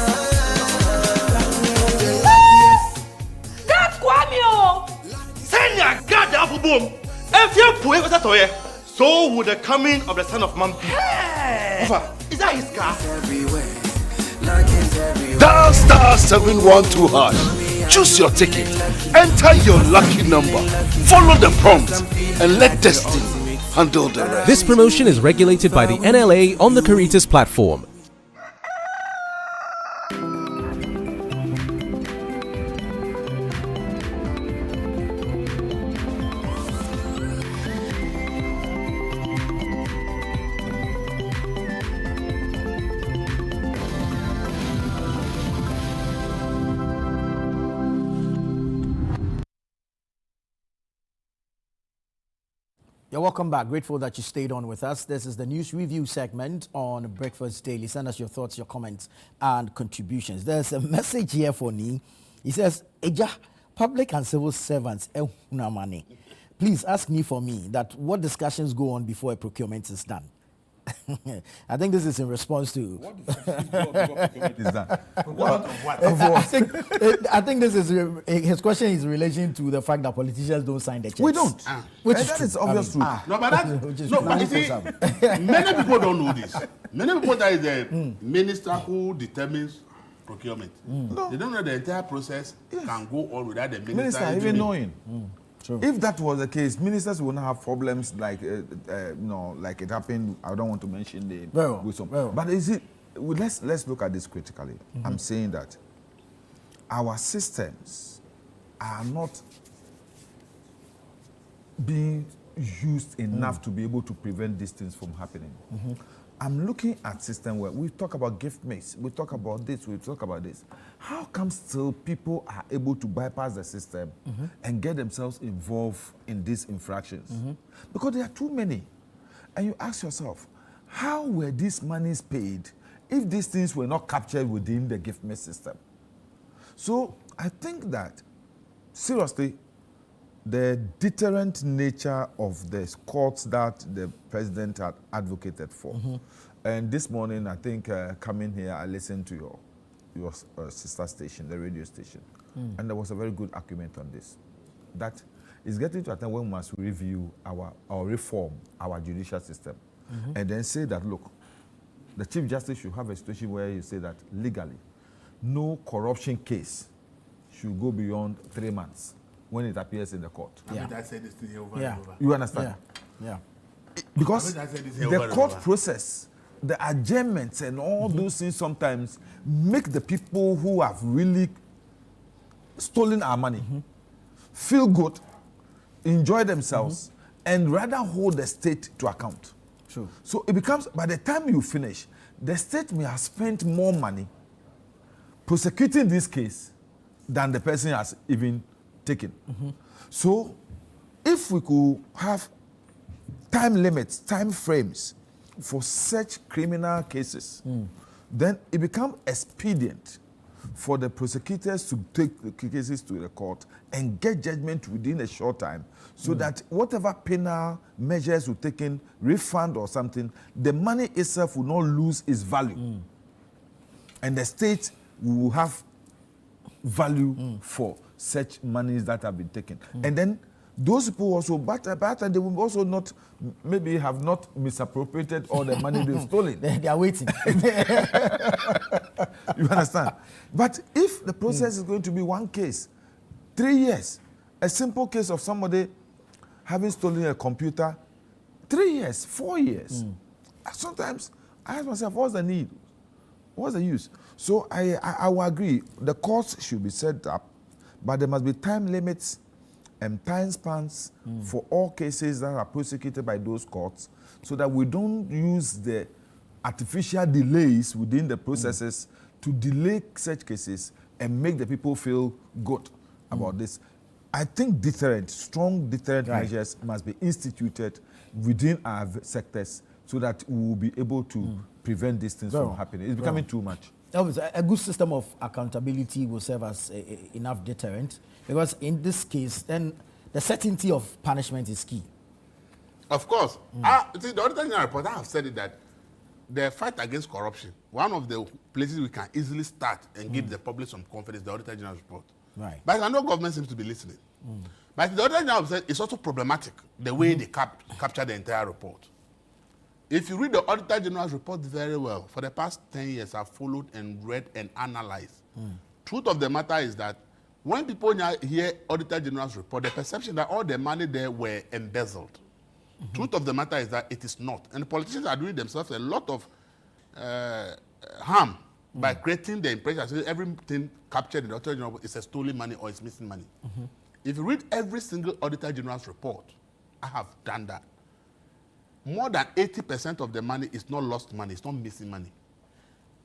God, Kwame! Send your God down for boom. If you put it to you, so would the coming of the Son of Man be. Hey. Is that his car? Dial star 712 hash. Choose your ticket. Enter your lucky number. Follow the prompt and let destiny handle the rest. This promotion is regulated by the NLA on the Caritas platform. You're welcome back. Grateful that you stayed on with us. This is the news review segment on Breakfast Daily. Send us your thoughts, your comments, and contributions. There's a message here for me. He says, Eja, public and civil servants, money. Please ask me for me that what discussions go on before a procurement is done. I think this is in response to What is that? I think this is his question is in relation to the fact that politicians don't sign the checks. We don't. Which And is that true. is obvious truth. No, but that, no, but you see, many people don't know this. Many people that is the minister who determines procurement. They don't know the entire process can go on without the minister Even knowing. True. If that was the case, ministers will not have problems like like it happened. I don't want to mention the with some. But is it? Let's look at this critically. I'm saying that our systems are not being used enough to be able to prevent these things from happening. I'm looking at system where we talk about gift mix, we talk about this, we talk about this. How come still people are able to bypass the system and get themselves involved in these infractions? Because there are too many. And you ask yourself, how were these monies paid if these things were not captured within the gift mix system? So I think that, seriously, the deterrent nature of the courts that the president had advocated for. And this morning, I think coming here, I listened to your sister station, the radio station, and there was a very good argument on this. That is getting to a time when we must review or reform our judicial system, and then say that, look, the Chief Justice should have a situation where you say that legally, no corruption case should go beyond 3 months when it appears in the court. I said this thing over and over. You understand? Yeah. Because I said this the over and court over. process, the adjournments and all those things sometimes make the people who have really stolen our money feel good, enjoy themselves, and rather hold the state to account. True. So it becomes, by the time you finish, the state may have spent more money prosecuting this case than the person has even taken. So if we could have time limits, time frames for such criminal cases, then it becomes expedient for the prosecutors to take the cases to the court and get judgment within a short time, so that whatever penal measures were taken, refund or something, the money itself will not lose its value. And the state will have value for such monies that have been taken. And then those people also, but they will also not, maybe have not misappropriated all the money they've stolen. They are waiting. You understand? But if the process is going to be one case, 3 years, a simple case of somebody having stolen a computer, 3 years, 4 years. Sometimes I ask myself, what's the need? What's the use? So I will agree, the courts should be set up, but there must be time limits and time spans for all cases that are prosecuted by those courts, so that we don't use the artificial delays within the processes to delay such cases and make the people feel good about this. I think strong deterrent measures must be instituted within our sectors, so that we will be able to prevent these things from happening. It's becoming too much. Obviously, a good system of accountability will serve as enough deterrent, because in this case, then the certainty of punishment is key. Of course. See, the Auditor General report, I have said it that the fight against corruption, one of the places we can easily start and give the public some confidence, the Auditor General report. Right. But I know government seems to be listening. But the Auditor General said it's also problematic, the way they capture the entire report. If you read the Auditor General's report very well, for the past 10 years, I've followed and read and analyzed. Truth of the matter is that when people now hear Auditor General's report, the perception that all the money there were embezzled. Truth of the matter is that it is not. And the politicians are doing themselves a lot of harm by creating the impression that everything captured in the Auditor General is a stolen money or is missing money. If you read every single Auditor General's report, I have done that. More than 80% of the money is not lost money, it's not missing money.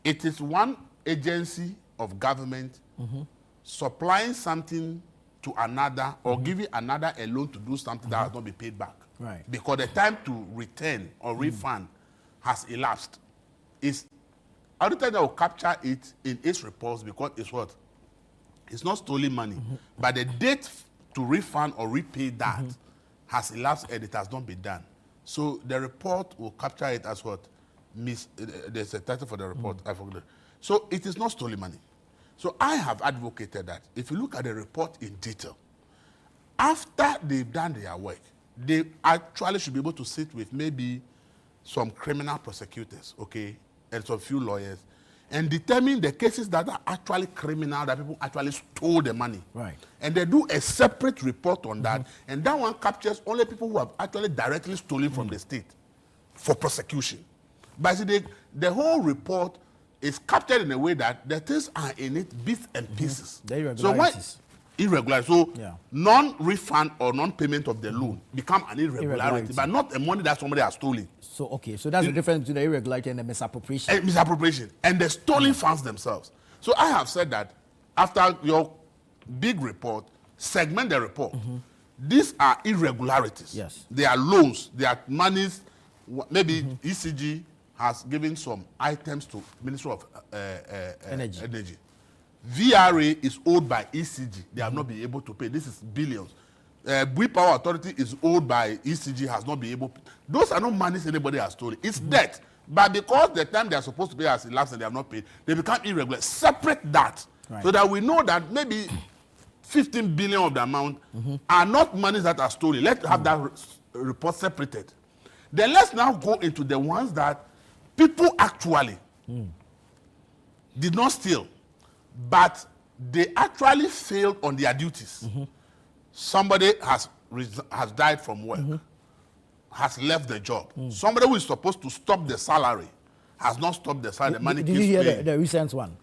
It is one agency of government supplying something to another or giving another a loan to do something that has not been paid back. Right. Because the time to return or refund has elapsed. Auditor will capture it in its reports because it's what? It's not stolen money. But the date to refund or repay that has elapsed and it has not been done. So the report will capture it as what? There's a title for the report, I forgot. So it is not stolen money. So I have advocated that if you look at the report in detail, after they've done their work, they actually should be able to sit with maybe some criminal prosecutors, okay, and some few lawyers, and determine the cases that are actually criminal, that people actually stole the money. Right. And they do a separate report on that, and that one captures only people who have actually directly stolen from the state for prosecution. But see, the whole report is captured in a way that the things are in it bits and pieces. The irregularities. So non-refund or non-payment of the loan become an irregularity, but not the money that somebody has stolen. So, okay, so that's the difference between the irregularity and the misappropriation. Misappropriation. And the stolen funds themselves. So I have said that after your big report, segment the report. These are irregularities. Yes. They are loans. They are monies. Maybe ECG has given some items to Ministry of Energy. VRA is owed by ECG. They have not been able to pay. This is billions. Bui Power Authority is owed by ECG, has not been able to. Those are not monies anybody has stolen. It's debt. But because the time they are supposed to pay has elapsed and they have not paid, they become irregular. Separate that so that we know that maybe 15 billion of the amount are not monies that are stolen. Let's have that report separated. Then let's now go into the ones that people actually did not steal, but they actually failed on their duties. Somebody has died from work, has left the job. Somebody who is supposed to stop the salary has not stopped the salary. The money Did you hear the recent one?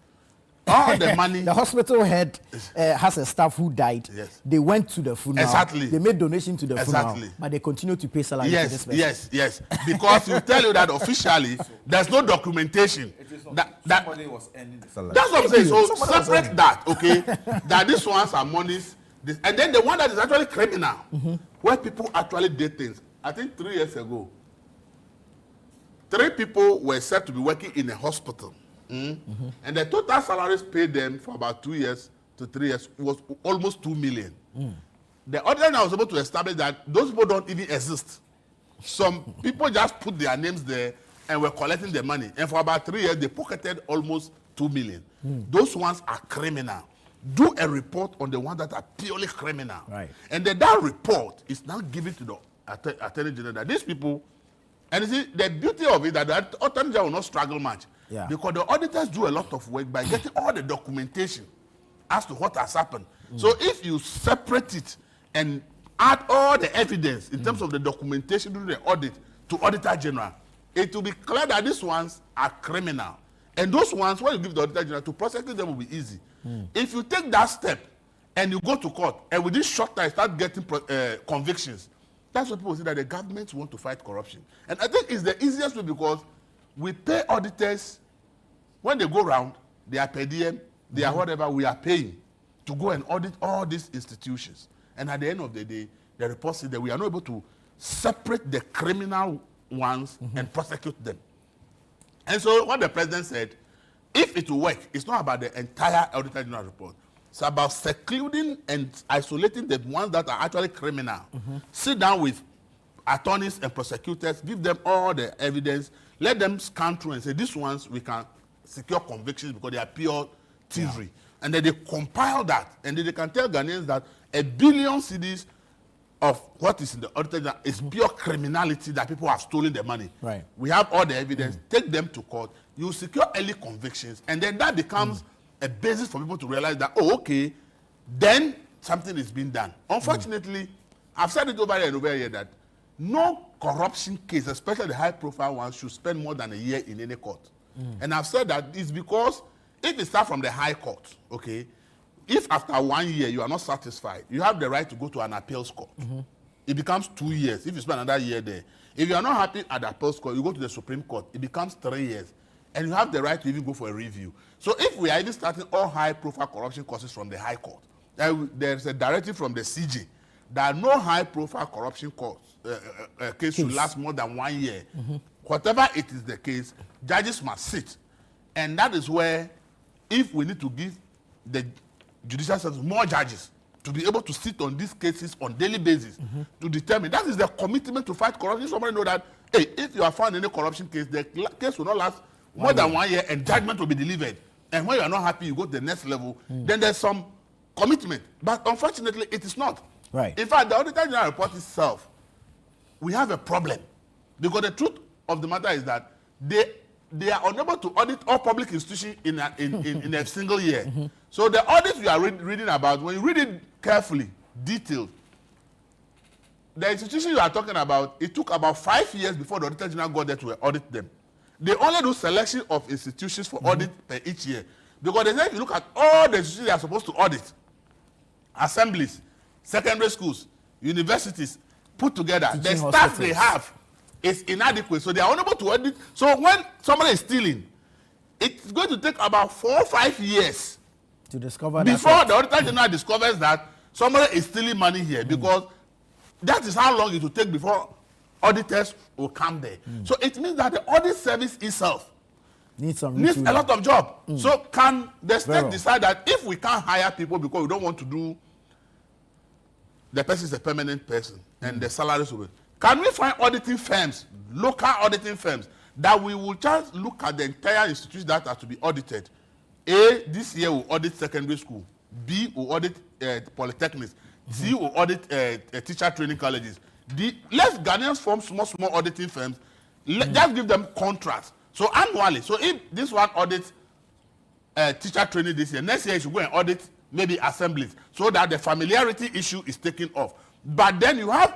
All the money. The hospital head has a staff who died. Yes. They went to the funeral. Exactly. They made donation to the Exactly. funeral, but they continue to pay salary to this person. Yes. Because you tell you that officially there's no documentation. Somebody was earning the salary. That's what I'm saying. So separate that, okay? That these ones are monies. And then the one that is actually criminal, where people actually did things. I think 3 years ago, 3 people were said to be working in a hospital. And the total salaries paid them for about 2 years to 3 years was almost 2 million. The auditor now was able to establish that those people don't even exist. Some people just put their names there and were collecting the money. And for about 3 years, they pocketed almost 2 million. Those ones are criminal. Do a report on the ones that are purely criminal. Right. And then that report is now given to the Attorney General that these people, and you see, the beauty of it that the Attorney General will not struggle much. Yeah. Because the auditors do a lot of work by getting all the documentation as to what has happened. So if you separate it and add all the evidence in terms of the documentation during the audit to Auditor General, it will be clear that these ones are criminal. And those ones, when you give the Auditor General to prosecute them, will be easy. If you take that step and you go to court and within short time start getting convictions, that's what people say that the government want to fight corruption. And I think it's the easiest way because we pay auditors when they go around, they are per diem, they are whatever, we are paying to go and audit all these institutions. And at the end of the day, the report says that we are not able to separate the criminal ones and prosecute them. And so what the president said, if it will work, it's not about the entire Auditor General report. It's about secluding and isolating the ones that are actually criminal. Sit down with attorneys and prosecutors, give them all the evidence, let them scan through and say, these ones we can secure convictions because they are pure thievery. And then they compile that, and then they can tell Ghanaians that 1 billion cedis of what is in the Auditor General is pure criminality, that people have stolen the money. Right. We have all the evidence, take them to court, you secure early convictions, and then that becomes a basis for people to realize that, oh, okay, then something is being done. Unfortunately, I've said it over and over here that no corruption case, especially the high-profile ones, should spend more than a year in any court. And I've said that it's because if it starts from the high court, okay, if after 1 year you are not satisfied, you have the right to go to an appeals court. It becomes 2 years if you spend another year there. If you are not happy at the appeals court, you go to the Supreme Court. It becomes 3 years. And you have the right to even go for a review. So if we are even starting all high-profile corruption cases from the High Court, there's a directive from the CJ that no high-profile corruption case should last more than 1 year. Whatever it is the case, judges must sit. And that is where, if we need to give the judicial service more judges to be able to sit on these cases on daily basis to determine, that is the commitment to fight corruption. Somebody know that, hey, if you are found in a corruption case, the case will not last more than 1 year and judgment will be delivered. And when you are not happy, you go to the next level, then there's some commitment. But unfortunately, it is not. Right. In fact, the Auditor General report itself, we have a problem. Because the truth of the matter is that they are unable to audit all public institutions in a single year. So the audits we are reading about, when you read it carefully, detailed, the institution you are talking about, it took about 5 years before the Auditor General got there to audit them. They only do selection of institutions for audit per each year. Because they say if you look at all the institutions they are supposed to audit, assemblies, secondary schools, universities, put together, the staff they have is inadequate. So they are unable to audit. So when somebody is stealing, it's going to take about 4 or 5 years to discover before the Auditor General discovers that somebody is stealing money here, because that is how long it will take before auditors will come there. So it means that the audit service itself needs a lot of job. So can the state decide that if we can't hire people because we don't want to do, the person is a permanent person and the salaries will be, can we find auditing firms, local auditing firms, that we will just look at the entire institutions that are to be audited? A, this year we'll audit secondary school. B, we'll audit polytechnics. C, we'll audit teacher training colleges. D, let's Ghanaians form small auditing firms. Just give them contracts. So annually, so if this one audits teacher training this year, next year you should go and audit maybe assemblies, so that the familiarity issue is taken off. But then you have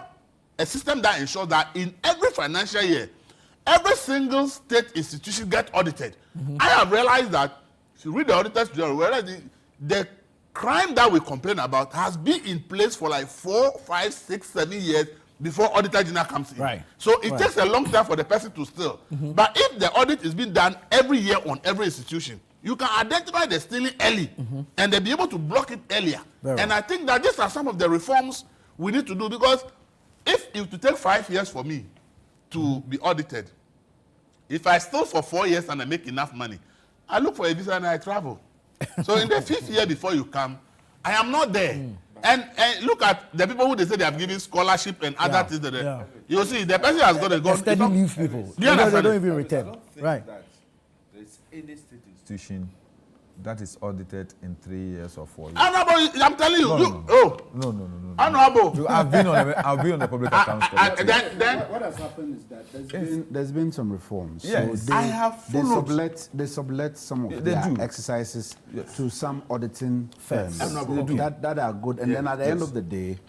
a system that ensures that in every financial year, every single state institution gets audited. I have realized that, if you read the Auditors General, whereas the crime that we complain about has been in place for like 4, 5, 6, 7 years before Auditor General comes in. Right. So it takes a long time for the person to steal. But if the audit is being done every year on every institution, you can identify the stealing early and they'll be able to block it earlier. And I think that these are some of the reforms we need to do, because if it would take 5 years for me to be audited, if I steal for 4 years and I make enough money, I look for a visa and I travel. So in the 5th year before you come, I am not there. And look at the people who they say they have given scholarship and other things. You see, the person has got to go. Steady leave people. Do you understand? They don't even return. Right. There's any state institution that is audited in 3 years or 4 years. Honorable, I'm telling you. No. Honorable. I've been on the public accounts. Then what has happened is that there's been some reforms. Yes. So I have full they sublet some of their exercises to some auditing firms that are good. And then at the end of the day,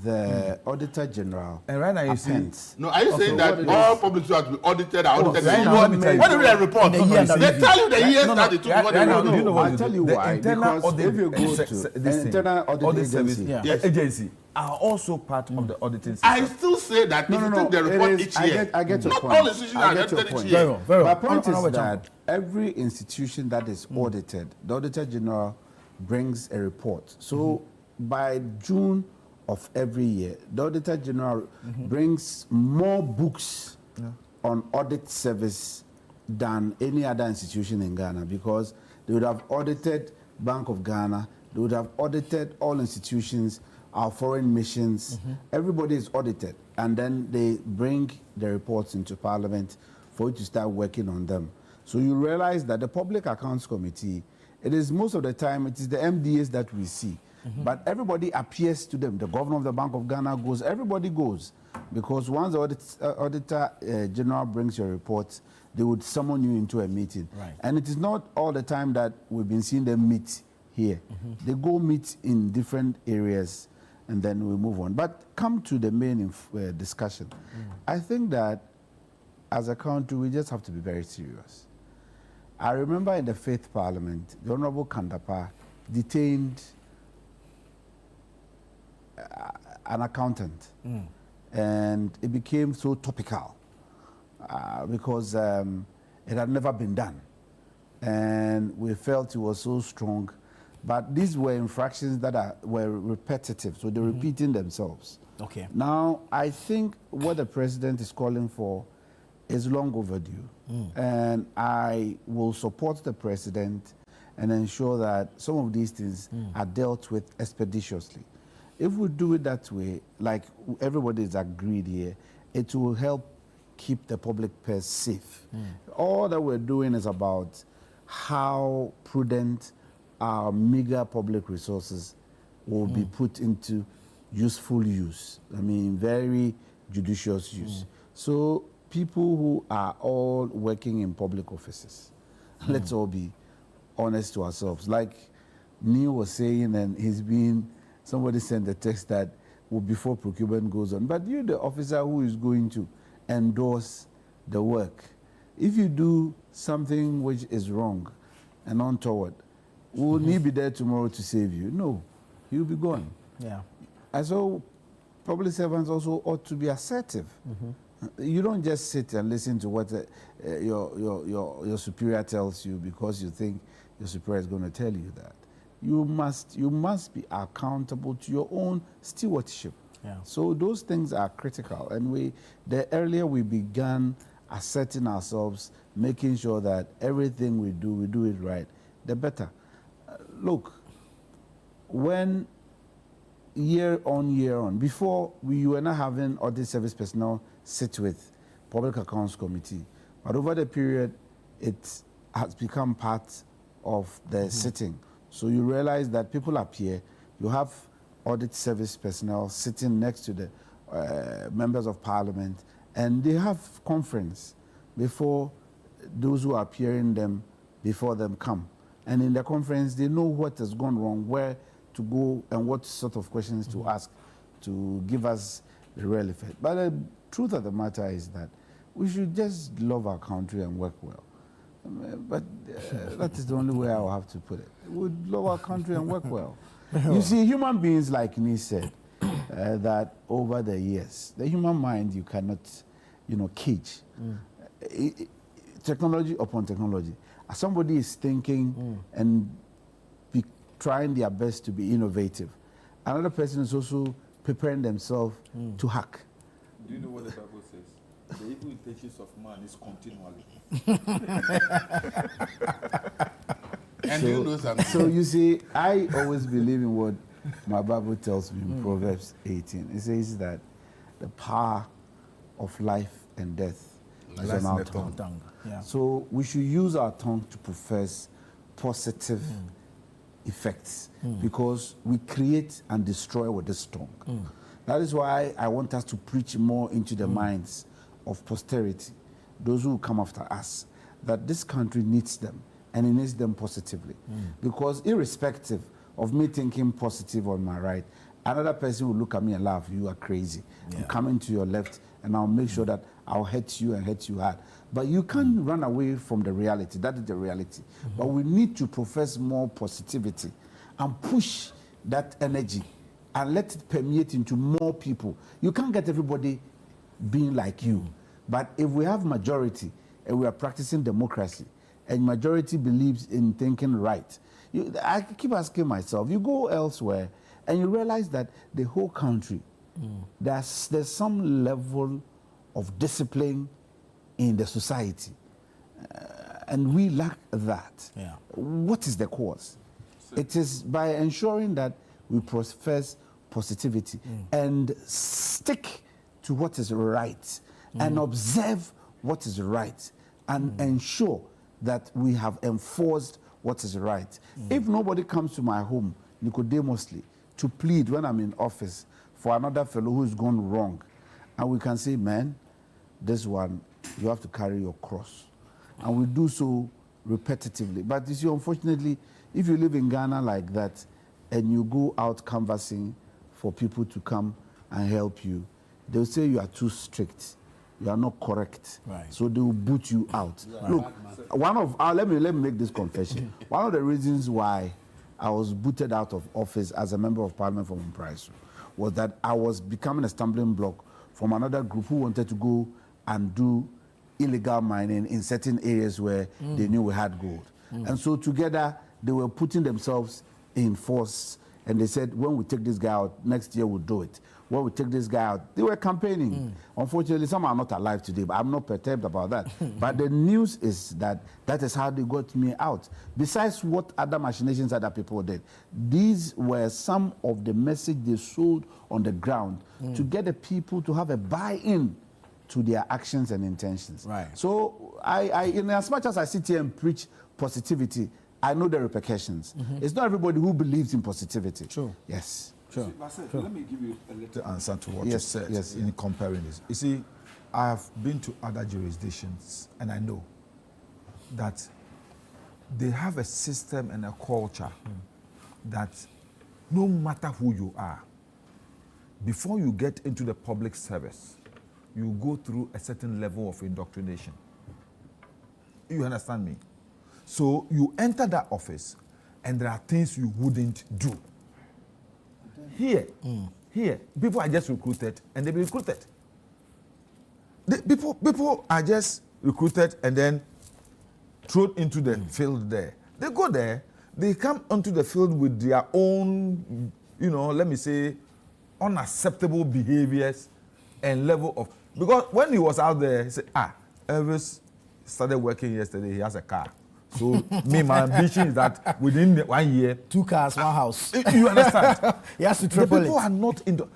the Auditor General and right now you appends. No, are you saying that all public schools have to be audited? What do they report? They tell you the years that they took. I'll tell you why. Internal because if you go to an internal audit agency are also part of the auditing system. I still say that if you take the report each year, I get your not point. all institutions are audited each year. My point is that every institution that is audited, the Auditor General brings a report. So by June of every year, the Auditor General brings more books on audit service than any other institution in Ghana, because they would have audited Bank of Ghana, they would have audited all institutions, our foreign missions. Everybody is audited, and then they bring the reports into Parliament for you to start working on them. So you realize that the Public Accounts Committee, it is most of the time, it is the MDAs that we see. But everybody appears to them. The governor of the Bank of Ghana goes, everybody goes. Because once the Auditor General brings your report, they would summon you into a meeting. Right. And it is not all the time that we've been seeing them meet here. They go meet in different areas, and then we move on. But come to the main discussion. I think that as a country, we just have to be very serious. I remember in the 5th Parliament, the Honorable Kandapa detained an accountant, and it became so topical because it had never been done, and we felt it was so strong. But these were infractions that were repetitive, so they're repeating themselves. Okay. Now, I think what the president is calling for is long overdue, and I will support the president and ensure that some of these things are dealt with expeditiously. If we do it that way, like everybody is agreed here, it will help keep the public purse safe. All that we're doing is about how prudent our meager public resources will be put into useful use. I mean, very judicious use. So people who are all working in public offices, let's all be honest to ourselves. Like Neil was saying, and somebody sent a text that before procurement goes on, but you, the officer who is going to endorse the work, if you do something which is wrong and untoward, will he be there tomorrow to save you? No, he'll be gone. Yeah. And so public servants also ought to be assertive. You don't just sit and listen to what your superior tells you because you think your superior is going to tell you that. You must be accountable to your own stewardship. Yeah. So those things are critical, and the earlier we began asserting ourselves, making sure that everything we do it right, the better. Look, when year on, before you were not having audit service personnel sit with Public Accounts Committee, but over the period, it has become part of the sitting. So you realize that people appear, you have audit service personnel sitting next to the members of parliament, and they have conference before those who appear in them, before them come. And in the conference, they know what has gone wrong, where to go, and what sort of questions to ask to give us the real effect. But the truth of the matter is that we should just love our country and work well. But that is the only way I will have to put it. We would love our country and work well. You see, human beings, like me said, that over the years, the human mind you cannot, cage. Technology upon technology. Somebody is thinking and trying their best to be innovative. Another person is also preparing themselves to hack. Do you know what the Bible says? The evil intentions of man is continually. And you know something. So you see, I always believe in what my Bible tells me in Proverbs 18. It says that the power of life and death is on our tongue. Yeah. So we should use our tongue to profess positive effects because we create and destroy with this tongue. That is why I want us to preach more into the minds of posterity, those who come after us, that this country needs them, and it needs them positively. Because irrespective of me thinking positive on my right, another person will look at me and laugh, you are crazy. I'm coming to your left, and I'll make sure that I'll hurt you and hurt you hard. But you can't run away from the reality. That is the reality. But we need to profess more positivity and push that energy and let it permeate into more people. You can't get everybody being like you. But if we have majority and we are practicing democracy and majority believes in thinking right, I keep asking myself, you go elsewhere and you realize that the whole country, there's some level of discipline in the society. and we lack that. Yeah. What is the cause? It is by ensuring that we profess positivity and stick to what is right and observe what is right and ensure that we have enforced what is right. If nobody comes to my home, Nicodemously, to plead when I'm in office for another fellow who's gone wrong, and we can say, man, this one, you have to carry your cross. And we do so repetitively. But you see, unfortunately, if you live in Ghana like that, and you go out canvassing for people to come and help you, they'll say you are too strict. You are not correct. Right. So they will boot you out. Right. Look, let me make this confession. One of the reasons why I was booted out of office as a member of parliament from Mpraiso was that I was becoming a stumbling block from another group who wanted to go and do illegal mining in certain areas where they knew we had gold. And so together, they were putting themselves in force, and they said, when we take this guy out, next year we'll do it. When we take this guy out, they were campaigning. Unfortunately, some are not alive today, but I'm not perturbed about that. But the news is that that is how they got me out. Besides what other machinations other people did, these were some of the message they sold on the ground to get the people to have a buy-in to their actions and intentions. Right. So I in as much as I sit here and preach positivity, I know the repercussions. It's not everybody who believes in positivity. True. Yes. Sure. Let me give you a little answer to what Yes, you said yes, in comparing this. You see, I have been to other jurisdictions, and I know that they have a system and a culture that no matter who you are, before you get into the public service, you go through a certain level of indoctrination. You understand me? So you enter that office, and there are things you wouldn't do. Here, people are just recruited, and they be recruited. People are just recruited and then thrown into the field there. They go there, they come onto the field with their own, let me say, unacceptable behaviors and level of. Because when he was out there, he said, Elvis started working yesterday, he has a car. So my ambition is that within 1 year, 2 cars, 1 house. You understand? He has to triple the people it. are not in the.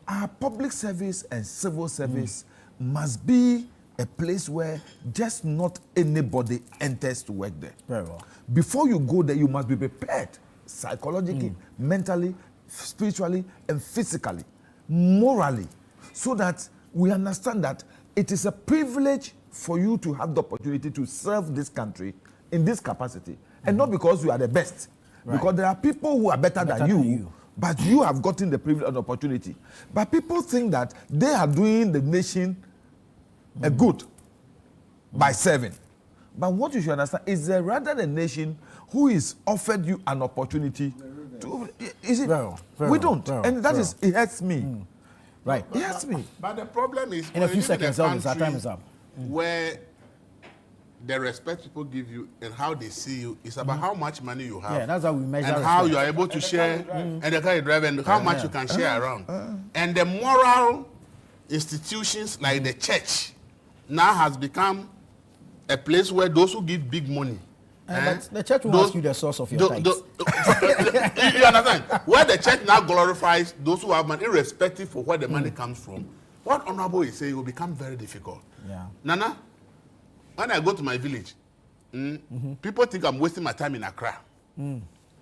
Our public service and civil service must be a place where just not anybody enters to work there. Very well. Before you go there, you must be prepared psychologically, mentally, spiritually, and physically, morally, so that we understand that it is a privilege for you to have the opportunity to serve this country in this capacity, and not because you are the best, because there are people who are better than you, but you have gotten the privilege and opportunity. But people think that they are doing the nation a good by serving. But what you should understand is that rather the nation who is offered you an opportunity to, is it? We don't, and that is, it hurts me. Right. It hurts me. But the problem is, In a few when you live in seconds, Elvis, our time is up. Where the respect people give you and how they see you is about how much money you have. Yeah, that's how we measure and respect. how you are able to share, and the car you drive, and how much you can share around. And the moral institutions like the church now has become a place where those who give big money. But the church will ask you the source of your tithes. You understand? Where the church now glorifies those who have money, irrespective of where the money comes from. What Honorable is saying will become very difficult. Yeah. Nana, when I go to my village, people think I'm wasting my time in Accra.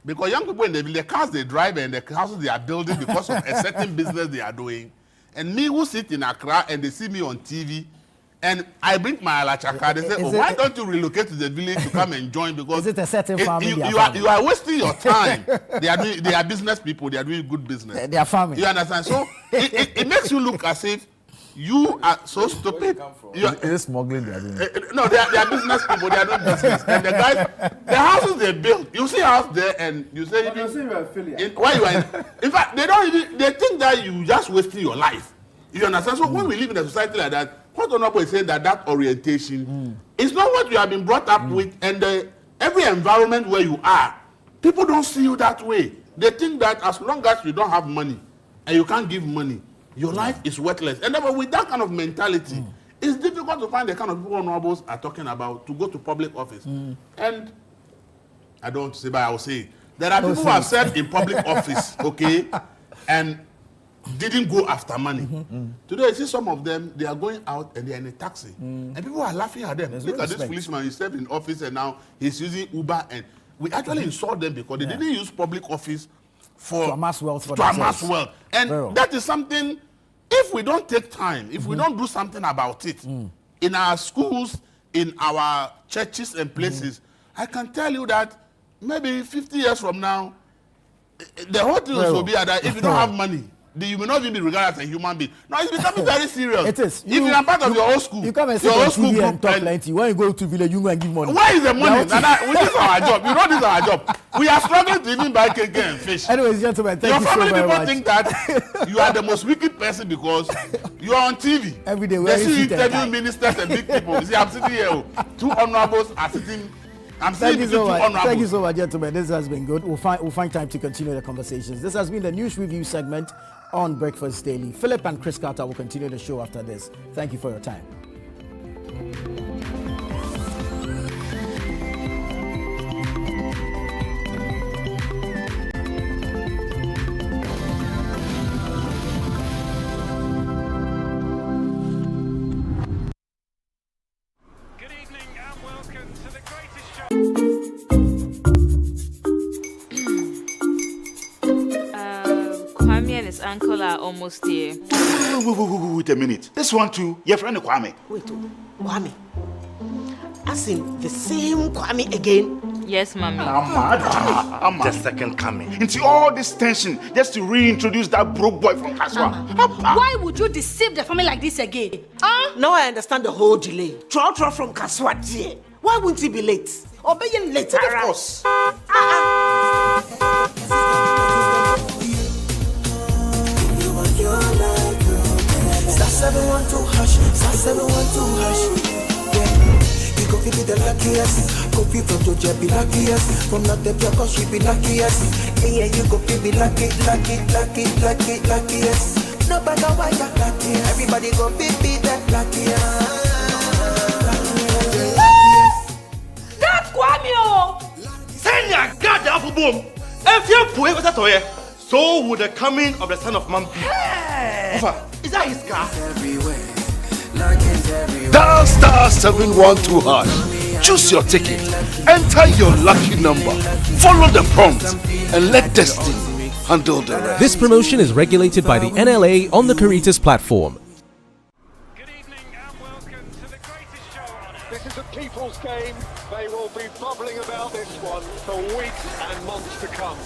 Because young people in the village, the cars they drive and the houses they are building because of a certain business they are doing. And me who sit in Accra and they see me on TV, and I bring my alachaka, they say, why don't you relocate to the village to come and join? Because is it a certain family? You are wasting your time. They are business people. They are doing good business. They are farming. You understand? So it makes you look as if you are so stupid. It is smuggling they are doing. No, they are business people. They are doing business. And the guys, the houses they build, you see a house there, and you say, why you are in fact, they think that you just wasting your life. You understand? So when we live in a society like that, what Honorable is saying that orientation is not what you have been brought up with, and every environment where you are, people don't see you that way. They think that as long as you don't have money and you can't give money, your life is worthless. And then with that kind of mentality, It's difficult to find the kind of people honorables are talking about to go to public office. And I don't want to say, but I will say, there are people who have served in public office, okay, and didn't go after money. Today, I see some of them, they are going out and they are in a taxi. And people are laughing at them. Look at this policeman, he served in office and now he's using Uber. And we actually insult them because they didn't use public office to amass wealth. And that is something, if we don't take time, if we don't do something about it, in our schools, in our churches and places, I can tell you that maybe 50 years from now, the whole thing will be that if you don't have money, you may not even be regarded as a human being. Now it's becoming very serious. It is. If you are part of your old school, you come and sit on TV and talk plenty. When you go to village, you go and give money. Where is the money? This is our job. You know this is our job. We are struggling to even buy cake and fish. Anyways, gentlemen, thank you so very much. Your family people think that you are the most wicked person because you are on TV. Every day, they see you interviewing ministers and big people. You see, I'm sitting here. Two honorables are sitting. Thank you so much, gentlemen. This has been good. We'll find time to continue the conversations. This has been the news review segment on Breakfast Daily. Philip and Chris Carter will continue the show after this. Thank you for your time. His uncle are almost here. Wait a minute. This one too, your friend Kwame. Wait, Kwame. As in the same Kwame again? Yes, mommy. I'm the second coming. Into all this tension just to reintroduce that broke boy from Kaswa. Why would you deceive the family like this again? Now I understand the whole delay. Trotro from Kaswa dear. Why wouldn't he be late? Or be late? Of course. Star 712 hash, star 712 hash. Yeah, you go feel the luckiest. Coffee from Georgia be luckiest. From not the cause she be luckiest. Yeah, you go feel be luckiest. No matter why you're lucky, everybody go be that luckiest. That's Kwame! Senya God the apple boom. If you put it that way, so would the coming of the son of man be. Is that his car? Dial star 712 hash. Choose your ticket. Enter your lucky number. Follow the prompts and let destiny handle the rest. This promotion is regulated by the NLA on the Caritas platform. This is a people's game. They will be bubbling about this one for weeks and months to come.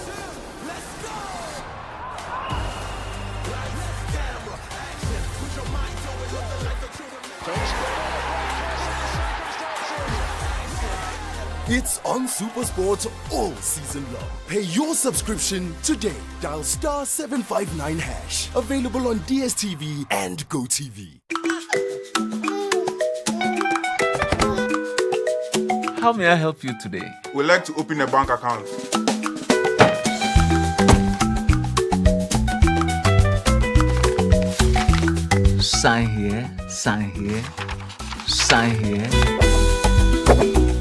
It's on SuperSport all season long. Pay your subscription today. Dial star 759 hash. Available on DSTV and GoTV. How may I help you today? We'd like to open a bank account. Sign here, sign here, sign here,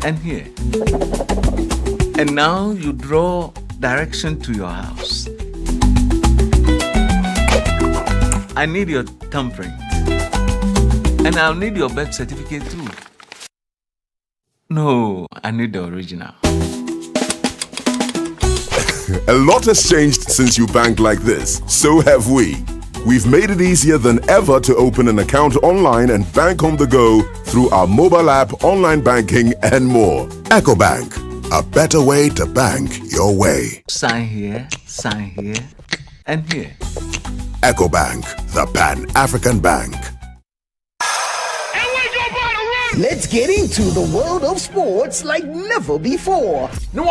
and here. And now you draw direction to your house. I need your thumbprint. And I'll need your birth certificate too. No, I need the original. A lot has changed since you banked like this. So have we. We've made it easier than ever to open an account online and bank on the go through our mobile app, online banking, and more. EcoBank, a better way to bank your way. Sign here, and here. EcoBank, the Pan-African Bank. Let's get into the world of sports like never before. You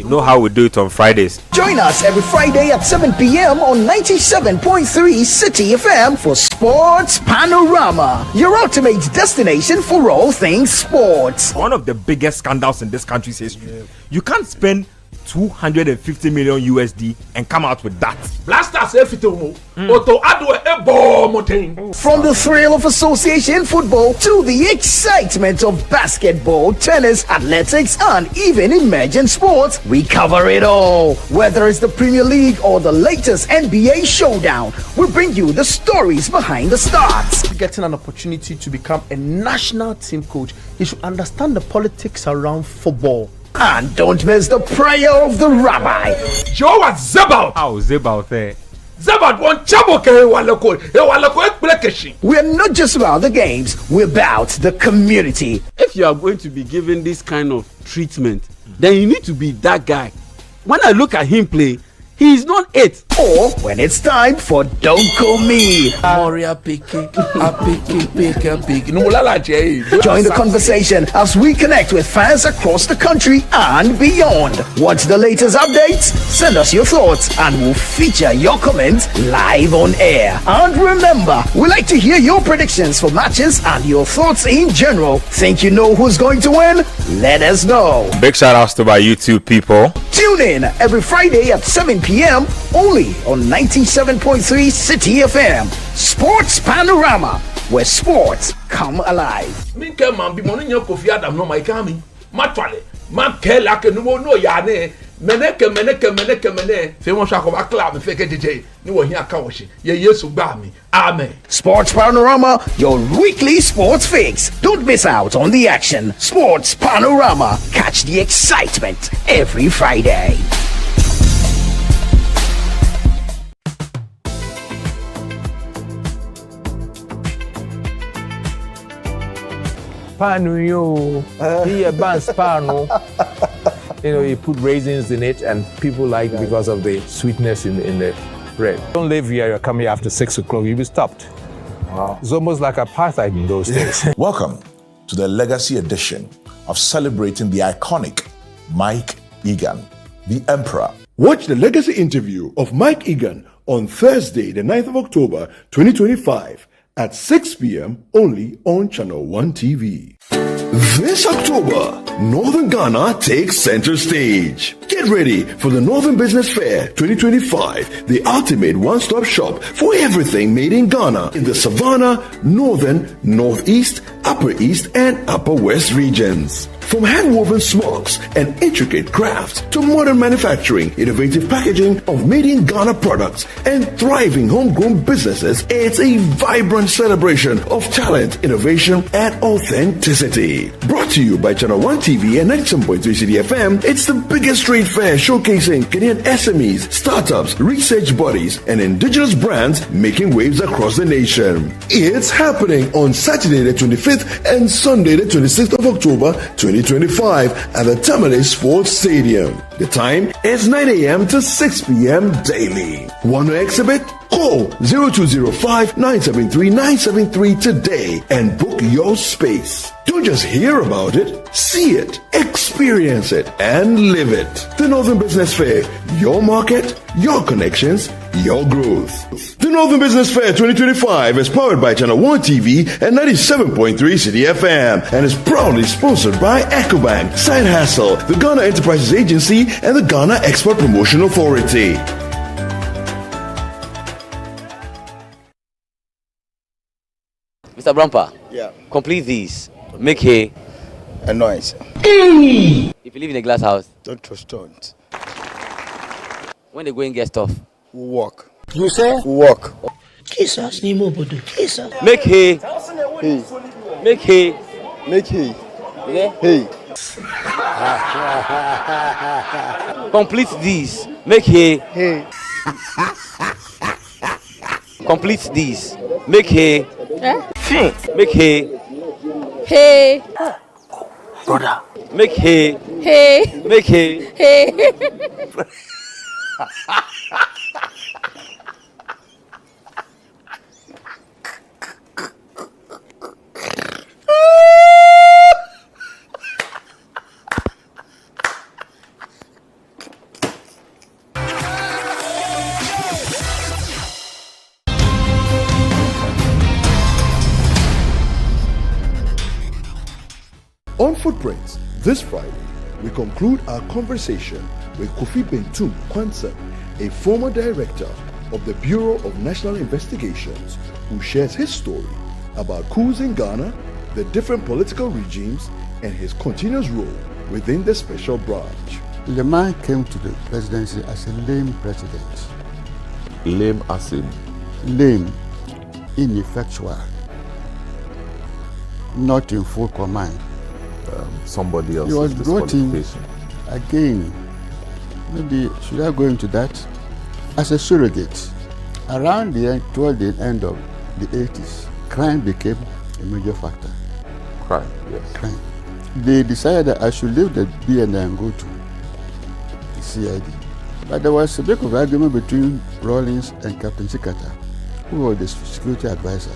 know how we do it on Fridays. Join us every Friday at 7 p.m. on 97.3 City FM for Sports Panorama, your ultimate destination for all things sports. One of the biggest scandals in this country's history. You can't spend 250 million USD and come out with that. Blasters efitomo. Oto adwe ebo moten. From the thrill of association football to the excitement of basketball, tennis, athletics, and even emerging sports, we cover it all. Whether it's the Premier League or the latest NBA showdown, we bring you the stories behind the stars. Getting an opportunity to become a national team coach, he should understand the politics around football. And don't miss the prayer of the rabbi. Joe Zabal. How Zabal there? Zabal won chaboke walako. Walako ekblekeshi. We're not just about the games, we're about the community. If you are going to be given this kind of treatment, then you need to be that guy. When I look at him play, he is not it. Or when it's time for Don't Call Me. Join the conversation as we connect with fans across the country and beyond. Want the latest updates? Send us your thoughts and we'll feature your comments live on air. And remember, we like to hear your predictions for matches and your thoughts in general. Think you know who's going to win? Let us know. Big shout outs to my YouTube people. Tune in every Friday at 7 p.m. only on 97.3 City FM. Sports Panorama, where sports come alive. Minke man bi moni nyo Kofi Adam no mai kami. Matwale. Man ke la ke no ya ne. Meneke. Fe won sha ko ba club fe ke DJ. Ni wo hia ka wo shi. Ye Yesu gba mi. Amen. Sports Panorama, your weekly sports fix. Don't miss out on the action. Sports Panorama. Catch the excitement every Friday. Panu yo, he a bands panu. You know, you put raisins in it, and people like because of the sweetness in the bread. Don't live here. You're coming after 6 o'clock. You'll be stopped. Wow. It's almost like apartheid in those days. Welcome to the legacy edition of celebrating the iconic Mike Egan, the Emperor. Watch the legacy interview of Mike Egan on Thursday, the 9th of October, 2025 at 6 p.m. only on Channel 1 TV. This October, Northern Ghana takes center stage. Get ready for the Northern Business Fair 2025, the ultimate one-stop shop for everything made in Ghana in the Savannah, Northern, Northeast, Upper East, and Upper West regions. From hand-woven smocks and intricate crafts to modern manufacturing, innovative packaging of made-in-Ghana products, and thriving homegrown businesses, it's a vibrant celebration of talent, innovation, and authenticity. Brought to you by Channel 1 TV and 97.3 City FM, it's the biggest trade fair showcasing Kenyan SMEs, startups, research bodies, and indigenous brands making waves across the nation. It's happening on Saturday the 25th and Sunday the 26th of October 2025 at the Tamale Sports Stadium. The time is 9 a.m. to 6 p.m. daily. Want to exhibit? Call 0205-973-973 today and book your space. Don't just hear about it, see it, experience it, and live it. The Northern Business Fair, your market, your connections, your growth. The Northern Business Fair 2025 is powered by Channel 1 TV and 97.3 City FM and is proudly sponsored by EcoBank, Side Hustle, the Ghana Enterprises Agency, and the Ghana Export Promotion Authority. Mr. Brampa, Yeah. complete these. Make hay. A noise. If you live in a glass house, Don't throw stones. when they go and get stuff, Walk. You say? Walk. Jesus ni mo bodo. Jesus. make hay. Hey. Make hay. Make hay. Okay? Hey. Complete these. Make hay. Hey. Complete these. Make hay. Eh? Make hay. Hey. Brother. Make hay. Hey. Make hay. Hey. On Footprints, this Friday, we conclude our conversation with Kofi Bentum Kwanzaa, a former director of the Bureau of National Investigations, who shares his story about coups in Ghana, the different political regimes, and his continuous role within the special branch. The man came to the presidency as a lame president. Lame as in? Lame, ineffectual, not in full command. Somebody else. He was brought in again. Maybe should I go into that? As a surrogate. Around the end, toward the end of the 80s, crime became a major factor. Crime, yes. Crime. They decided that I should leave the BNI and go to the CID. But there was a bit of argument between Rawlings and Captain Chikata, who was the security advisor,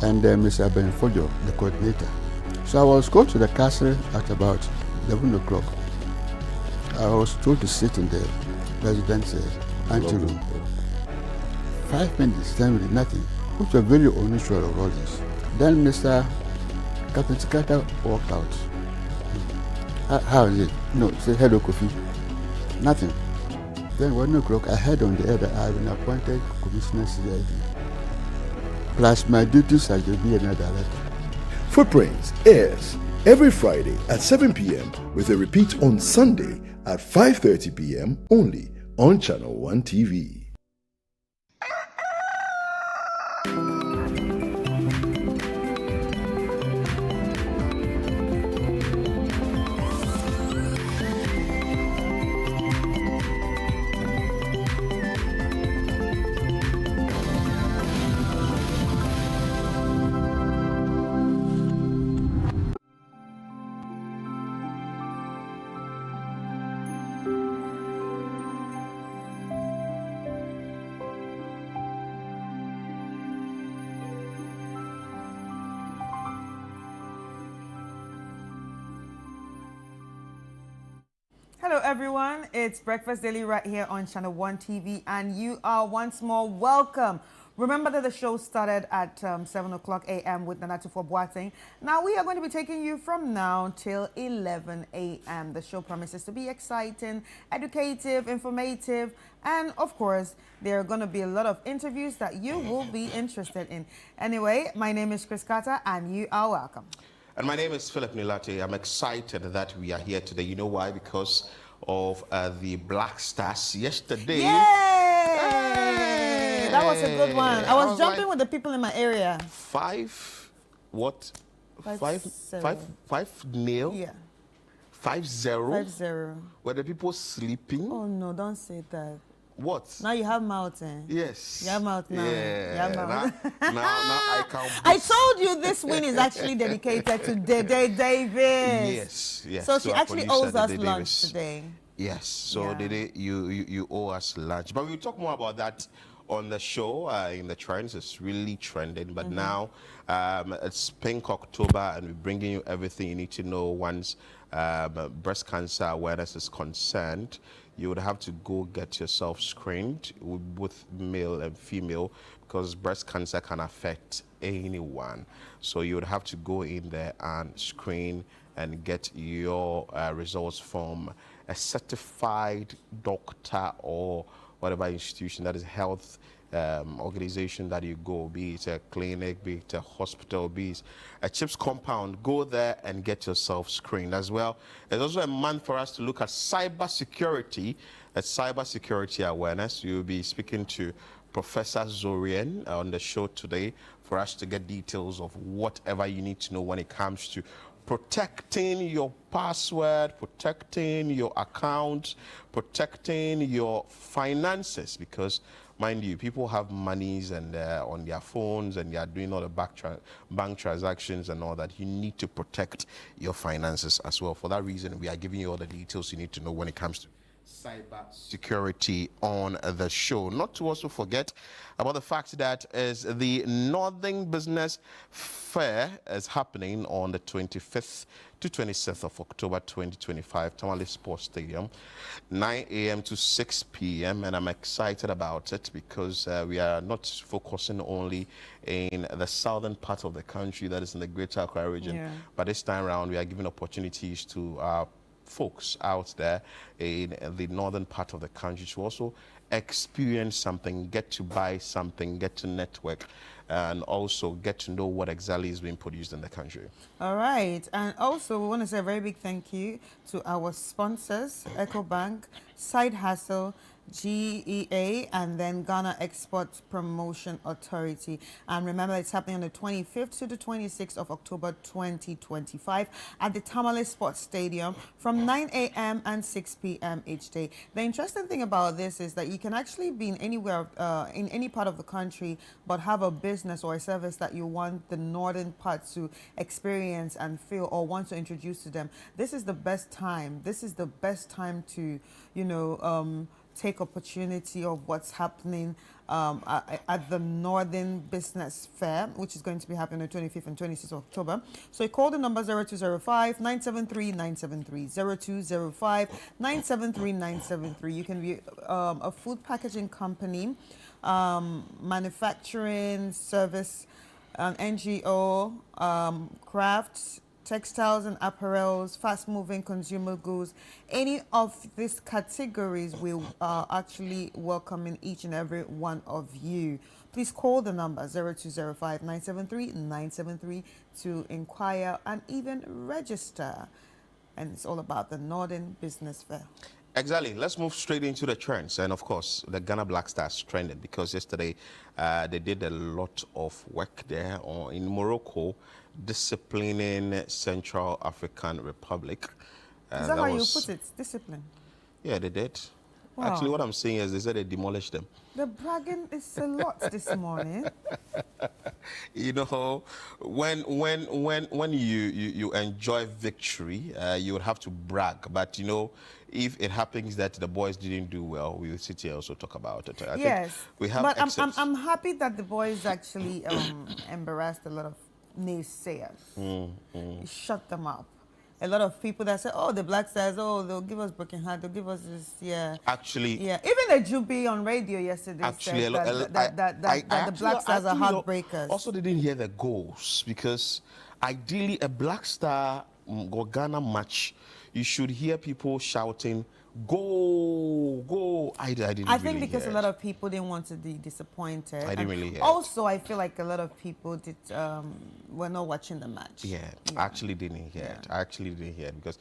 and Mr. Ben Fojo, the coordinator. So I was called to the castle at about 11 o'clock. I was told to sit in the president's anteroom. 5 minutes, then we did nothing, which was very unusual of Rawlings. Then Mr. Captain Chikata walked out. How is it? No, he said, hello, Kofi. Nothing. Then 1 o'clock, I heard on the air that I had been appointed Commissioner CID, plus my duties as the BNI director. Footprints airs every Friday at 7 p.m. with a repeat on Sunday at 5:30 p.m. only on Channel 1 TV. Hello everyone, it's Breakfast Daily right here on Channel 1 TV, and you are once more welcome. Remember that the show started at 7 o'clock a.m. with Nana Tufo Boateng. Now we are going to be taking you from now till 11 a.m. The show promises to be exciting, educative, informative, and of course, there are going to be a lot of interviews that you will be interested in. Anyway, my name is Chris Carter, and you are welcome. And my name is Philip Nilate. I'm excited that we are here today. You know why? Because of the Black Stars yesterday. Yay! That was a good one. I was jumping like, with the people in my area. 5 nil? Yeah. 5-0? 5-0. Were the people sleeping? Oh no, don't say that. What? Now you have mouth, eh? Yes. You have mouth now. Yeah. You have mouth. Now I can't. I told you this win is actually dedicated to Dede Davis. Yes. So she actually owes us lunch today. Yes. So Dede, you owe us lunch. But we'll talk more about that on the show. In the trends, it's really trending. But now it's Pink October, and we're bringing you everything you need to know once breast cancer awareness is concerned. You would have to go get yourself screened with both male and female, because breast cancer can affect anyone. So you would have to go in there and screen and get your results from a certified doctor or whatever institution, that is health organization that you go, be it a clinic, be it a hospital, be it a CHIPS compound. Go there and get yourself screened as well. It's also a month for us to look at cyber security awareness. You'll be speaking to Professor Zorian on the show today for us to get details of whatever you need to know when it comes to protecting your password, protecting your account, protecting your finances, because mind you, people have monies and on their phones, and they are doing all the bank transactions and all that. You need to protect your finances as well. For that reason, we are giving you all the details you need to know when it comes to cyber security on the show. Not to also forget about the fact that is the Northern Business Fair is happening on the 25th to 26th of October 2025, Tamale Sports Stadium, 9 a.m. to 6 p.m. And I'm excited about it because we are not focusing only in the southern part of the country, that is in the Greater Accra region, but this time around we are giving opportunities to folks out there in the northern part of the country to also experience something, get to buy something, get to network, and also get to know what exactly is being produced in the country. All right. And also, we want to say a very big thank you to our sponsors, EcoBank, Side Hustle, GEA, and then Ghana Export Promotion Authority. And remember, it's happening on the 25th to the 26th of October 2025 at the Tamale Sports Stadium from 9 a.m. and 6 p.m. each day. The interesting thing about this is that you can actually be in anywhere, in any part of the country, but have a business or a service that you want the northern part to experience and feel or want to introduce to them. This is the best time. This is the best time to, you know, take opportunity of what's happening at the Northern Business Fair, which is going to be happening on the 25th and 26th of October. So you call the number 0205-973-973, 0205-973-973. You can be a food packaging company, manufacturing, service, NGO, crafts, textiles and apparels, fast-moving consumer goods. Any of these categories will actually welcome each and every one of you. Please call the number 0205-973-973 to inquire and even register. And it's all about the Northern Business Fair. Exactly. Let's move straight into the trends. And of course, the Ghana Black Stars trended because yesterday they did a lot of work there in Morocco, disciplining Central African Republic. Is that how you put it? Discipline? Yeah, they did. Wow. Actually, what I'm saying is they said they demolished them. The bragging is a lot this morning. You know, when you enjoy victory, you would have to brag. But, you know, if it happens that the boys didn't do well, we will sit here and also talk about it. I yes, think we have but excepts. I'm happy that the boys actually embarrassed a lot of naysayers. Shut them up. A lot of people that say, oh, the Black Stars, oh, they'll give us broken heart, they'll give us this, yeah. Actually. Yeah, even the Jubi on radio yesterday said that the Black Stars are heartbreakers. Also didn't hear the goals because ideally a Black Star Ghana match, you should hear people shouting, go, go. I didn't I think really because hear a lot of people didn't want to be disappointed. I didn't really hear also, I feel like a lot of people were not watching the match. Yeah, I actually didn't hear it. I actually didn't hear it because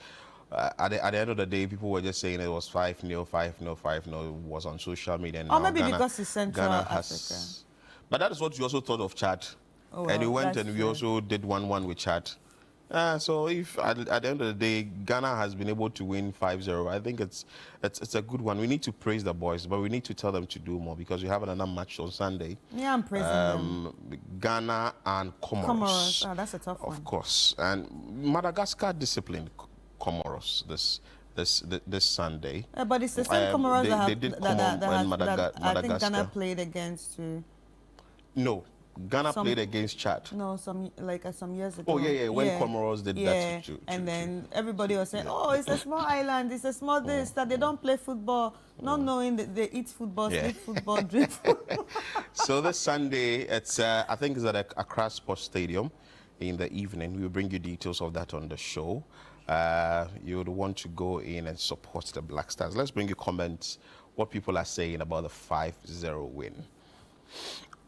at the end of the day, people were just saying it was 5-0, 5-0, 5-0. It was on social media. And or now maybe Ghana, because it's Central Ghana Africa. has, but that is what you also thought of Chad. Oh, well, and we went that's and we true. also did 1-1 with Chad. So if at the end of the day, Ghana has been able to win 5-0, I think it's a good one. We need to praise the boys, but we need to tell them to do more because we have another match on Sunday. Yeah, I'm praising them. Ghana and Comoros. Comoros, that's a tough one. Of course. And Madagascar disciplined Comoros this Sunday. But it's the same Comoros that I think Ghana Madagascar played against too. No. Ghana played against Chad. No, some years ago. Oh, yeah, when Comoros did that to and then everybody was saying, oh, it's a small island, it's a small this, that they don't play football, not knowing that they eat football, sleep football, drink football. So this Sunday, it's I think it's at Accra Sports Stadium in the evening. We'll bring you details of that on the show. You would want to go in and support the Black Stars. Let's bring you comments, what people are saying about the 5-0 win.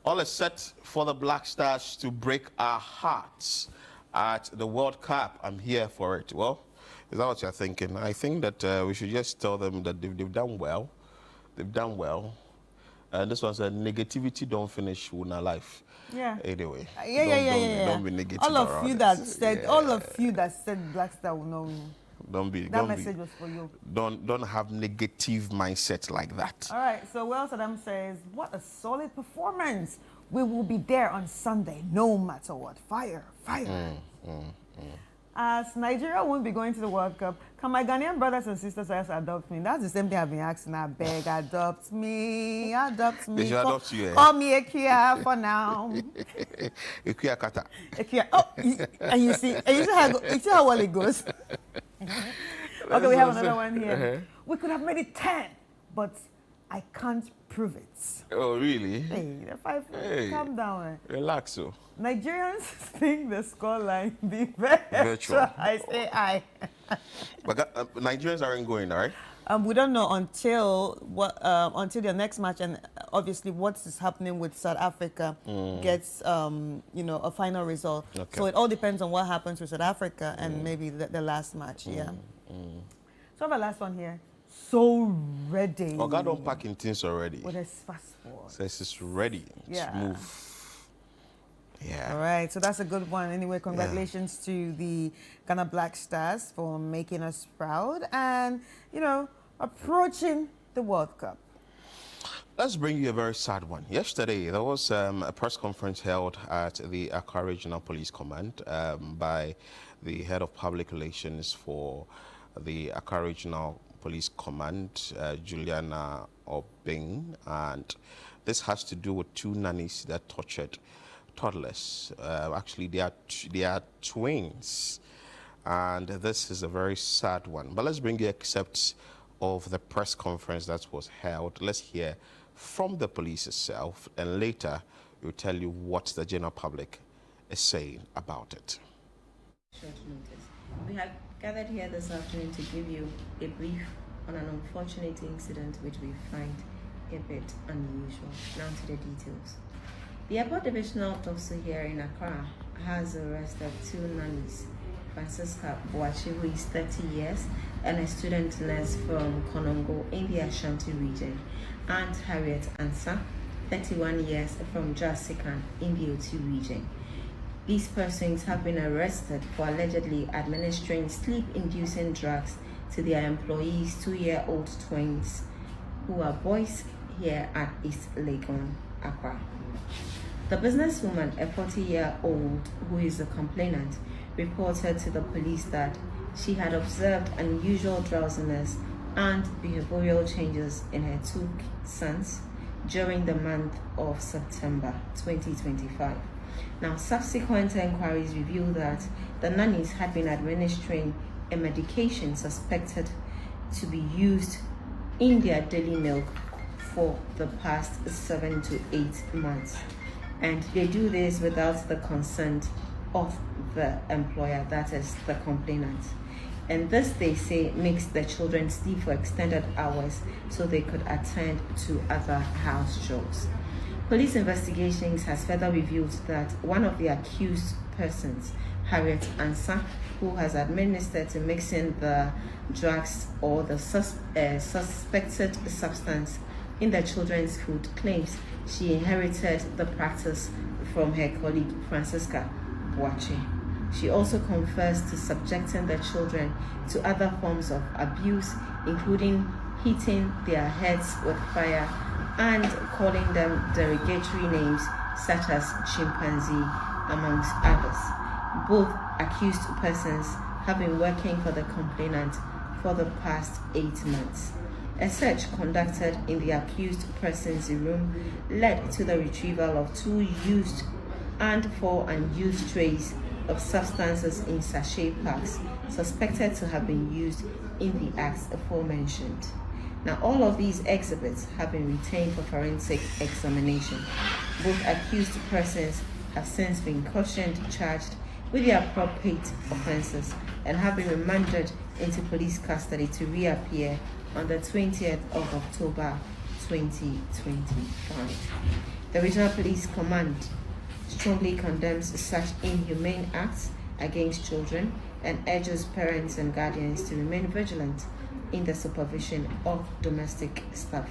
All is set for the Black Stars to break our hearts at the World Cup. I'm here for it. Well, is that what you're thinking? I think that we should just tell them that they've done well. They've done well. And this one said, negativity don't finish with our life. Yeah. Anyway. Yeah. Don't be negative. All of you that said Black Star will not win. That message was for you. Don't have negative mindset like that. All right, so Wells Adam says, what a solid performance. We will be there on Sunday, no matter what. Fire. As Nigeria won't be going to the World Cup, can my Ghanaian brothers and sisters just adopt me? That's the same thing I've been asking. I beg, adopt me. They should adopt you. Call me Ekia for now. Ekia Kata. Ekia. Oh, and you see how well it goes. Okay, we have another one here. We could have made it 10, but I can't prove it. Oh, really? Hey, calm down. Relax, Nigerians think the scoreline be virtual. I say I. But Nigerians aren't going, all right? We don't know until the next match, and obviously what is happening with South Africa gets a final result. Okay. So it all depends on what happens with South Africa and maybe the last match. Yeah. So I have a last one here. So ready. Oh, God, don't pack in things already. With his passport. Says it's ready. Yeah. Let's move. Yeah. All right, so that's a good one. Anyway, congratulations to the Ghana Black Stars for making us proud and, approaching the World Cup. Let's bring you a very sad one. Yesterday, there was a press conference held at the Accra Regional Police Command by the head of public relations for the Accra Regional Police Command, Juliana Obing, and this has to do with two nannies that tortured toddlers. Actually, they are twins, and this is a very sad one. But let's bring you excerpts of the press conference that was held. Let's hear from the police itself, and later we'll tell you what the general public is saying about it. Short notice. We have gathered here this afternoon to give you a brief on an unfortunate incident which we find a bit unusual. Now to the details. The Airport Divisional Officer here in Accra has arrested two nannies, Francisca Boachi, who is 30 years and a student nurse from Konongo in the Ashanti region, and Harriet Ansa, 31 years from Jasikan in the Oti region. These persons have been arrested for allegedly administering sleep-inducing drugs to their employees' 2-year-old twins, who are boys here at East Legon, Accra. The businesswoman, a 40-year-old who is a complainant, reported to the police that she had observed unusual drowsiness and behavioral changes in her two sons during the month of September 2025. Now, subsequent inquiries revealed that the nannies had been administering a medication suspected to be used in their daily milk for the past 7 to 8 months. And they do this without the consent of the employer, that is the complainant. And this, they say, makes the children sleep for extended hours so they could attend to other house chores. Police investigations has further revealed that one of the accused persons, Harriet Ansa, who has administered to mixing the drugs or the suspected substance in the children's food, claims she inherited the practice from her colleague Francisca Boachi. She also confessed to subjecting the children to other forms of abuse, including hitting their heads with fire and calling them derogatory names such as chimpanzee, amongst others. Both accused persons have been working for the complainant for the past 8 months. A search conducted in the accused person's room led to the retrieval of 2 used and 4 unused trays of substances in sachet packs suspected to have been used in the acts aforementioned. Now, all of these exhibits have been retained for forensic examination. Both accused persons have since been cautioned, charged with the appropriate offences, and have been remanded into police custody to reappear on the 20th of October 2025. The Regional Police Command strongly condemns such inhumane acts against children and urges parents and guardians to remain vigilant in the supervision of domestic staff.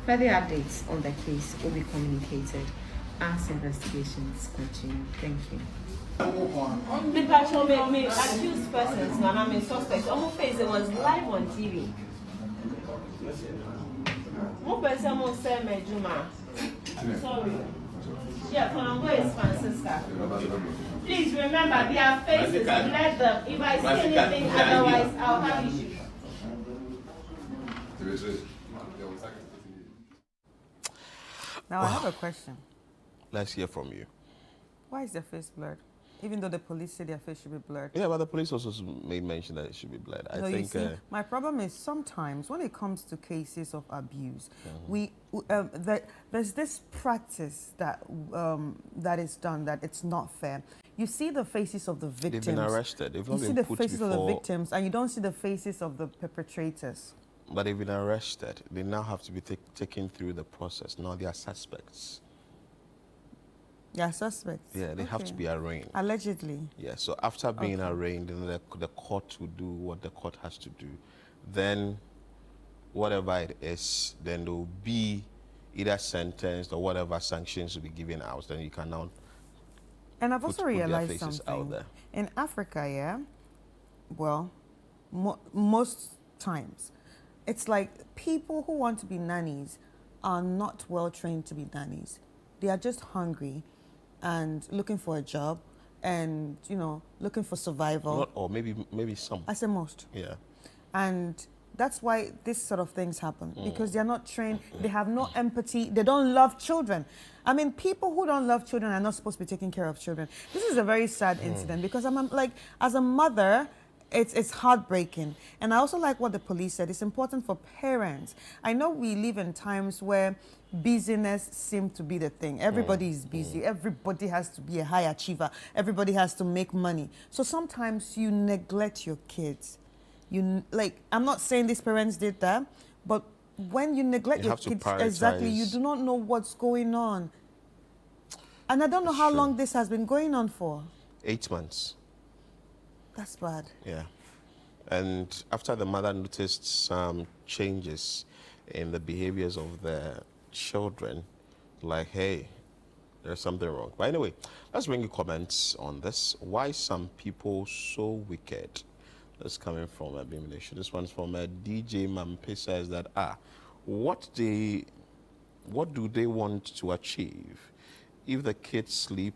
Further updates on the case will be communicated as investigations continue. Thank you. Accused persons, and suspects, almost face it was live on TV. Sorry. Yeah, Konongo is Francisca. Please remember, their faces, let them. If I see anything otherwise, I'll have issues. Now, I have a question. Let's hear from you. Why is the face blurred? Even though the police say their face should be blurred. Yeah, but the police also made mention that it should be blurred. I No, think. you see, my problem is sometimes when it comes to cases of abuse, there's this practice that that is done that it's not fair. You see the faces of the victims. They've been arrested. They've not you been see the put faces of before, the victims, and you don't see the faces of the perpetrators. But they've been arrested. They now have to be taken through the process. Now they are suspects. They are suspects. Yeah, they have to be arraigned. Allegedly. Yeah, so after being arraigned, then the court will do what the court has to do. Then, whatever it is, then there will be either sentenced or whatever sanctions will be given out. Then you can now. And I've also realized their faces something. out there. In Africa, yeah, well, most times, it's like people who want to be nannies are not well trained to be nannies. They are just hungry and looking for a job and, you know, looking for survival. Not all, maybe some. I say most. Yeah. And that's why this sort of things happen, because they're not trained, they have no empathy, they don't love children. I mean, people who don't love children are not supposed to be taking care of children. This is a very sad incident, because I'm like, as a mother, it's heartbreaking. And I also like what the police said. It's important for parents. I know we live in times where busyness seems to be the thing. Everybody is busy. Everybody has to be a high achiever. Everybody has to make money. So sometimes you neglect your kids. I'm not saying these parents did that, but when you neglect your kids, exactly, you do not know what's going on. And I don't know how long this has been going on for. 8 months. That's bad. Yeah. And after the mother noticed some changes in the behaviors of the children, like, hey, there's something wrong. But anyway, let's bring you comments on this. Why some people so wicked? That's coming from a Beam Nation. This one's from a DJ Mampe, says that, what do they want to achieve? If the kids sleep,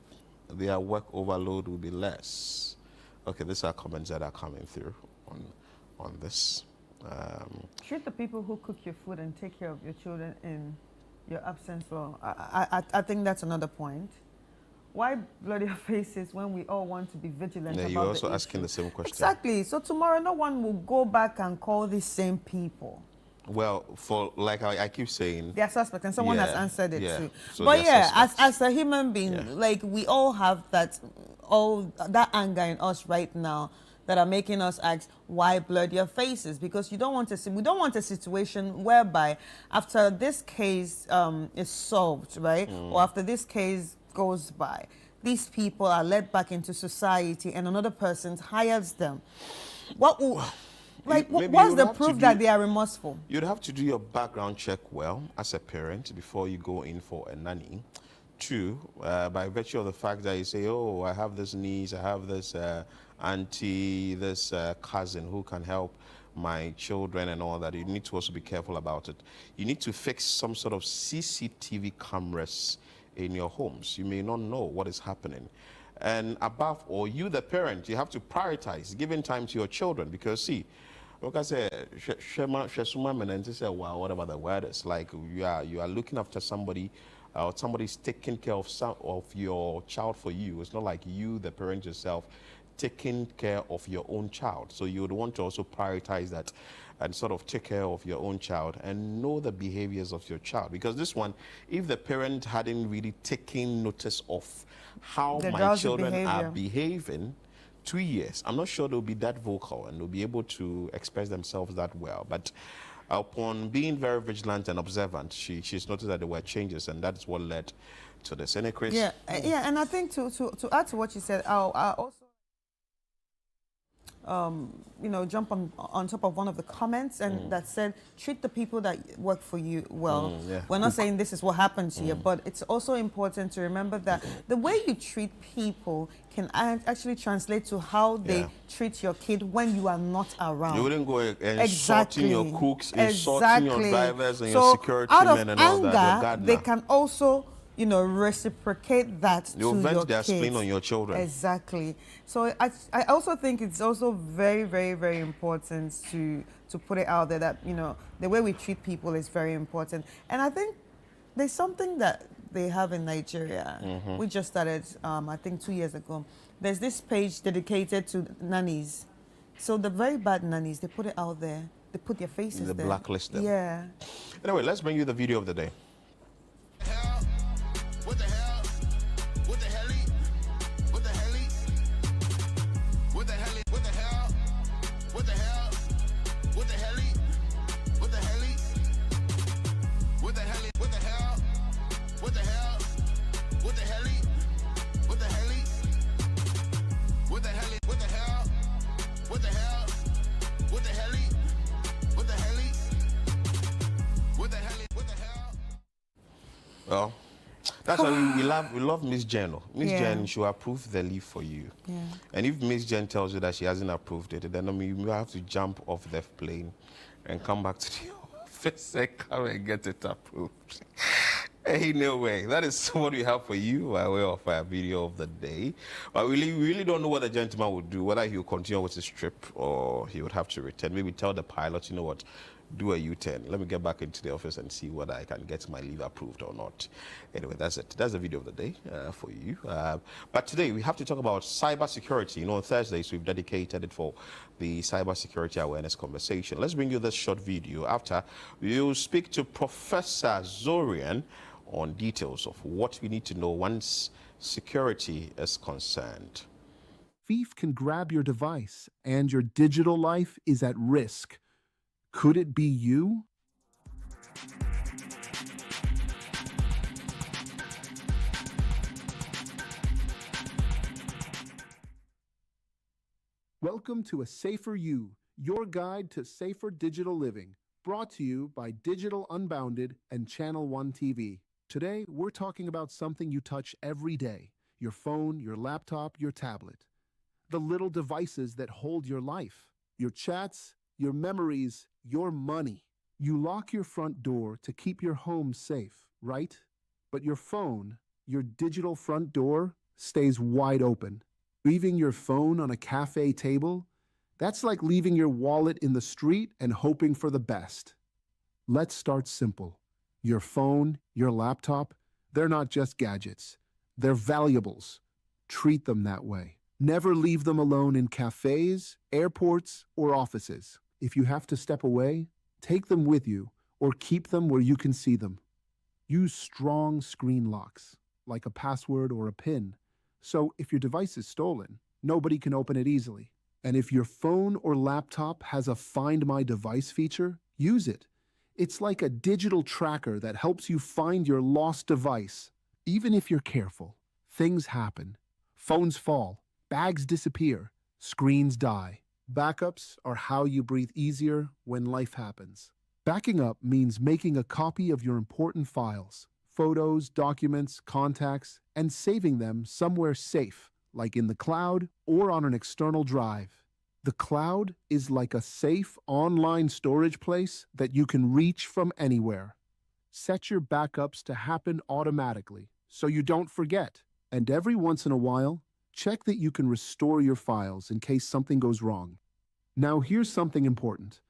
their work overload will be less. Okay, these are comments that are coming through on this. Treat the people who cook your food and take care of your children in your absence well. I think that's another point. Why blur your faces when we all want to be vigilant about you're the also issue? asking the same question. Exactly. So tomorrow, no one will go back and call these same people. Well, for like I keep saying, they are suspects, and someone has answered it too. So but yeah, as a human being, like we all have that anger in us right now that are making us ask, why blur your faces? Because you don't want to see. We don't want a situation whereby after this case is solved, right, or after this case goes by, these people are led back into society, and another person hires them. What will what's the proof that they are remorseful? You'd have to do your background check well as a parent before you go in for a nanny. Two, by virtue of the fact that you say, oh, I have this niece, I have this auntie, this cousin who can help my children and all that, you need to also be careful about it. You need to fix some sort of CCTV cameras in your homes. You may not know what is happening. And above all, you, the parent, you have to prioritize giving time to your children, because see, like I said, whatever the word is, like you are looking after somebody, or somebody's taking care of your child for you. It's not like you, the parent yourself, taking care of your own child. So you would want to also prioritize that and sort of take care of your own child and know the behaviors of your child. Because this one, if the parent hadn't really taken notice of how my children are behaving, 2 years, I'm not sure they'll be that vocal and they'll be able to express themselves that well. But upon being very vigilant and observant, she's noticed that there were changes, and that's what led to this. Any Chris? Yeah, and I think to add to what you said, I'll also jump on top of one of the comments and that said, treat the people that work for you well. We're not saying this is what happens here, but it's also important to remember that the way you treat people can actually translate to how they treat your kid when you are not around. You wouldn't go insulting your cooks, insulting your drivers and your security men and all that. Your gardener. They can also reciprocate that you to vent your their kids. spleen on your children. Exactly. So I also think it's also very, very, very important to put it out there that, the way we treat people is very important. And I think there's something that they have in Nigeria. We just started, I think 2 years ago. there's this page dedicated to nannies. So the very bad nannies, they put it out there. They put their faces The there. blacklist them. Yeah. Anyway, let's bring you the video of the day. Well, that's why we love Miss Jen. Miss Jen, she will approve the leave for you. Yeah. And if Miss Jen tells you that she hasn't approved it, then I mean, you have to jump off the plane and come back to the office and come and get it approved. Hey, no way. That is what we have for you by way of our video of the day. But we really don't know what the gentleman would do, whether he will continue with his trip or he would have to return. Maybe tell the pilot, you know what, do a U-turn. Let me get back into the office and see whether I can get my leave approved or not. Anyway, that's it. That's the video of the day for you. But today we have to talk about cybersecurity. You know, on Thursdays we've dedicated it for the cybersecurity awareness conversation. Let's bring you this short video. After, we'll speak to Professor Zorian on details of what we need to know once security is concerned. Thief can grab your device and your digital life is at risk. Could it be you? Welcome to A Safer You, your guide to safer digital living, brought to you by Digital Unbounded and Channel One TV. Today, we're talking about something you touch every day, your phone, your laptop, your tablet. The little devices that hold your life, your chats, your memories, your money. You lock your front door to keep your home safe, right? But your phone, your digital front door, stays wide open. Leaving your phone on a cafe table, that's like leaving your wallet in the street and hoping for the best. Let's start simple. Your phone, your laptop, they're not just gadgets. They're valuables. Treat them that way. Never leave them alone in cafes, airports, or offices. If you have to step away, take them with you or keep them where you can see them. Use strong screen locks, like a password or a PIN, so if your device is stolen, nobody can open it easily. And if your phone or laptop has a Find My Device feature, use it. It's like a digital tracker that helps you find your lost device. Even if you're careful, things happen. Phones fall, bags disappear, screens die. Backups are how you breathe easier when life happens. Backing up means making a copy of your important files, photos, documents, contacts, and saving them somewhere safe, like in the cloud or on an external drive. The cloud is like a safe online storage place that you can reach from anywhere. Set your backups to happen automatically so you don't forget. And every once in a while, check that you can restore your files in case something goes wrong. Now here's something important.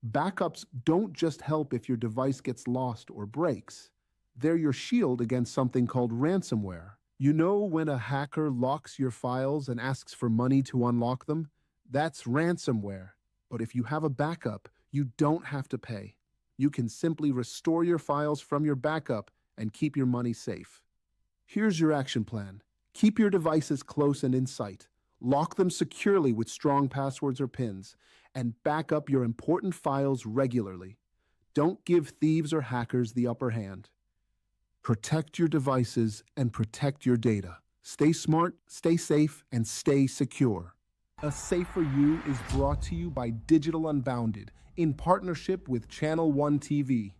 Backups don't just help if your device gets lost or breaks. They're your shield against something called ransomware. You know when a hacker locks your files and asks for money to unlock them? That's ransomware. But if you have a backup, you don't have to pay. You can simply restore your files from your backup and keep your money safe. Here's your action plan. Keep your devices close and in sight. Lock them securely with strong passwords or PINs, and back up your important files regularly. Don't give thieves or hackers the upper hand. Protect your devices and protect your data. Stay smart, stay safe, and stay secure. A Safer You is brought to you by Digital Unbounded in partnership with Channel One TV.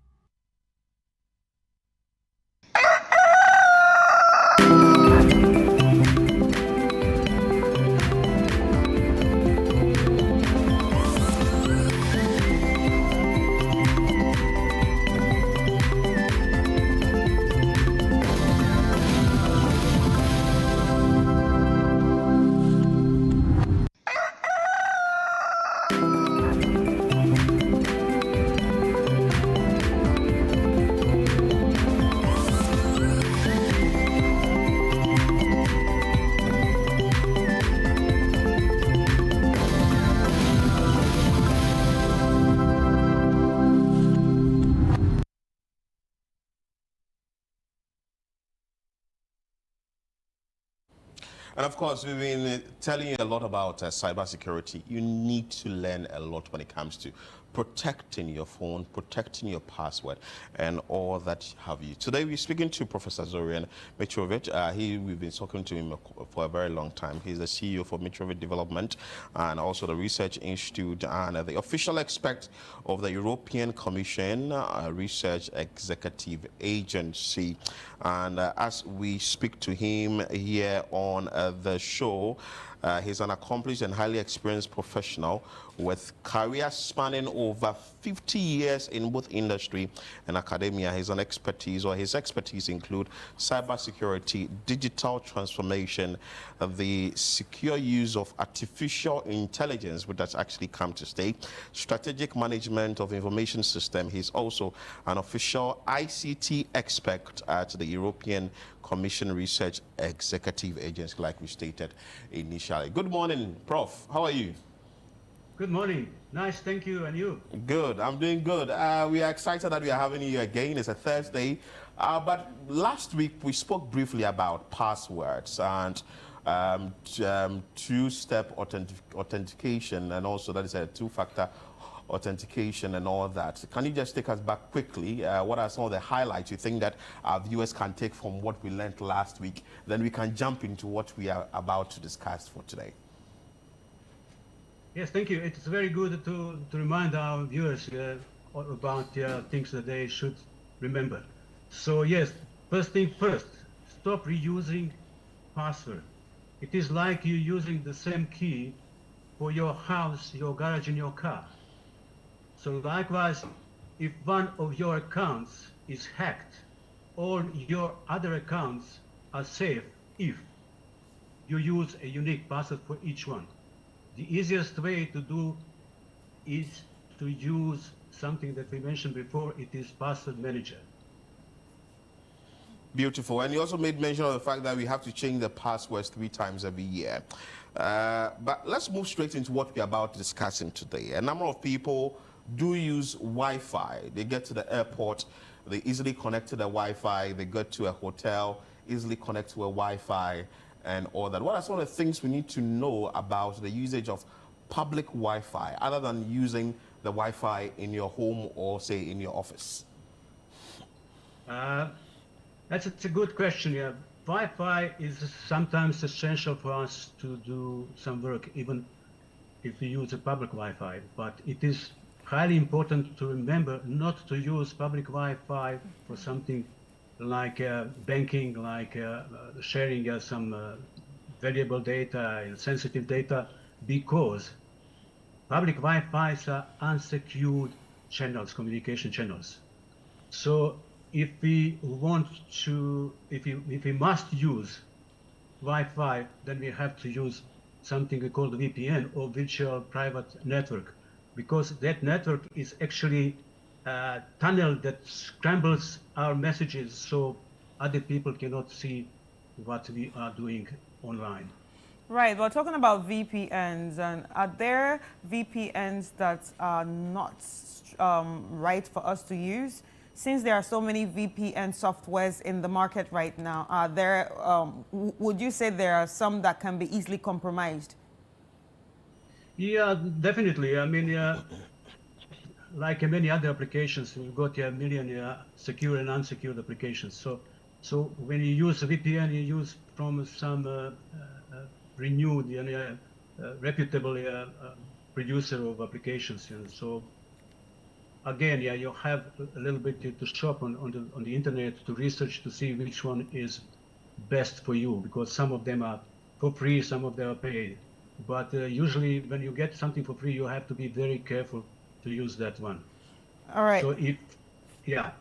And of course, we've been telling you a lot about cybersecurity. You need to learn a lot when it comes to protecting your phone, protecting your password, and all that have you. Today, we're speaking to Professor Zorian Mitrovic. We've been talking to him for a very long time. He's the CEO for Mitrovic Development and also the Research Institute and the official expert of the European Commission Research Executive Agency. And as we speak to him here on the show, he's an accomplished and highly experienced professional with career spanning over 50 years in both industry and academia. His expertise include cybersecurity, digital transformation, the secure use of artificial intelligence, which has actually come to stay, strategic management of information system. He's also an official ICT expert at the European Commission Research Executive Agency, like we stated initially. Good morning, Prof. How are you? Good morning. Nice, thank you. And you? Good. I'm doing good. We are excited that we are having you again. It's a Thursday. But last week we spoke briefly about passwords and two-step authentication, and also that is a two-factor authentication and all that. Can you just take us back quickly? What are some of the highlights you think that our viewers can take from what we learned last week? Then we can jump into what we are about to discuss for today. Yes, thank you. It's very good to remind our viewers about things that they should remember. So yes, first thing first, stop reusing password. It is like you using the same key for your house, your garage, and your car. So likewise, if one of your accounts is hacked, all your other accounts are safe if you use a unique password for each one. The easiest way to do is to use something that we mentioned before. It is Password Manager. Beautiful. And you also made mention of the fact that we have to change the passwords 3 times every year. But let's move straight into what we're about discussing today. A number of people do use Wi-Fi. They get to the airport, they easily connect to the Wi-Fi, they go to a hotel, easily connect to a Wi-Fi, and all that. What are some of the things we need to know about the usage of public Wi-Fi, other than using the Wi-Fi in your home or, say, in your office? That's a good question. Yeah, Wi-Fi is sometimes essential for us to do some work, even if we use a public Wi-Fi. But it is highly important to remember not to use public Wi-Fi for something like banking, like sharing some valuable data and sensitive data, because public Wi-Fi's are unsecured channels, communication channels. So if we want to, if we must use Wi-Fi, then we have to use something we call the VPN, or virtual private network, because that network is actually a tunnel that scrambles our messages so other people cannot see what we are doing online. Right, we're talking about VPNs, and are there VPNs that are not right for us to use? Since there are so many VPN softwares in the market right now, are there, would you say there are some that can be easily compromised? Yeah, definitely. I mean, like many other applications, we've got a million secure and unsecured applications. So when you use a VPN, you use from some renewed, reputable producer of applications. And so again, yeah, you have a little bit to shop on the internet to research to see which one is best for you, because some of them are for free, some of them are paid. But usually when you get something for free, you have to be very careful to use that one. All right. So yeah.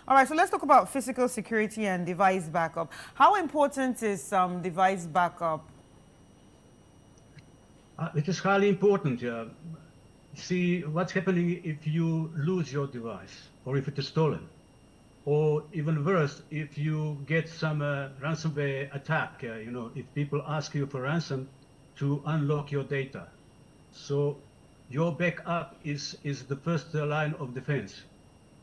All right, so let's talk about physical security and device backup. How important is device backup? It is highly important. See, what's happening if you lose your device, or if it is stolen, or even worse, if you get some ransomware attack, if people ask you for ransom to unlock your data. So your backup is the first line of defense.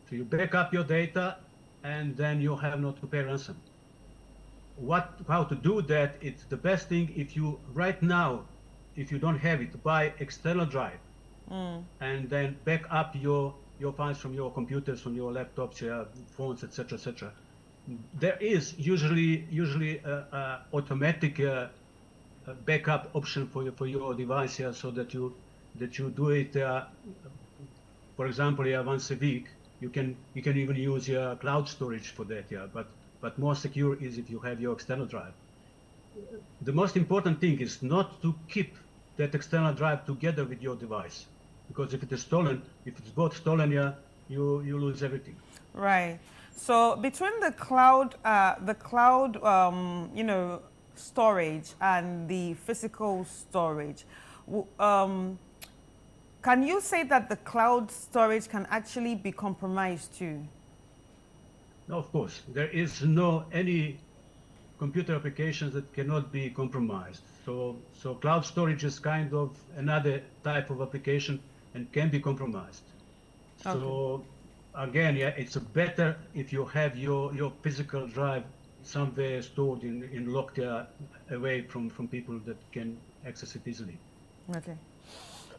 So you back up your data, and then you have not to pay ransom. how to do that, it's the best thing if you, right now, if you don't have it, buy external drive and then back up your files from your computers, from your laptops, your phones, etc., etc. There is usually automatic backup option for your device here, so that you do it. For example, once a week. You can even use your cloud storage for that. But more secure is if you have your external drive. The most important thing is not to keep that external drive together with your device, because if it is stolen, if it's both stolen, you lose everything. Right. So between the cloud, storage and the physical storage, can you say that the cloud storage can actually be compromised too? No, of course. There is any computer applications that cannot be compromised. So cloud storage is kind of another type of application and can be compromised. Okay. So again, it's better if you have your physical drive somewhere stored in locked away from people that can access it easily. Okay.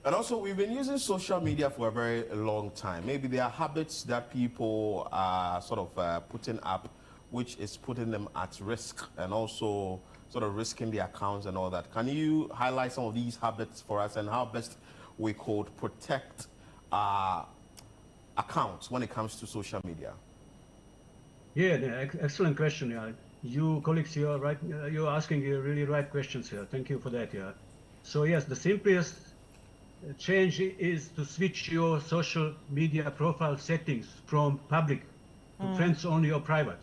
And also, we've been using social media for a very long time. Maybe there are habits that people are sort of putting up, which is putting them at risk, and also sort of risking their accounts and all that. Can you highlight some of these habits for us and how best we could protect our accounts when it comes to social media? Yeah, excellent question. You colleagues, you're right. You're asking really right questions here. Thank you for that. So yes, the simplest change is to switch your social media profile settings from public to friends only or private.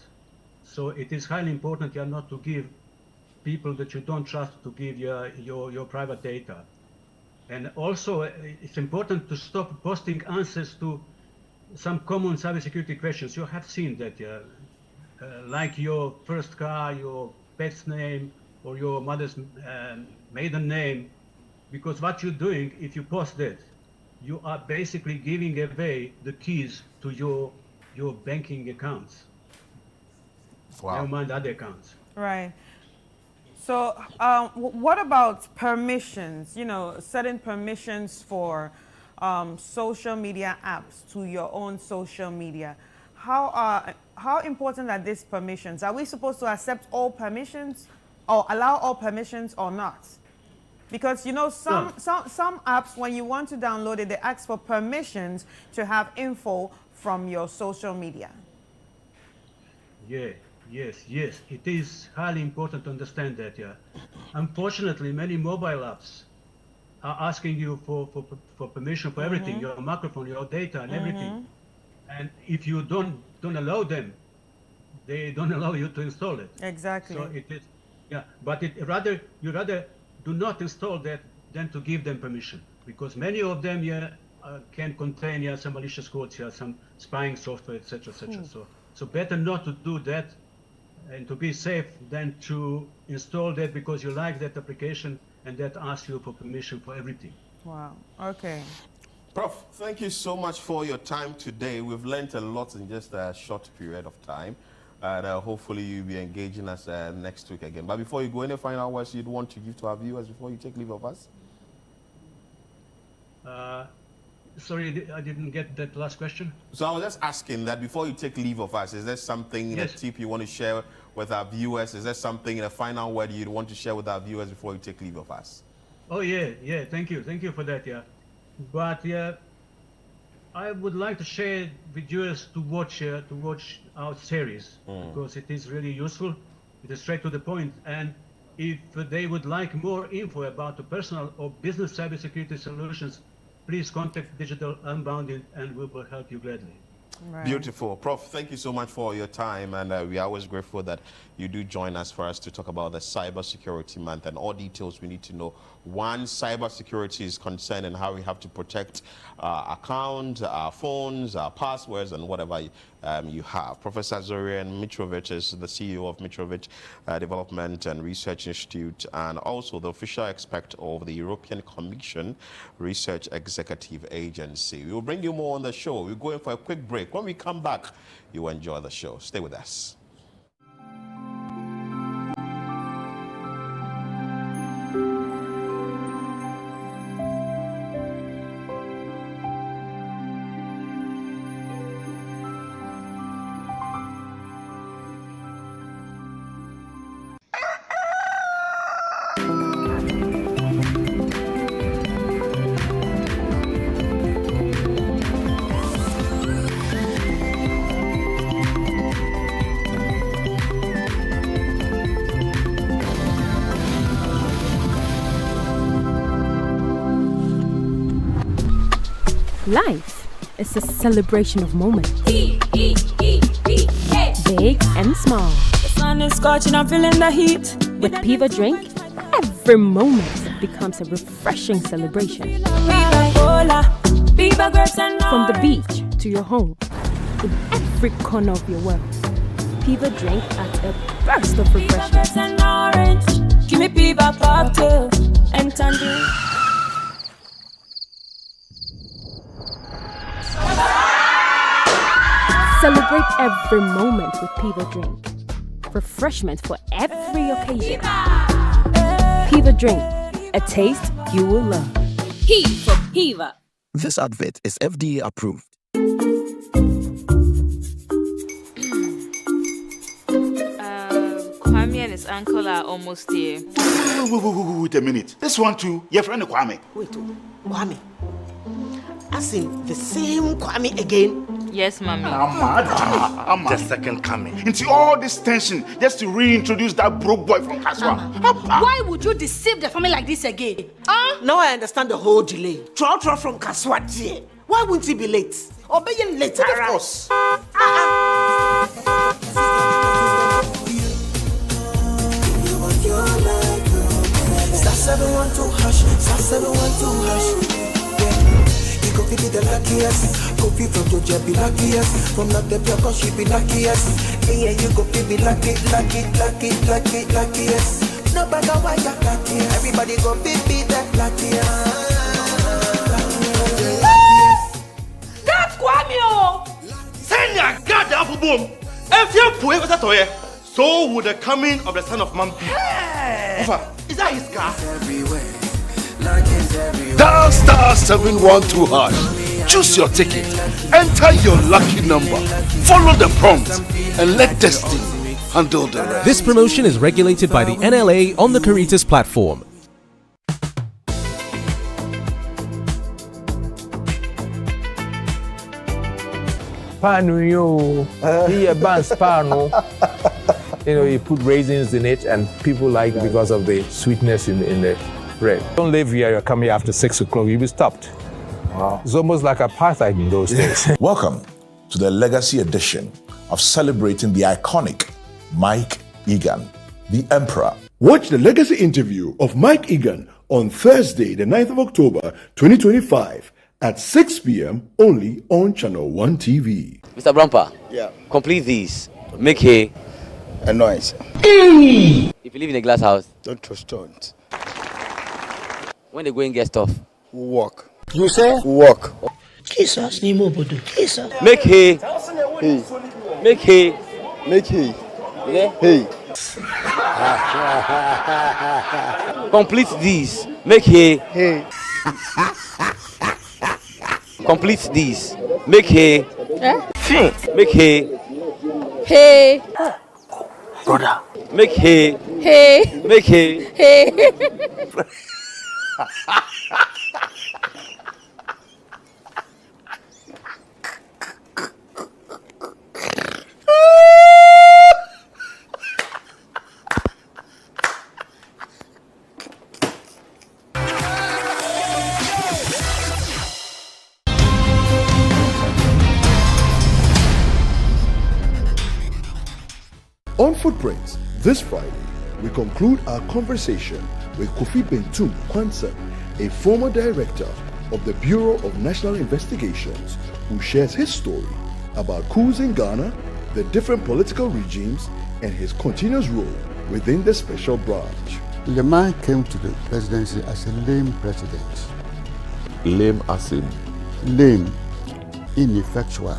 So it is highly important not to give people that you don't trust to give your private data. And also it's important to stop posting answers to some common cybersecurity questions. You have seen that, like your first car, your pet's name, or your mother's maiden name. Because what you're doing, if you post that, you are basically giving away the keys to your banking accounts. Wow. Never mind other accounts. Right. So what about permissions? Setting permissions for social media apps to your own social media. How important are these permissions? Are we supposed to accept all permissions or allow all permissions or not? Because some apps, when you want to download it, they ask for permissions to have info from your social media. Yes, it is highly important to understand that. Unfortunately, many mobile apps are asking you for permission for everything, your microphone, your data, and everything. And if you don't allow them, they don't allow you to install it. Exactly. So it is, but you rather do not install that than to give them permission, because many of them can contain some malicious codes, some spying software, etc., etc. So better not to do that, and to be safe, than to install that because you like that application and that asks you for permission for everything. Wow. Okay. Prof, thank you so much for your time today. We've learned a lot in just a short period of time. And hopefully you'll be engaging us next week again. But before you go, any final words you'd want to give to our viewers before you take leave of us? Sorry, I didn't get that last question. So I was just asking that before you take leave of us, is there something, a tip you want to share with our viewers? Is there something, a final word you'd want to share with our viewers before you take leave of us? Oh, yeah, thank you for that, But, I would like to share with viewers to watch our series, because it is really useful. It is straight to the point, and if they would like more info about the personal or business cybersecurity solutions, please contact Digital Unbounded, and we will help you gladly. Right. Beautiful. Prof, thank you so much for your time, and we are always grateful that you do join us for us to talk about the Cybersecurity Month and all details we need to know. One, cybersecurity is concerned and how we have to protect our accounts, our phones, our passwords, and whatever you have. Professor Zorian Mitrovic is the CEO of Mitrovic Development and Research Institute, and also the official expert of the European Commission Research Executive Agency. We will bring you more on the show. We're going for a quick break. When we come back, you will enjoy the show. Stay with us. Life is a celebration of moments. Big and small. The sun is scorching, I'm feeling the heat. With Piva Drink, every moment becomes a refreshing celebration. From the beach to your home, in every corner of your world, Piva Drink at a burst of refreshment. Give me Piva cocktail and tangerine. Celebrate every moment with Piva Drink. Refreshment for every occasion. Piva Drink, a taste you will love. P for Piva. This advert is FDA approved. Kwame and his uncle are almost here. Wait a minute. This one too, your friend Kwame. Wait, Kwame. As in the same Kwame again? Yes, Mommy. I'm the second coming. Into all this tension just to reintroduce that broke boy from Kaswa. Why would you deceive the family like this again? Now I understand the whole delay. Troll from Kaswati. Why wouldn't he be late? Or be late? Of course. Star 712 hash, star 712 hash. He go be the luckiest. Kofi from Georgia be luckiest. From not the cause she be luckiest. Yeah, you go be luckiest. No matter why you're luckiest. Everybody go be the luckiest. That's Kwame! Send your God down for boom. If you're poor, what's that? So would the coming of the Son of Man be. Is that his car? Dial star 712 hash. Choose your ticket. Enter your lucky number. Follow the prompt and let destiny handle the rest. This promotion is regulated by the NLA on the Caritas platform. Panu yo, he bands panu. You know, you put raisins in it, and people like because of the sweetness in the bread. Don't live here. You're coming after 6 o'clock. You'll be stopped. Wow. It's almost like apartheid in those days. Welcome to the legacy edition of celebrating the iconic Mike Egan, the Emperor. Watch the legacy interview of Mike Egan on Thursday, the 9th of October, 2025 at 6 p.m. only on Channel 1 TV. Mr. Brampa, Yeah. complete these. Make hay. A noise. If you live in a glass house, Don't throw stones. when they go and get stuff, Walk. You say? Walk. Jesus, Nemo Bodo. Jesus. make hay. Hey. Make hay. Make hay. Okay? Hey. Complete these. Make hay. Hey. Complete these. Make hay. Eh? Make hay. Hey. Brother. Make hay. Hey. Make hay. Hey. On Footprints, this Friday, we conclude our conversation with Kofi Bentum Kwanzaa, a former director of the Bureau of National Investigations, who shares his story about coups in Ghana, the different political regimes, and his continuous role within the special branch. The man came to the presidency as a lame president. Lame as in? Lame, ineffectual,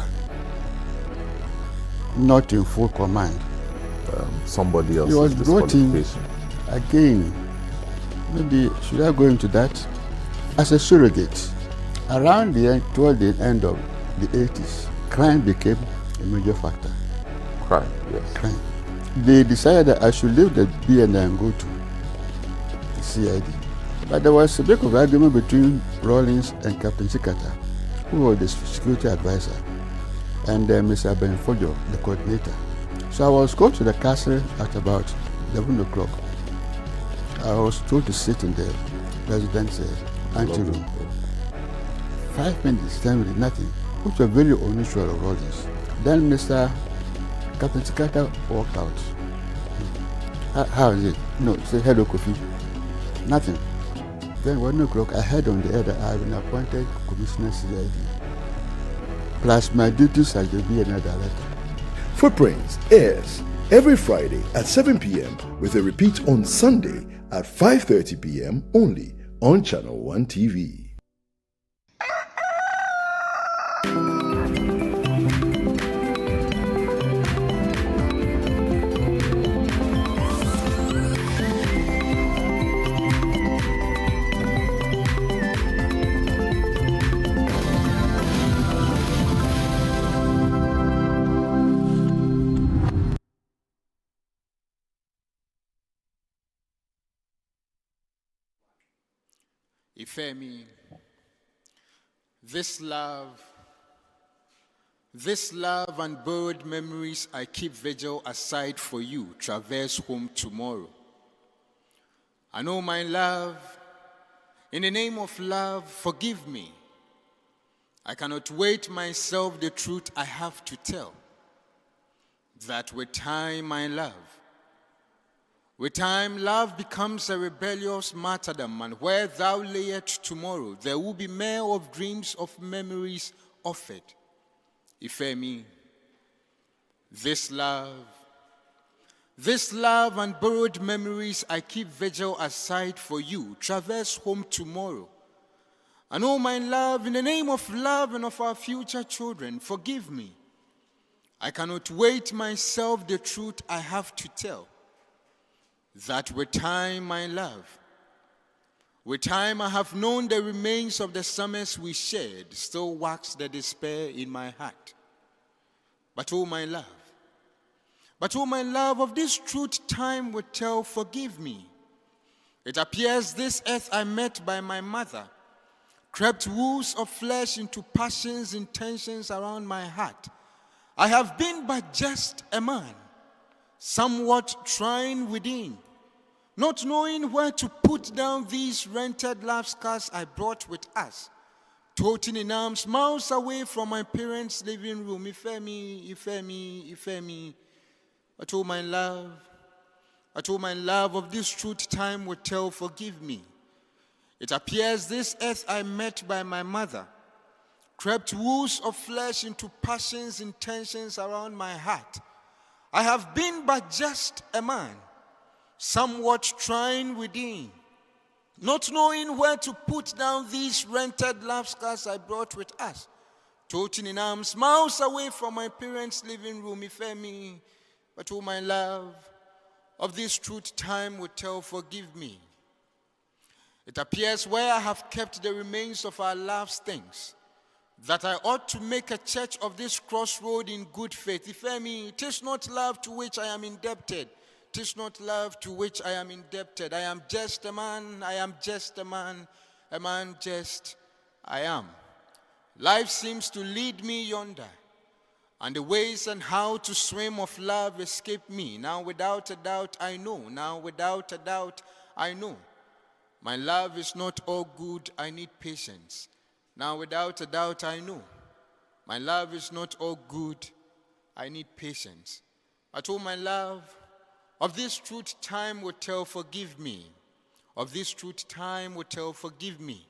not in full command. Somebody else's He was brought in disqualification. again. Maybe should I go into that? As a surrogate. Around the end, toward the end of the 80s, crime became a major factor. Crime, yes. Crime. They decided that I should leave the BNI and go to the CID. But there was a bit of argument between Rawlings and Captain Sikata, who was the security advisor, and Mr. Ben Fojo, the coordinator. So I was called to the castle at about 11 o'clock. I was told to sit in the president's anteroom. 5 minutes, 10 minutes, nothing, which was very unusual of Rollins. Then Mr. Captain Sikata walked out. How is it? No, say hello, Kofi. Nothing. Then 1 o'clock, I heard on the air that I have been appointed Commissioner CID. Plus my duties as the BNI Director. Footprints airs every Friday at 7 p.m. with a repeat on Sunday at 5:30 p.m. only on Channel 1 TV. Ifemi, this love and borrowed memories I keep vigil aside for you, traverse home tomorrow. I know my love, in the name of love, forgive me. I cannot wait myself the truth I have to tell, that with time, my love, with time, love becomes a rebellious martyrdom, and where thou layest tomorrow, there will be mere of dreams of memories offered. Ifemi, this love and borrowed memories I keep vigil aside for you, traverse home tomorrow. And oh my love, in the name of love and of our future children, forgive me. I cannot wait myself the truth I have to tell, that with time, my love, with time I have known the remains of the summers we shared, still wax the despair in my heart. But oh my love, of this truth time would tell, forgive me. It appears this earth I met by my mother crept wounds of flesh into passions, intentions around my heart. I have been but just a man, somewhat trying within, not knowing where to put down these rented love scars I brought with us, toting in arms miles away from my parents' living room. Ifemi. But oh my love, of this truth time would tell, forgive me. It appears this earth I met by my mother crept wounds of flesh into passions, intentions around my heart. I have been but just a man, somewhat trying within, not knowing where to put down these rented love scars I brought with us, toting in arms miles away from my parents' living room. Ifemi, but oh my love, of this truth time would tell, forgive me. It appears where I have kept the remains of our love's things, that I ought to make a church of this crossroad in good faith. Ifemi, 'tis not love to which I am indebted. 'Tis not love to which I am indebted. I am just a man, I am just, I am. Life seems to lead me yonder, and the ways and how to swim of love escape me. Now without a doubt I know, my love is not all good, I need patience. Now without a doubt I know, my love is not all good, I need patience. But oh my love, of this truth time will tell, forgive me. Of this truth time will tell, forgive me.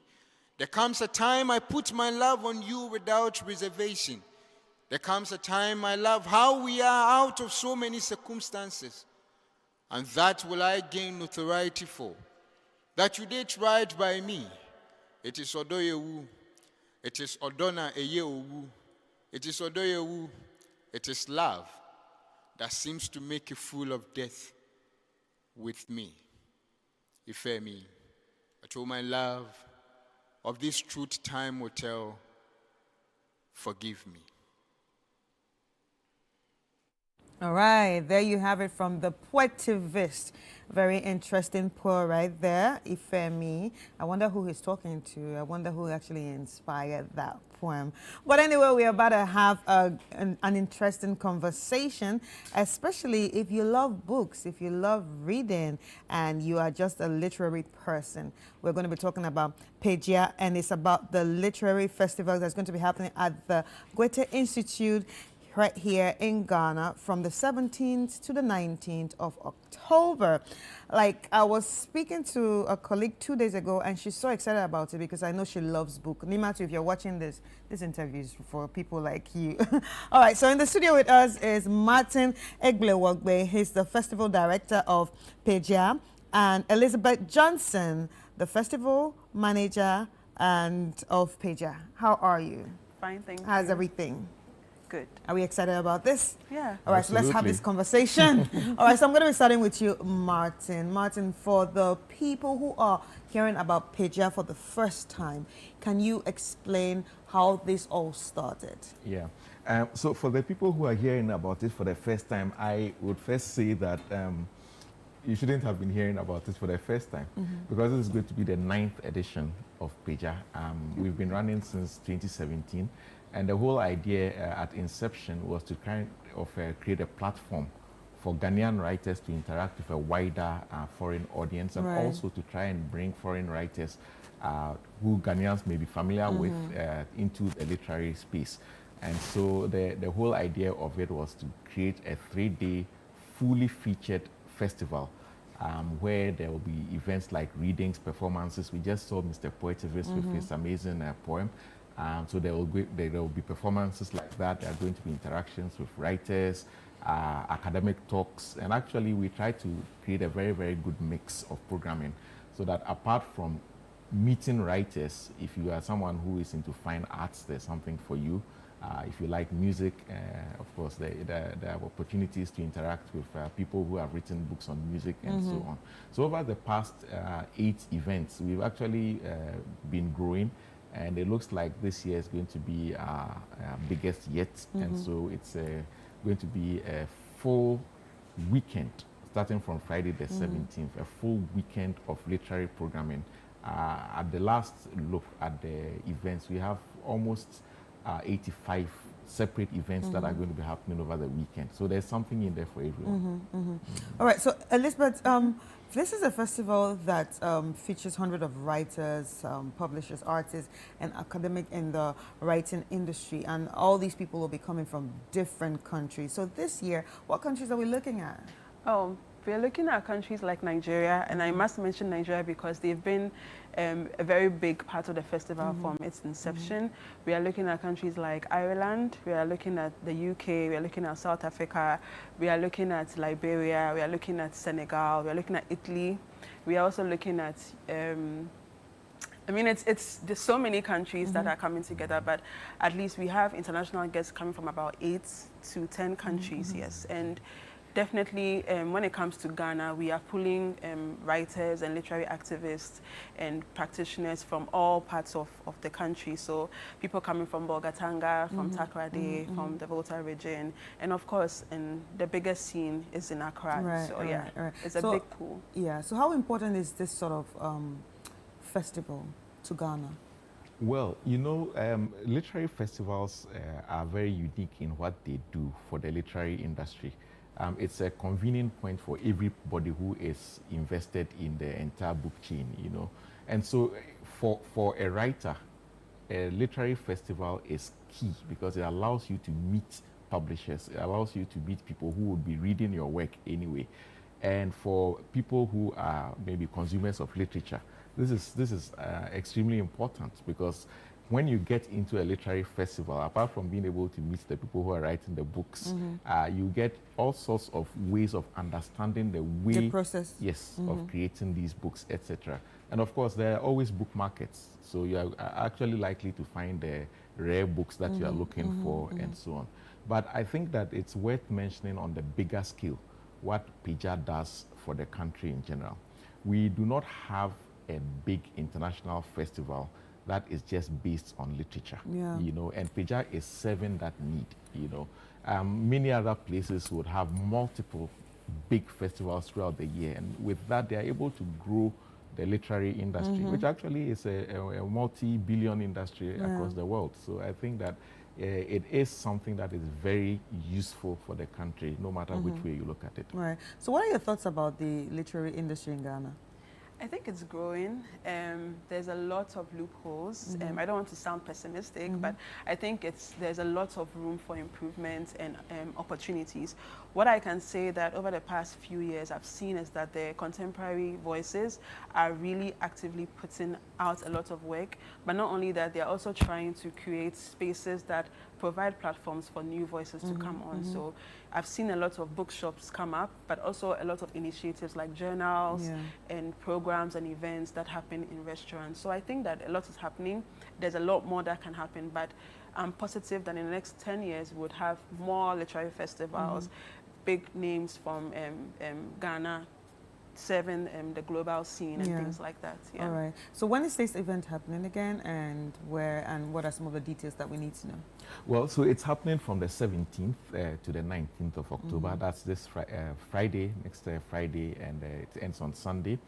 There comes a time I put my love on you without reservation. There comes a time, my love, how we are out of so many circumstances, and that will I gain notoriety for. That you did right by me. It is Odoyewu. It is Odona Eyeowu. It is Odoyewu. It is love that seems to make a fool of death with me. Ifemi, but oh my love, of this truth time will tell, forgive me. All right, there you have it from the Poetivist. Very interesting poem right there, Ifemi. I wonder who he's talking to. I wonder who actually inspired that poem. poem. But anyway, we're about to have an interesting conversation, especially if you love books, if you love reading, and you are just a literary person. We're going to be talking about Pejia, and it's about the literary festival that's going to be happening at the Goethe Institute right here in Ghana from the 17th to the 19th of October. Like, I was speaking to a colleague 2 days ago, and she's so excited about it because I know she loves book. Nimatu, if you're watching this interview is for people like you. All right, so in the studio with us is Martin Egblewogbe. He's the festival director of Pejia, and Elizabeth Johnson, the festival manager and of Pejia. How are you? Fine, thank you. How's everything? Good. Are we excited about this? Yeah. All right, so let's have this conversation. All right, so I'm going to be starting with you, Martin. Martin, for the people who are hearing about Pejia for the first time, can you explain how this all started? Yeah. So for the people who are hearing about it for the first time, I would first say that you shouldn't have been hearing about this for the first time, because this is going to be the 9th edition of Pejia. We've been running since 2017. And the whole idea at inception was to kind of create a platform for Ghanaian writers to interact with a wider foreign audience, and also to try and bring foreign writers who Ghanaians may be familiar with into the literary space. And so the whole idea of it was to create a 3-day fully featured festival where there will be events like readings, performances. We just saw Mr. Poetivis with his amazing poem. So there will be performances like that. There are going to be interactions with writers, academic talks, and actually we try to create a very, very good mix of programming so that apart from meeting writers, if you are someone who is into fine arts, there's something for you. If you like music, of course, there are opportunities to interact with people who have written books on music and so on. So over the past 8 events, we've actually been growing. And it looks like this year is going to be our biggest yet. And so it's going to be a full weekend, starting from Friday the 17th, a full weekend of literary programming. At the last look at the events, we have almost 85 separate events that are going to be happening over the weekend. So there's something in there for everyone. All right, so Elizabeth, this is a festival that features hundreds of writers, publishers, artists, and academic in the writing industry, and all these people will be coming from different countries. So this year, what countries are we looking at? Oh, we're looking at countries like Nigeria, and I must mention Nigeria because they've been a very big part of the festival from its inception. We are looking at countries like Ireland, we are looking at the UK, we are looking at South Africa, we are looking at Liberia, we are looking at Senegal, we are looking at Italy. We are also looking at, I mean, there's so many countries that are coming together, but at least we have international guests coming from about 8 to 10 countries, yes. And definitely, when it comes to Ghana, we are pulling writers and literary activists and practitioners from all parts of the country. So people coming from Bolgatanga, from Takoradi, from the Volta region, and of course, the biggest scene is in Accra. Right, so yeah, it's so, a big pool. Yeah. So how important is this sort of festival to Ghana? Well, you know, literary festivals are very unique in what they do for the literary industry. It's a convenient point for everybody who is invested in the entire book chain, you know. And so for a writer, a literary festival is key because it allows you to meet publishers. It allows you to meet people who would be reading your work anyway. And for people who are maybe consumers of literature, this is extremely important because when you get into a literary festival, apart from being able to meet the people who are writing the books, you get all sorts of ways of understanding the way, the process, yes, of creating these books, etc. And of course, there are always book markets, so you are actually likely to find the rare books that you are looking for, and so on. But I think that it's worth mentioning on the bigger scale what Pejia does for the country in general. We do not have a big international festival that is just based on literature, you know, and Pejia is serving that need, you know. Many other places would have multiple big festivals throughout the year, and with that, they are able to grow the literary industry, which actually is a multi-billion industry across the world. So I think that it is something that is very useful for the country, no matter which way you look at it. Right. So what are your thoughts about the literary industry in Ghana? I think it's growing. There's a lot of loopholes. I don't want to sound pessimistic, but I think there's a lot of room for improvement and opportunities. What I can say that over the past few years I've seen is that the contemporary voices are really actively putting out a lot of work, but not only that, they're also trying to create spaces that provide platforms for new voices to come on. So I've seen a lot of bookshops come up, but also a lot of initiatives like journals and programs and events that happen in restaurants. So I think that a lot is happening. There's a lot more that can happen, but I'm positive that in the next 10 years we would have more literary festivals, big names from Ghana serving the global scene and things like that. All right. So when is this event happening again, and where, and what are some of the details that we need to know? Well, so it's happening from the 17th to the 19th of October. That's this Friday, next Friday, and it ends on Sunday.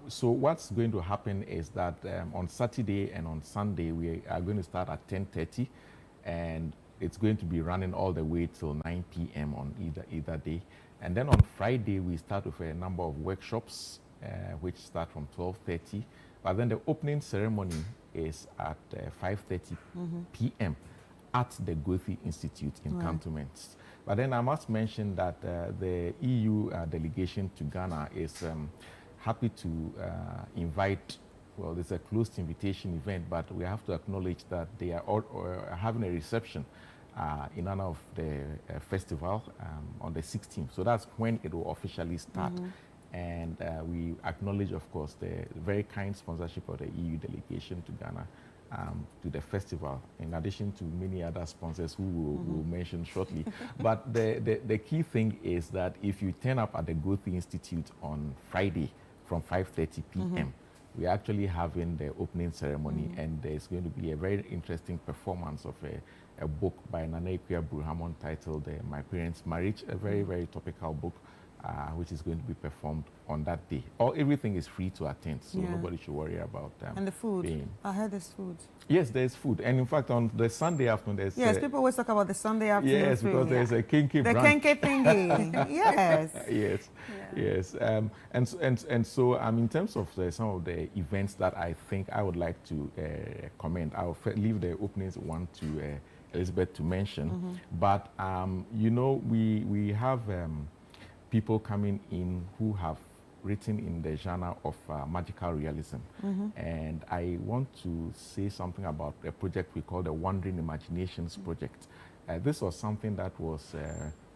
So what's going to happen is that on Saturday and on Sunday, we are going to start at 10:30, and it's going to be running all the way till 9 p.m. on either day. And then on Friday, we start with a number of workshops, which start from 12:30. But then the opening ceremony is at 5:30 p.m. at the Goethe Institute in Cantonments. But then I must mention that the EU delegation to Ghana is happy to invite, well, there's a closed invitation event, but we have to acknowledge that they are all, having a reception in honor of the festival on the 16th. So that's when it will officially start. And we acknowledge, of course, the very kind sponsorship of the EU delegation to Ghana to the festival, in addition to many other sponsors who we'll mention shortly. But the key thing is that if you turn up at the Goethe Institute on Friday from 5:30 p.m., we're actually having the opening ceremony, and there's going to be a very interesting performance of a book by Nana Ikuya Burhamon titled My Parents' Marriage, a very, very topical book, which is going to be performed on that day. Everything is free to attend, so nobody should worry about and the food. Paying. I heard there's food. Yes, there's food. And in fact, on the Sunday afternoon, there's... Yes, people always talk about the Sunday afternoon Yes, food. because there's a kinky The brunch. kinky thingy. Yes. Yes, yes. And so in terms of some of the events that I think I would like to comment, I'll leave the openings one to Elizabeth to mention. But, you know, we have people coming in who have written in the genre of magical realism. And I want to say something about a project we call the Wandering Imaginations Project. This was something that was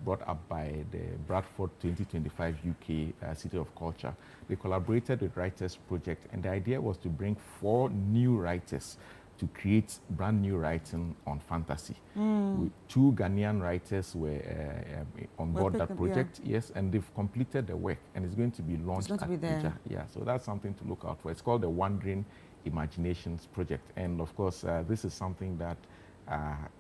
brought up by the Bradford 2025 UK City of Culture. They collaborated with Writers Project, and the idea was to bring 4 new writers to create brand new writing on fantasy. 2 Ghanaian writers were on board that project, yes, and they've completed the work, and it's going to be launched at Abuja. Yeah, so that's something to look out for. It's called the Wandering Imaginations Project, and of course, this is something that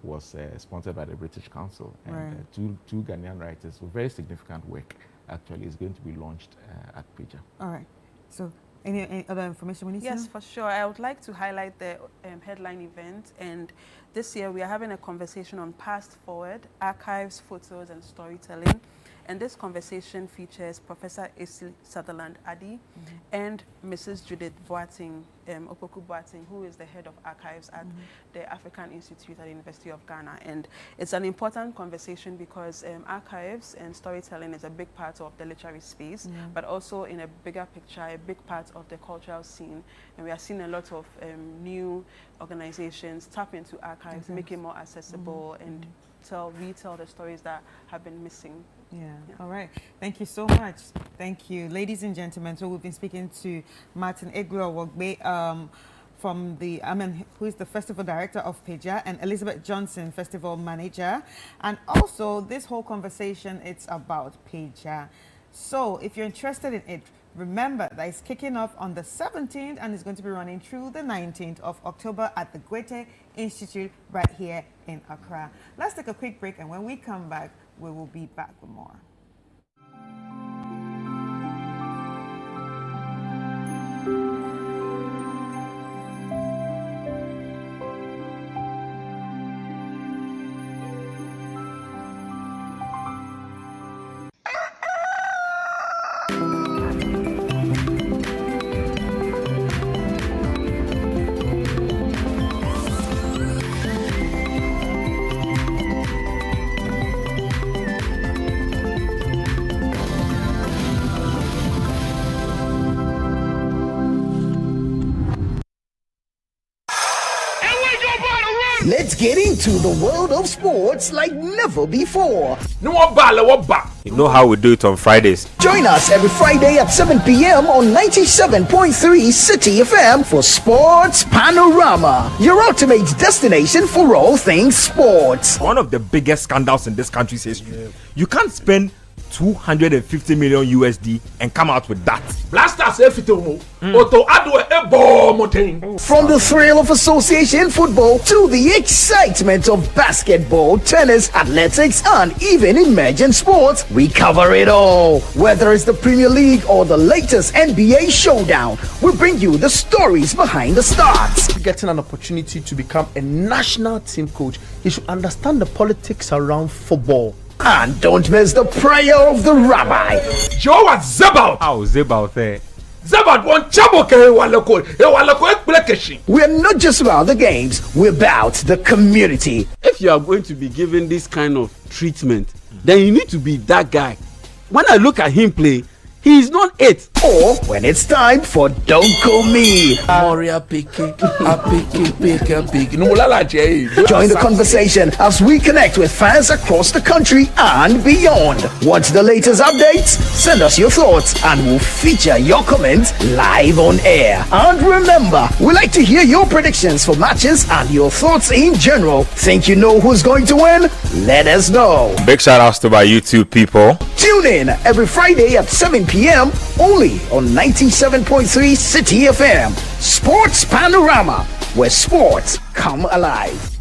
was sponsored by the British Council, and 2 Ghanaian writers with very significant work. Actually, is going to be launched at Abuja. All right. So. Any other information we need to know? Yes, for sure. I would like to highlight the headline event. And this year we are having a conversation on Past Forward, archives, photos, and storytelling. And this conversation features Professor Esi Sutherland Addy and Mrs. Judith Boateng, Opoku Boateng, who is the head of archives at the African Institute at the University of Ghana. And it's an important conversation because archives and storytelling is a big part of the literary space, but also in a bigger picture, a big part of the cultural scene. And we are seeing a lot of new organizations tap into archives, make it more accessible, and retell the stories that have been missing. Yeah. All right. Thank you so much. Thank you. Ladies and gentlemen, so we've been speaking to Martin Eglo-Wogbe from the, who is the festival director of Peja, and Elizabeth Johnson, festival manager. And also, this whole conversation, it's about Peja. So if you're interested in it, remember that it's kicking off on the 17th and it's going to be running through the 19th of October at the Goethe Institute right here in Accra. Let's take a quick break, and when we come back, we will be back with more. get into the world of sports like never before. You know how we do it on Fridays. Join us every Friday at 7 p.m. on 97.3 City FM for Sports Panorama, your ultimate destination for all things sports. One of the biggest scandals in this country's history. You can't spend 250 million USD and come out with that. From the thrill of association football to the excitement of basketball, tennis, athletics, and even emerging sports, we cover it all. Whether it's the Premier League or the latest NBA showdown, we bring you the stories behind the stars. Getting an opportunity to become a national team coach, he should understand the politics around football. And don't miss the prayer of the rabbi. Joe was Zebaut. How Zebaut there? Zebaut won Chaboke. We're not just about the games, we're about the community. If you are going to be given this kind of treatment, then you need to be that guy. When I look at him play, he is not it. Or when it's time for Don't Call Me. Join the conversation as we connect with fans across the country and beyond. Want the latest updates? Send us your thoughts and we'll feature your comments live on air. And remember, we like to hear your predictions for matches and your thoughts in general. Think you know who's going to win? Let us know. Big shout outs to my YouTube people. Tune in every Friday at 7 p.m. only on 97.3 City FM. Sports Panorama, where sports come alive.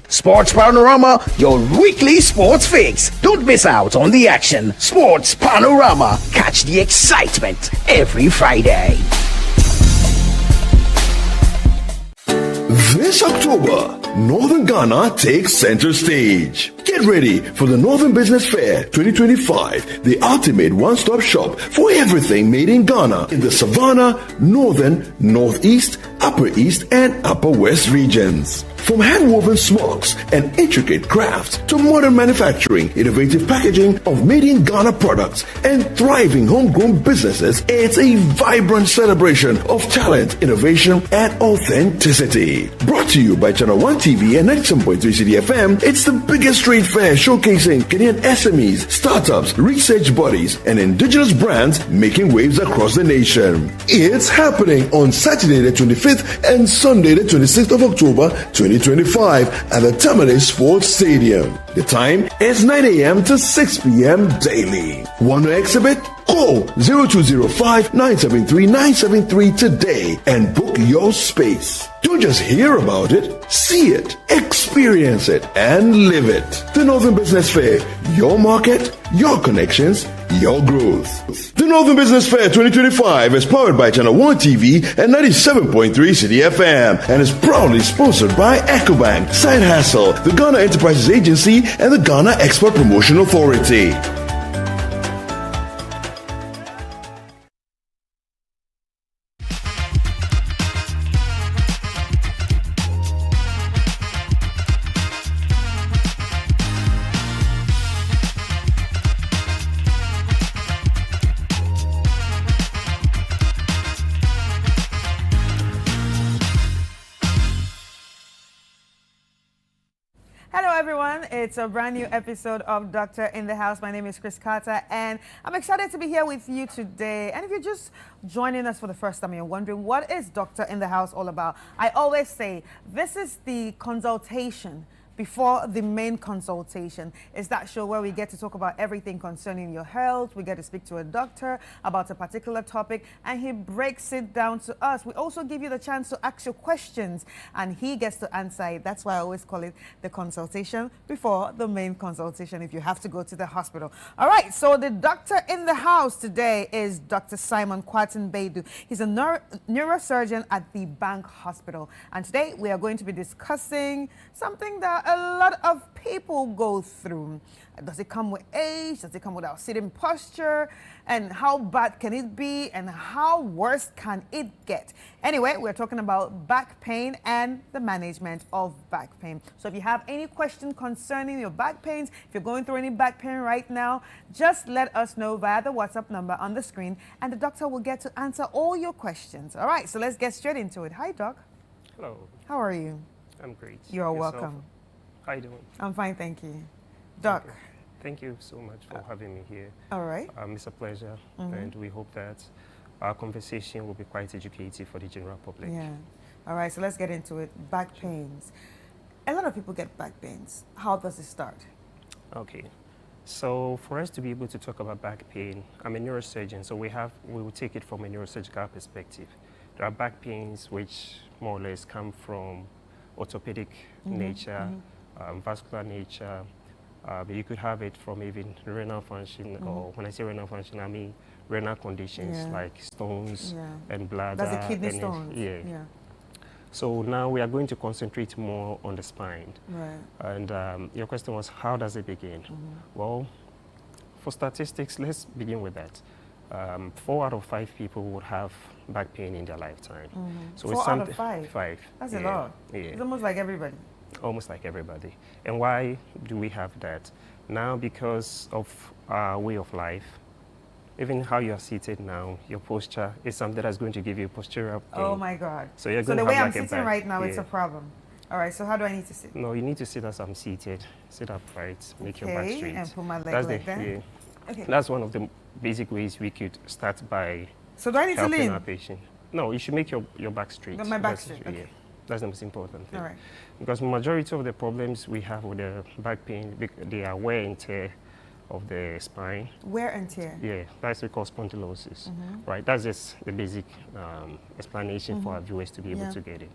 Sports Panorama, your weekly sports fix. Don't miss out on the action. Sports Panorama, catch the excitement every Friday. This October, Northern Ghana takes center stage. Get ready for the Northern Business Fair 2025, the ultimate one-stop shop for everything made in Ghana in the Savannah, Northern, Northeast, Upper East, and Upper West regions. From hand-woven smocks and intricate crafts to modern manufacturing, innovative packaging of made-in-Ghana products, and thriving homegrown businesses, it's a vibrant celebration of talent, innovation, and authenticity. Brought to you by Channel 1 TV and 97.3 CDFM, it's the biggest trade fair showcasing Kenyan SMEs, startups, research bodies, and indigenous brands making waves across the nation. It's happening on Saturday the 25th and Sunday the 26th of October 2025 at the Terminus Sports Stadium. The time is 9 a.m. to 6 p.m. daily. Want to exhibit? Call 0205-973-973 today and book your space. Don't just hear about it, see it, experience it, and live it. The Northern Business Fair, your market, your connections, your growth. The Northern Business Fair 2025 is powered by Channel 1 TV and 97.3 City FM and is proudly sponsored by EcoBank, Side Hustle, the Ghana Enterprises Agency, and the Ghana Export Promotion Authority. It's a brand new episode of Doctor in the House. My name is Chris Carter, and I'm excited to be here with you today. And if you're just joining us for the first time, you're wondering, what is Doctor in the House all about? I always say, this is the consultation before the main consultation. It's that show where we get to talk about everything concerning your health. We get to speak to a doctor about a particular topic, and he breaks it down to us. We also give you the chance to ask your questions, and he gets to answer it. That's why I always call it the consultation before the main consultation if you have to go to the hospital. All right, so the doctor in the house today is Dr. Simon Kwatin-Baidu. He's a neurosurgeon at the Bank Hospital. And today we are going to be discussing something that that a lot of people go through. Does it come with age? Does it come with our sitting posture? And how bad can it be? And how worse can it get? Anyway, we're talking about back pain and the management of back pain. So if you have any question concerning your back pains, if you're going through any back pain right now, just let us know via the WhatsApp number on the screen, and the doctor will get to answer all your questions. All right, so let's get straight into it. Hi, Doc. Hello. How are you? I'm great. You're Yourself? welcome. How are you doing? I'm fine, thank you. Doc. Okay. Thank you so much for having me here. All right. It's a pleasure, Mhm. and we hope that our conversation will be quite educative for the general public. Yeah. All right, so let's get into it. Back pains. A lot of people get back pains. How does it start? Okay. So for us to be able to talk about back pain, I'm a neurosurgeon, so we will take it from a neurosurgical perspective. There are back pains which more or less come from orthopedic nature, vascular nature. You could have it from even renal function, or when I say renal function, I mean renal conditions like stones and bladder. That's the kidney and stones. Yeah. So now we are going to concentrate more on the spine. Right. And your question was, how does it begin? Well, for statistics, let's begin with that. 4 out of 5 people would have back pain in their lifetime. So 4 out of 5? 5. That's a lot. Yeah. It's almost like everybody. Almost like everybody. And why do we have that? Now, because of our way of life, even how you are seated now, your posture is something that's going to give you postural pain. Oh my God. So you're So going the to way have I'm like a sitting back- right now, it's yeah. a problem. All right, so how do I need to sit? No, you need to sit as I'm seated. Sit upright, make your back Okay, straight. and put my leg That's like that? Yeah. Okay. That's one of the basic ways we could start by So do I need to helping lean? our patient. No, you should make your back straight. My back That's- straight, yeah. okay. That's the most important thing. All right. Because majority of the problems we have with the back pain, they are wear and tear of the spine. Wear and tear. Yeah, that's what we call spondylosis, Mhm. right? That's just the basic explanation for Mhm. our viewers to be able Yeah. to get it.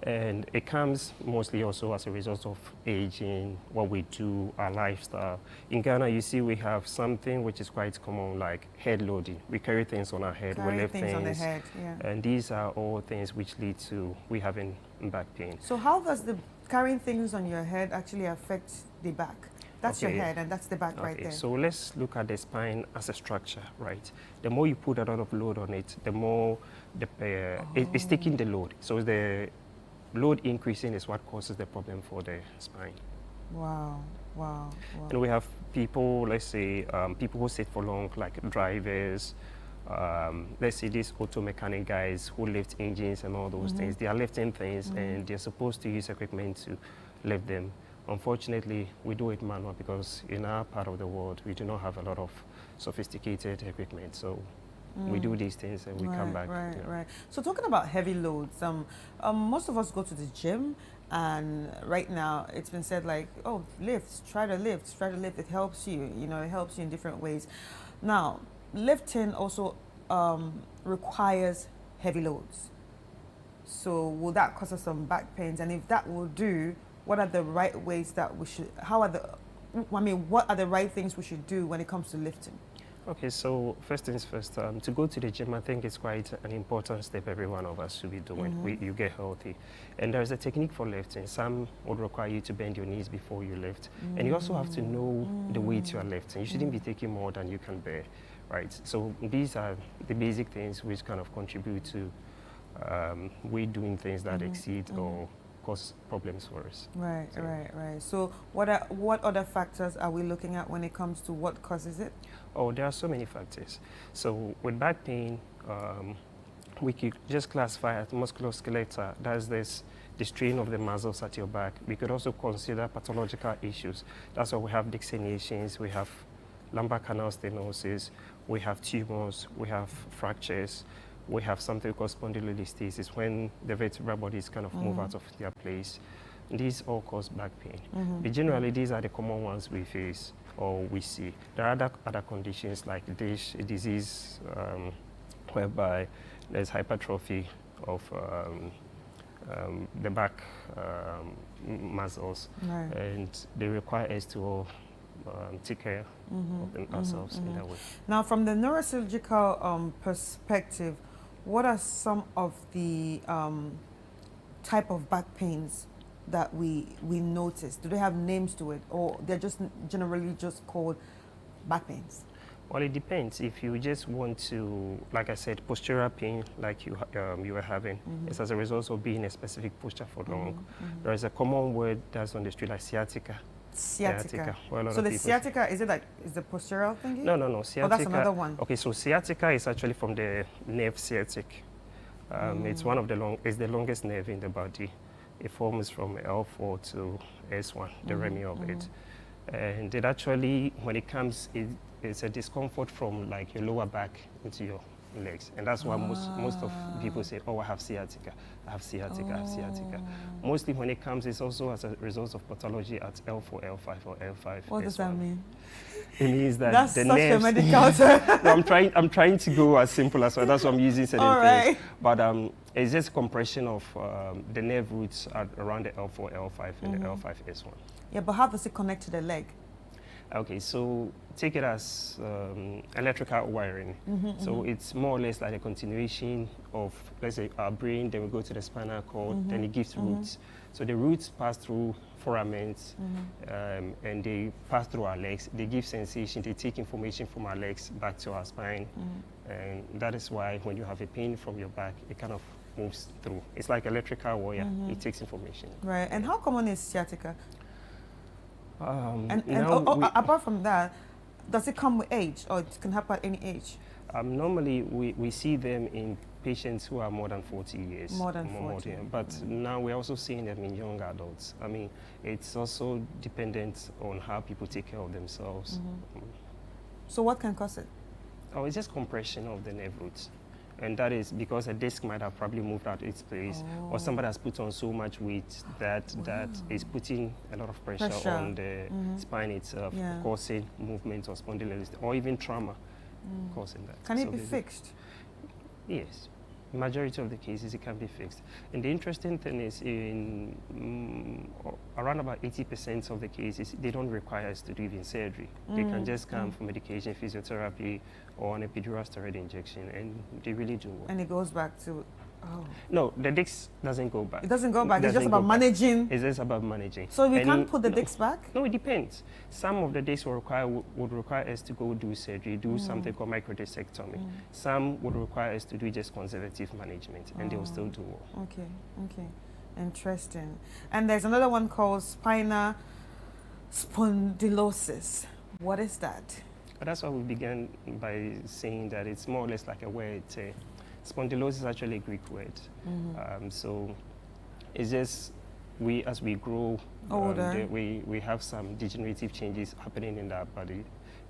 And it comes mostly also as a result of aging, what we do, our lifestyle. In Ghana, you see we have something which is quite common, like head loading. We carry things on our head, we Carry lift things on the head, yeah. And these are all things which lead to we having back pain. So how does the carrying things on your head actually affect the back? That's Okay. your head and that's the back right Okay, there. so let's look at the spine as a structure, right? The more you put a lot of load on it, the more it's taking the load. So the load increasing is what causes the problem for the spine. Wow, wow, wow. And we have people, let's say, people who sit for long, like drivers, let's say these auto mechanic guys who lift engines and all those things. They are lifting things and they're supposed to use equipment to lift them. Unfortunately, we do it manual because in our part of the world, we do not have a lot of sophisticated equipment. So we do these things and we come back. Right, you know. right. So talking about heavy loads, most of us go to the gym, and right now it's been said like, oh, try to lift. It helps you. You know, it helps you in different ways. Now, lifting also requires heavy loads. So will that cause us some back pains? And if that will do, what are the right ways that we should? What are the right things we should do when it comes to lifting? Okay, so first things first, to go to the gym, I think it's quite an important step every one of us should be doing. You get healthy. And there's a technique for lifting. Some would require you to bend your knees before you lift. And you also have to know the weight you are lifting. You shouldn't be taking more than you can bear, right? So these are the basic things which kind of contribute to we doing things that exceed or cause problems for us. Right, right. So what other factors are we looking at when it comes to what causes it? Oh, there are so many factors. So with back pain, we could just classify as musculoskeletal. That's the strain of the muscles at your back. We could also consider pathological issues. That's why we have discections, we have lumbar canal stenosis, we have tumors, we have fractures, we have something called spondylolisthesis, when the vertebral bodies kind of move out of their place. These all cause back pain. But generally, these are the common ones we face or we see. There are other conditions like DISH, a disease whereby there's hypertrophy of the back muscles, and they require us to take care of ourselves in that way. Now, from the neurosurgical perspective, what are some of the type of back pains that we notice? Do they have names to it, or they're just generally just called back pains? Well, it depends. If you just want to, like I said, postural pain, like you were having, it's as a result of being in a specific posture for long. There is a common word that's on the street like sciatica. Sciatica. Well, So the sciatica, is the postural thingy? No. Sciatica. Oh, that's another one. Okay, so sciatica is actually from the nerve sciatic. It's one of it's the longest nerve in the body. It forms from L4 to S1, the remi of it. And it actually, when it comes, it's a discomfort from like your lower back into your legs. And that's why most of people say, oh, I have sciatica, I have sciatica, I have sciatica. Mostly when it comes, it's also as a result of pathology at L4, L5, or L5. What does that mean? It means that that's the such nerves, a medical term. No, I'm trying to go as simple as well. That's why I'm using certain All right. things. But it's just compression of the nerve roots at around the L4, L5, and the L5, S1. Yeah, but how does it connect to the leg? Okay, so take it as electrical wiring. So it's more or less like a continuation of, let's say, our brain, then we go to the spinal cord, then it gives roots. So the roots pass through foramens, and they pass through our legs. They give sensation, they take information from our legs back to our spine. And that is why when you have a pain from your back, it kind of moves through. It's like electrical wire, it takes information. Right, and how common is sciatica? And apart from that, does it come with age, or it can happen at any age? Normally, we see them in patients who are more than 40 years. More than 40. But now we're also seeing them in young adults. I mean, it's also dependent on how people take care of themselves. So what can cause it? Oh, it's just compression of the nerve roots. And that is because a disc might have probably moved out of its place, or somebody has put on so much weight that is putting a lot of pressure on the spine itself, causing movement or spondylosis, or even trauma causing that. Can it be fixed? Yes. Majority of the cases, it can be fixed. And the interesting thing is, in around about 80% of the cases, they don't require us to do even surgery. They can just come for medication, physiotherapy, or an epidural steroid injection, and they really do work. And it goes back to, No, the disc doesn't go back. It doesn't go back, it's just about managing. It's just about managing. So we can't put the discs back? No, it depends. Some of the discs would require us to go do surgery, do something called microdiscectomy. Some would require us to do just conservative management, and they will still do work. Okay. Interesting. And there's another one called spinal spondylosis. What is that? That's why we began by saying that it's more or less like a word. Spondylosis is actually a Greek word. So it's just as we grow older, we have some degenerative changes happening in our body,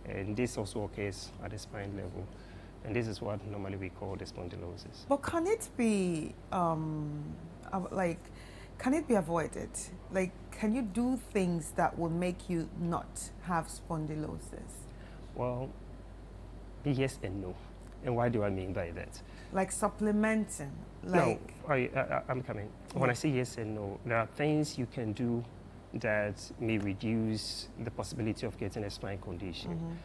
and this also occurs at the spine level, and this is what normally we call the spondylosis. But can it be can it be avoided? Like, can you do things that will make you not have spondylosis? Well, yes and no. And why do I mean by that? Like supplementing? Like no, I'm coming. When I say yes and no, there are things you can do that may reduce the possibility of getting a spine condition.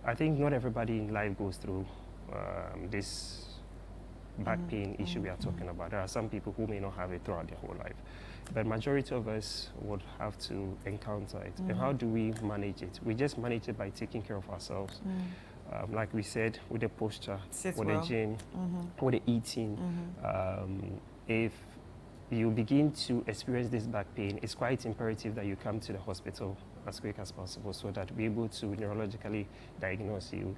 I think not everybody in life goes through this back pain issue we are talking about. There are some people who may not have it throughout their whole life. But majority of us would have to encounter it. And how do we manage it? We just manage it by taking care of ourselves. Like we said, with the posture, with the gym, with the eating. If you begin to experience this back pain, it's quite imperative that you come to the hospital as quick as possible so that we're able to neurologically diagnose you.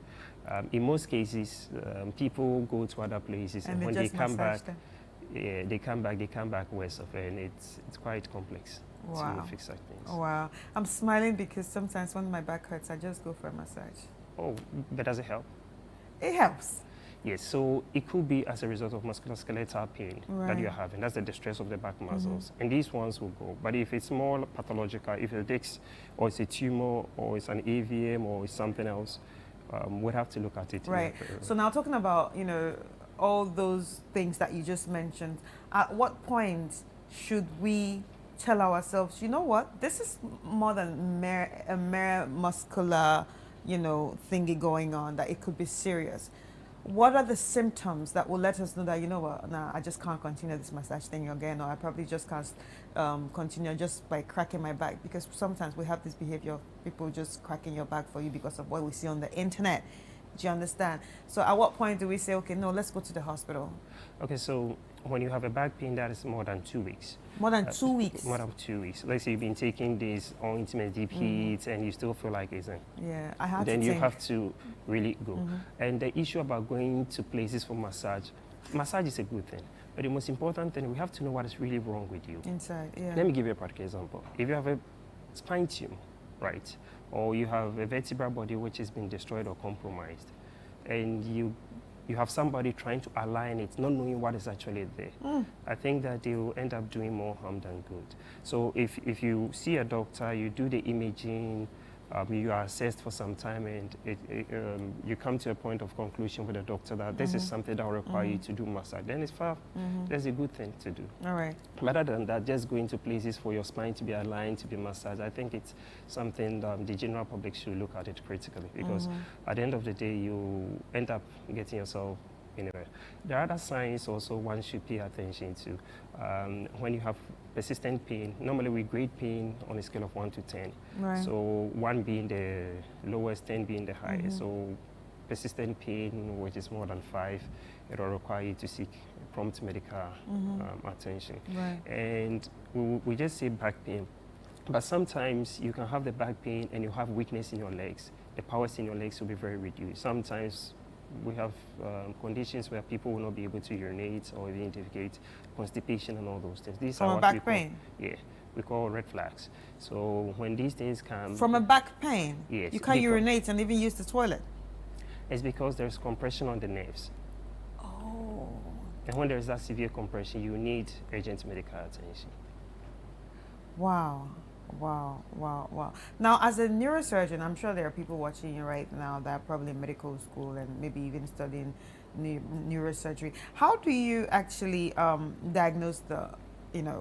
In most cases, people go to other places, and when they come back, they come back worse off, and it's quite complex to fix that things. Wow. I'm smiling because sometimes when my back hurts, I just go for a massage. Oh, but does it help? It helps. Yes, so it could be as a result of musculoskeletal pain that you're having. That's the distress of the back muscles. And these ones will go. But if it's more pathological, if it's a disc, or it's a tumor, or it's an AVM, or it's something else, we'd have to look at it. Right. So now talking about, all those things that you just mentioned, at what point should we tell ourselves, you know what, this is more than a mere muscular, thingy going on, that it could be serious? what are the symptoms that will let us know that, you know what, nah, I just can't continue this massage thing again, or I probably just can't continue just by cracking my back? Because sometimes we have this behavior of people just cracking your back for you because of what we see on the internet. Do you understand? So at what point do we say, okay, no, let's go to the hospital? Okay, so when you have a back pain that is more than 2 weeks. More than 2 weeks? More than 2 weeks. Let's say you've been taking these ointments, DPs, and you still feel like it's in. Yeah, I have then to you think. have to really go. And the issue about going to places for massage is a good thing. But the most important thing, we have to know what is really wrong with you. Inside, yeah. Let me give you a practical example. If you have a spine tumor, right, or you have a vertebral body which has been destroyed or compromised, and you have somebody trying to align it, not knowing what is actually there, I think that they will end up doing more harm than good. So if you see a doctor, you do the imaging, you are assessed for some time, and you come to a point of conclusion with the doctor that this is something that will require you to do massage, then it's far. That's a good thing to do. All right. Rather than that, just going to places for your spine to be aligned, to be massaged, I think it's something that the general public should look at it critically, because at the end of the day, you end up getting yourself anywhere. There are other signs also one should pay attention to. When you have persistent pain, normally we grade pain on a scale of 1 to 10. Right. So 1 being the lowest, 10 being the highest. So persistent pain, which is more than 5, it will require you to seek prompt medical attention. Right. And we just say back pain. But sometimes you can have the back pain and you have weakness in your legs. The powers in your legs will be very reduced. Sometimes we have conditions where people will not be able to urinate or even defecate, constipation and all those things. These From are a what back we call, pain? Yeah, we call red flags. So when these things come... From a back pain? Yes. You can't urinate and even use the toilet? It's because there's compression on the nerves. Oh. And when there's that severe compression, you need urgent medical attention. Wow. Wow, wow, wow. Now, as a neurosurgeon, I'm sure there are people watching you right now that are probably in medical school and maybe even studying neurosurgery. How do you actually diagnose the,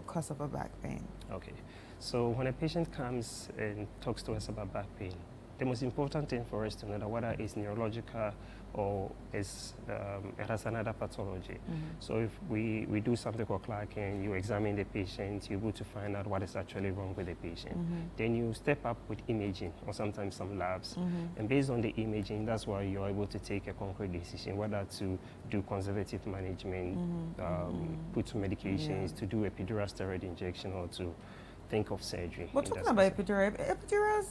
cause of a back pain? Okay. So when a patient comes and talks to us about back pain, the most important thing for us to know that whether it's neurological or it has another pathology. So if we do something called Clarkin, you examine the patient, you're able to find out what is actually wrong with the patient. Then you step up with imaging or sometimes some labs. And based on the imaging, that's why you're able to take a concrete decision, whether to do conservative management, put some medications, to do epidural steroid injection, or to think of surgery. We're talking about epidurals.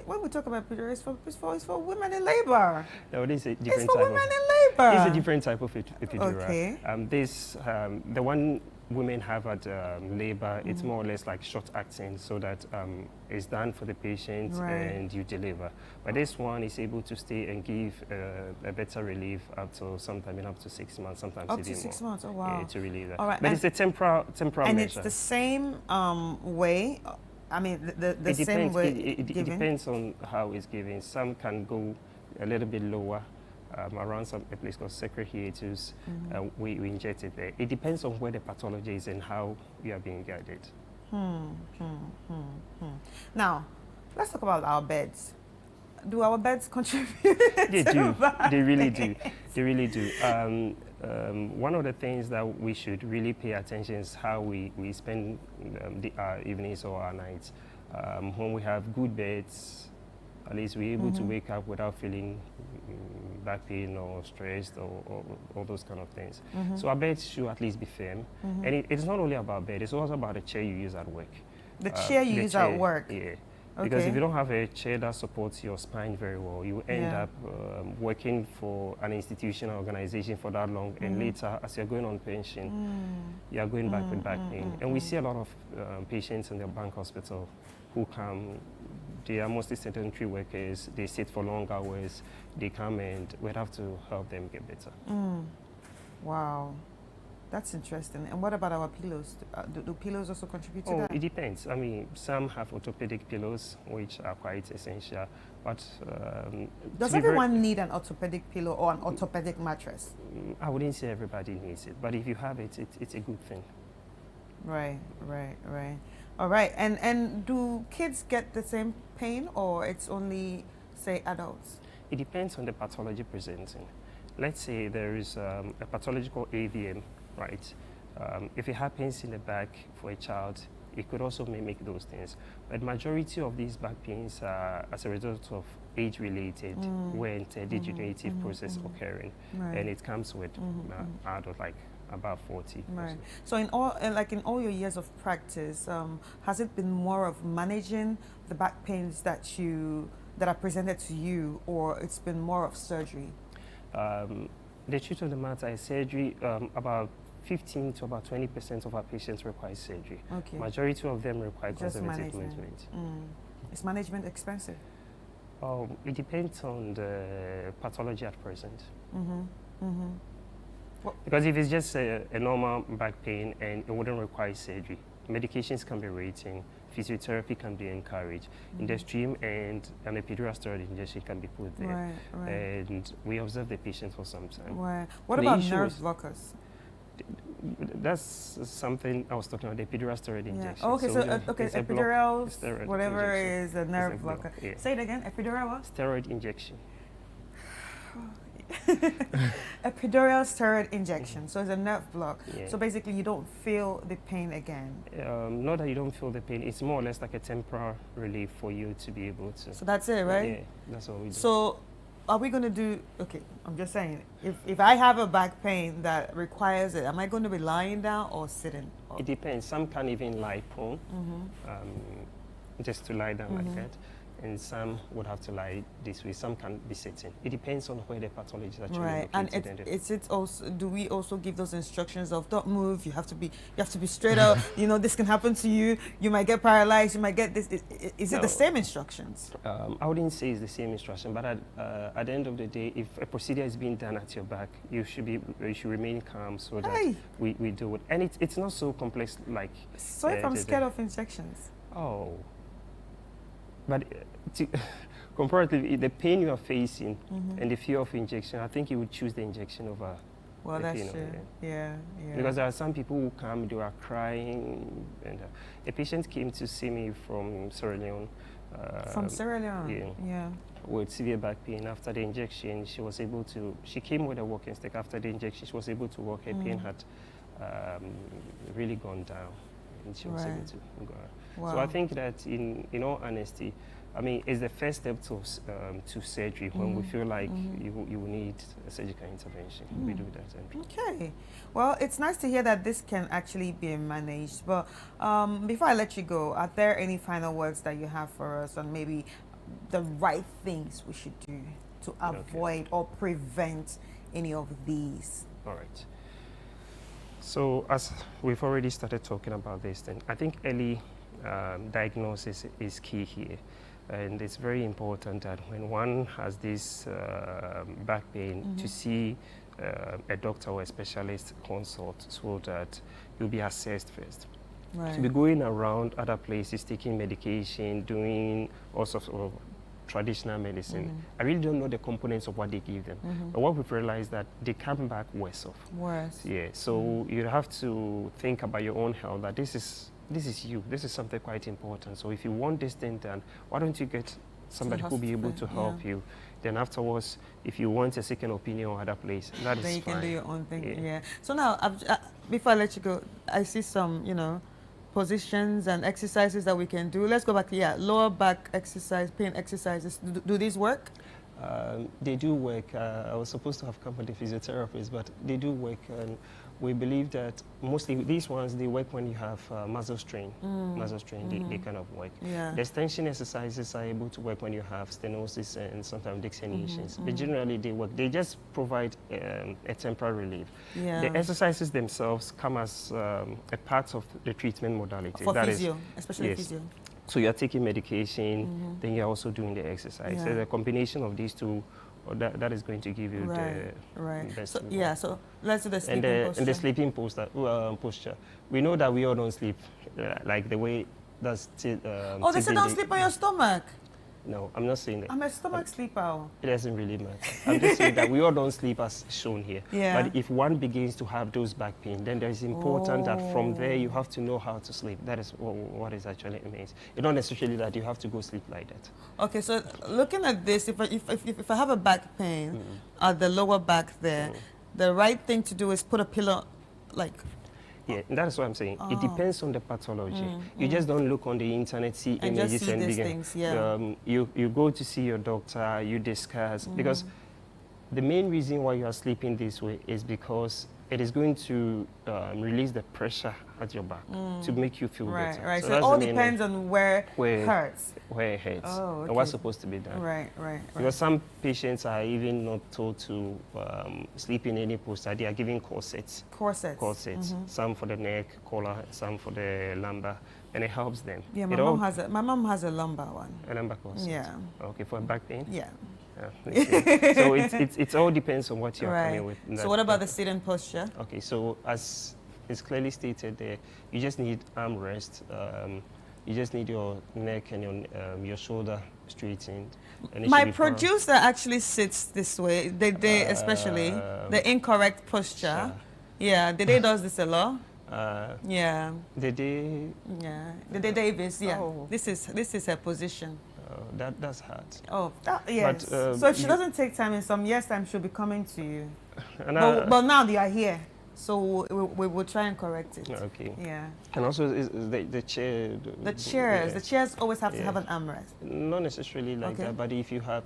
When we talk about epidurals, it's for women in labor. No, this is a different it's for type women of, in labor. It's a different type of epidural. Okay. The one women have at labor, it's more or less like short acting, so that it's done for the patient and you deliver. But this one is able to stay and give a better relief up to sometime up to 6 months, sometimes up even to 6 more. months. Oh wow! Yeah, to relieve that. All right. But it's a temporal and measure. It's the same way. I mean, the same way. It depends on how it's given. Some can go a little bit lower. Around a place called sacral hiatus, we inject it there. It depends on where the pathology is and how you are being guided. Now, let's talk about our beds. Do our beds contribute? They do. Back They really pain? do. They really do. One of the things that we should really pay attention is how we spend our evenings or our nights. When we have good beds, at least we're able to wake up without feeling back pain or stressed or all those kind of things. So our beds should at least be firm. And it's not only about bed, it's also about the chair you use at work. The chair you use at work? Yeah. Because if you don't have a chair that supports your spine very well, you end up working for an institution or organization for that long, and later, as you're going on pension, you are going back with back pain. And we see a lot of patients in the bank hospital who come. They are mostly sedentary workers. They sit for long hours. They come and we have to help them get better. Wow. That's interesting. And what about our pillows? Do pillows also contribute to that? It depends. I mean, some have orthopedic pillows, which are quite essential. But does everyone need an orthopedic pillow or an orthopedic mattress? I wouldn't say everybody needs it, but if you have it, it's a good thing. Right. All right. And do kids get the same pain, or it's only, say, adults? It depends on the pathology presenting. let's say there is a pathological AVM, right? If it happens in the back for a child, it could also mimic those things. But majority of these back pains are as a result of age-related wear and tear degenerative process occurring, and it comes with adult, like about 40. Right. So in all your years of practice, has it been more of managing the back pains that are presented to you, or it's been more of surgery? The truth of the matter is surgery. About 15 to about 20% of our patients require surgery. Okay. Majority of them require Just conservative management. management. Is management expensive? It depends on the pathology at present. Because if it's just a normal back pain and it wouldn't require surgery, medications can be rating, physiotherapy can be encouraged, in the stream, and an epidural steroid injection can be put there. Right. And we observe the patient for some time. Right. What The about issue nerve is- blockers? That's something I was talking about, the epidural steroid injection. Oh, okay, so it's a block- epidurals, steroid whatever injection. is a It's nerve block, blocker. yeah. Say it again, epidural what? Steroid injection. Epidural steroid injection, so it's a nerve block. Yeah. So basically you don't feel the pain again. Not that you don't feel the pain, it's more or less like a temporary relief for you to be able to. So that's it, right? Yeah, that's all we do. So are we going to do, okay, I'm just saying, if I have a back pain that requires it, am I going to be lying down or sitting? It depends. Some can even lie prone, just to lie down like that. And some would have to lie this way. Some can be sitting. It depends on where the pathology is actually Right, and located. it's also. Do we also give those instructions of don't move? You have to be straight up. You know, this can happen to you. You might get paralyzed. You might get this. Is it No. the same instructions? I wouldn't say it's the same instruction, but at the end of the day, if a procedure is being done at your back, you should remain calm so that Hey. we do it. And it's not so complex like. So if I'm scared of injections. Oh. But comparatively, the pain you are facing and the fear of injection, I think you would choose the injection over Well, the that's pain. true. Yeah. Because there are some people who come, they are crying. And a patient came to see me from Sierra Leone. From Sierra Leone? Yeah. With severe back pain. After the injection, she came with a walking stick. After the injection, she was able to walk. Her pain had really gone down. And she was able to go on. Wow. So I think that in all honesty, I mean, it's the first step to surgery when we feel like you need a surgical intervention. We do that. Okay. Well, it's nice to hear that this can actually be managed. But before I let you go, are there any final words that you have for us on maybe the right things we should do to avoid or prevent any of these? All right. So as we've already started talking about this, then I think early diagnosis is key here. And it's very important that when one has this back pain, to see a doctor or a specialist consult so that you'll be assessed first. Right. To be going around other places, taking medication, doing all sorts of traditional medicine, I really don't know the components of what they give them. But what we've realized that they come back worse off. Worse. Yeah, so you have to think about your own health, that this is you. This is something quite important. So if you want this thing done, why don't you get somebody who will be able to help you? Then afterwards, if you want a second opinion or other place, that is fine. Then you can do your own thing. Yeah. So now, before I let you go, I see some, positions and exercises that we can do. Let's go back to lower back exercise, pain exercises. Do these work? They do work. I was supposed to have come with the physiotherapist, but they do work. And we believe that mostly these ones, they work when you have muscle strain. Muscle strain, they kind of work. Yeah. The extension exercises are able to work when you have stenosis and sometimes disc herniations. But generally, they work. They just provide a temporary relief. Yeah. The exercises themselves come as a part of the treatment modality. For that physio, is, especially yes. physio. So you're taking medication, then you're also doing the exercise. So the combination of these two, that is going to give you the best So, result. so let's do the sleeping posture. And the sleeping posture. We know that we all don't sleep like the way that's. They say don't sleep on your stomach. No, I'm not saying that. I'm a stomach sleeper. It doesn't really matter. I'm just saying that we all don't sleep as shown here. Yeah. But if one begins to have those back pain, then it's important that from there you have to know how to sleep. That is what it actually means. It's not necessarily that you have to go sleep like that. Okay, so looking at this, if I have a back pain, at the lower back there, the right thing to do is put a pillow, like. Yeah, that's what I'm saying. Oh. It depends on the pathology. You just don't look on the internet, see And images just see and these begin. things, yeah. You go to see your doctor, you discuss, because the main reason why you are sleeping this way is because it is going to release the pressure at your back to make you feel better. Right. So it that's all the main depends on where it hurts. Where it hurts. Oh, And what's okay. supposed to be done. Right. Because some patients are even not told to sleep in any posture. They are given corsets. Corsets. Some for the neck, collar, some for the lumbar, and it helps them. Yeah, It my all- mom has a lumbar one. A lumbar corset. Yeah. Okay, for back pain. Yeah. Okay. So it all depends on what you're coming with. So what about the sitting posture? Okay, so as it's clearly stated there, you just need arm rest. You just need your neck and your shoulder straightened. And it My should be firm. producer actually sits this way. They especially the incorrect posture. Yeah, Dede does this a lot. Yeah. Dede. Yeah, Dede Davis. Yeah. Oh. This is her position. That's hard. Oh, yes. But, so if she doesn't take time, in some years' time, she'll be coming to you. And but now they are here, so we will try and correct it. Okay. Yeah. And also is the chair. The chairs. yeah. The chairs always have to Yeah. have an armrest. Not necessarily like Okay. that, but if you have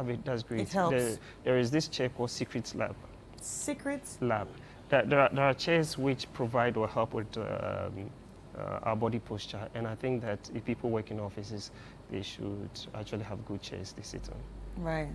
it, that's great. It helps. There is this chair called Secret Lab. Secret Lab. There are chairs which provide or help with our body posture, and I think that if people work in offices, they should actually have good chairs they sit on. Right.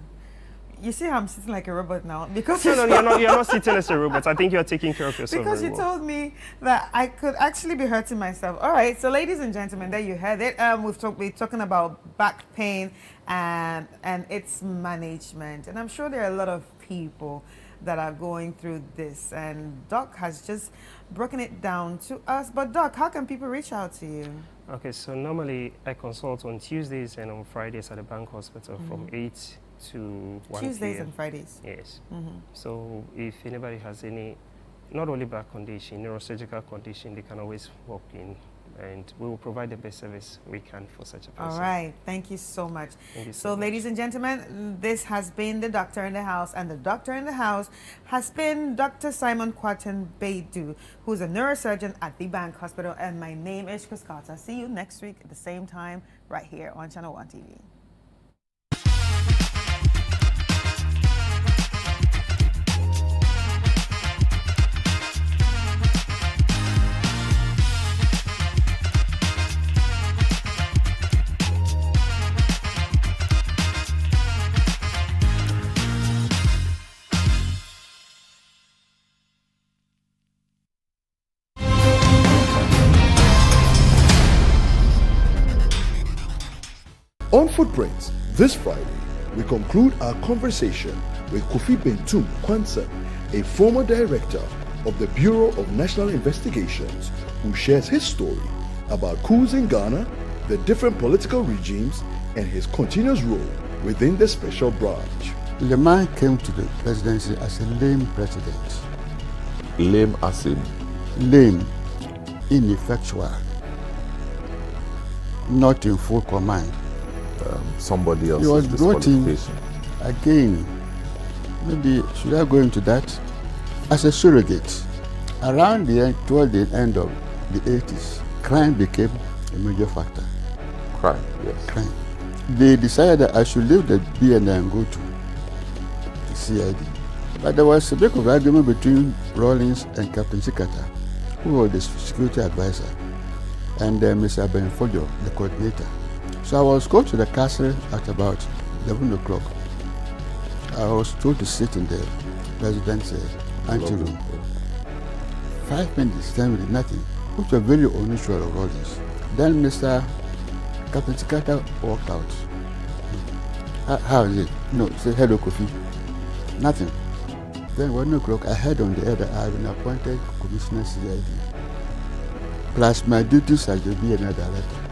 You see how I'm sitting like a robot now? Because No, you're not sitting as a robot. I think you're taking care of yourself because very you well. told me that I could actually be hurting myself. All right, so ladies and gentlemen, there you heard it. We're talking about back pain and its management, and I'm sure there are a lot of people that are going through this, and Doc has just broken it down to us. But Doc, how can people reach out to you? Okay, so normally I consult on Tuesdays and on Fridays at the Bank Hospital from 8 to 1 Tuesdays p.m. and Fridays. Yes. So if anybody has any, not only back condition, neurosurgical condition, they can always walk in, and we will provide the best service we can for such a person. All right, thank you so much. Thank you So so much. ladies and gentlemen, this has been the Doctor in the House, and the Doctor in the House has been Dr. Simon Kwatun Baidu, who's a neurosurgeon at the Bank Hospital, and my name is Chris Carter. See you next week at the same time right here on Channel 1 TV. On Footprints, this Friday, we conclude our conversation with Kofi Bentum Kwanzaa, a former director of the Bureau of National Investigations, who shares his story about coups in Ghana, the different political regimes, and his continuous role within the special branch. The man came to the presidency as a lame president. Lame as in? Lame, ineffectual, not in full command. Somebody He else's was brought in disqualification. again. Maybe should I go into that? As a surrogate. Around the end, toward the end of the 80s, crime became a major factor. Crime, yes. Crime. They decided that I should leave the BNI and go to the CID. But there was a bit of argument between Rawlings and Captain Sikata, who was the security advisor, and Mr. Benfojo, the coordinator. So I was called to the castle at about 11 o'clock. I was told to sit in the president's anteroom. 5 minutes, 10 minutes, nothing, which was very unusual of Rawlings. Then Mr. Captain Sikata walked out. How is it? No, say hello, Kofi. Nothing. Then 1 o'clock, I heard on the air that I have been appointed Commissioner CID, plus my duties as the BNI director.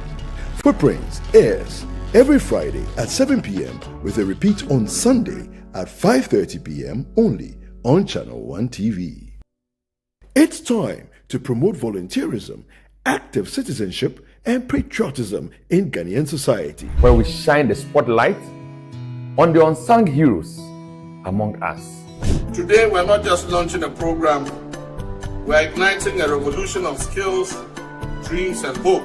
Footprints airs every Friday at 7 p.m. with a repeat on Sunday at 5:30 p.m. only on Channel 1 TV. It's time to promote volunteerism, active citizenship, and patriotism in Ghanaian society. Where we shine the spotlight on the unsung heroes among us. Today, we're not just launching a program, we're igniting a revolution of skills, dreams, and hope.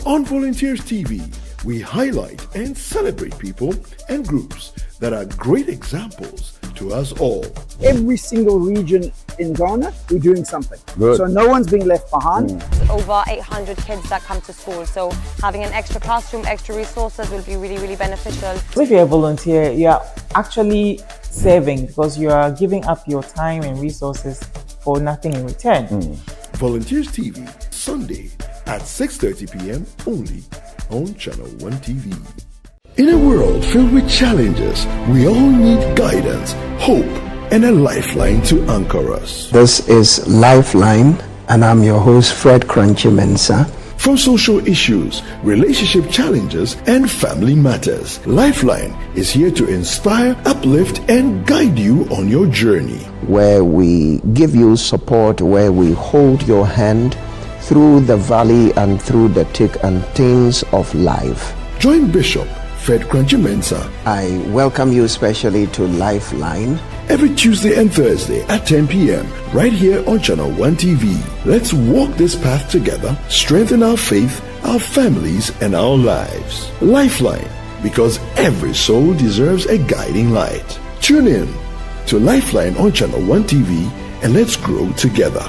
On Volunteers TV, we highlight and celebrate people and groups that are great examples to us all. Every single region in Ghana, we're doing something. Good. So no one's being left behind. Over 800 kids that come to school, so having an extra classroom, extra resources will be really, really beneficial. If you're a volunteer, you are actually serving because you are giving up your time and resources for nothing in return. Volunteers TV, Sunday at 6:30 p.m. only on Channel 1 TV. In a world filled with challenges, we all need guidance, hope, and a lifeline to anchor us. This is Lifeline, and I'm your host, Fred Crunchy Mensa. From social issues, relationship challenges, and family matters, Lifeline is here to inspire, uplift, and guide you on your journey. Where we give you support, where we hold your hand through the valley and through the thick and thins of life. Join Bishop Fred Crunchy Mensa. I welcome you especially to Lifeline. Every Tuesday and Thursday at 10 p.m. right here on Channel 1 TV. Let's walk this path together, strengthen our faith, our families, and our lives. Lifeline, because every soul deserves a guiding light. Tune in to Lifeline on Channel 1 TV and let's grow together.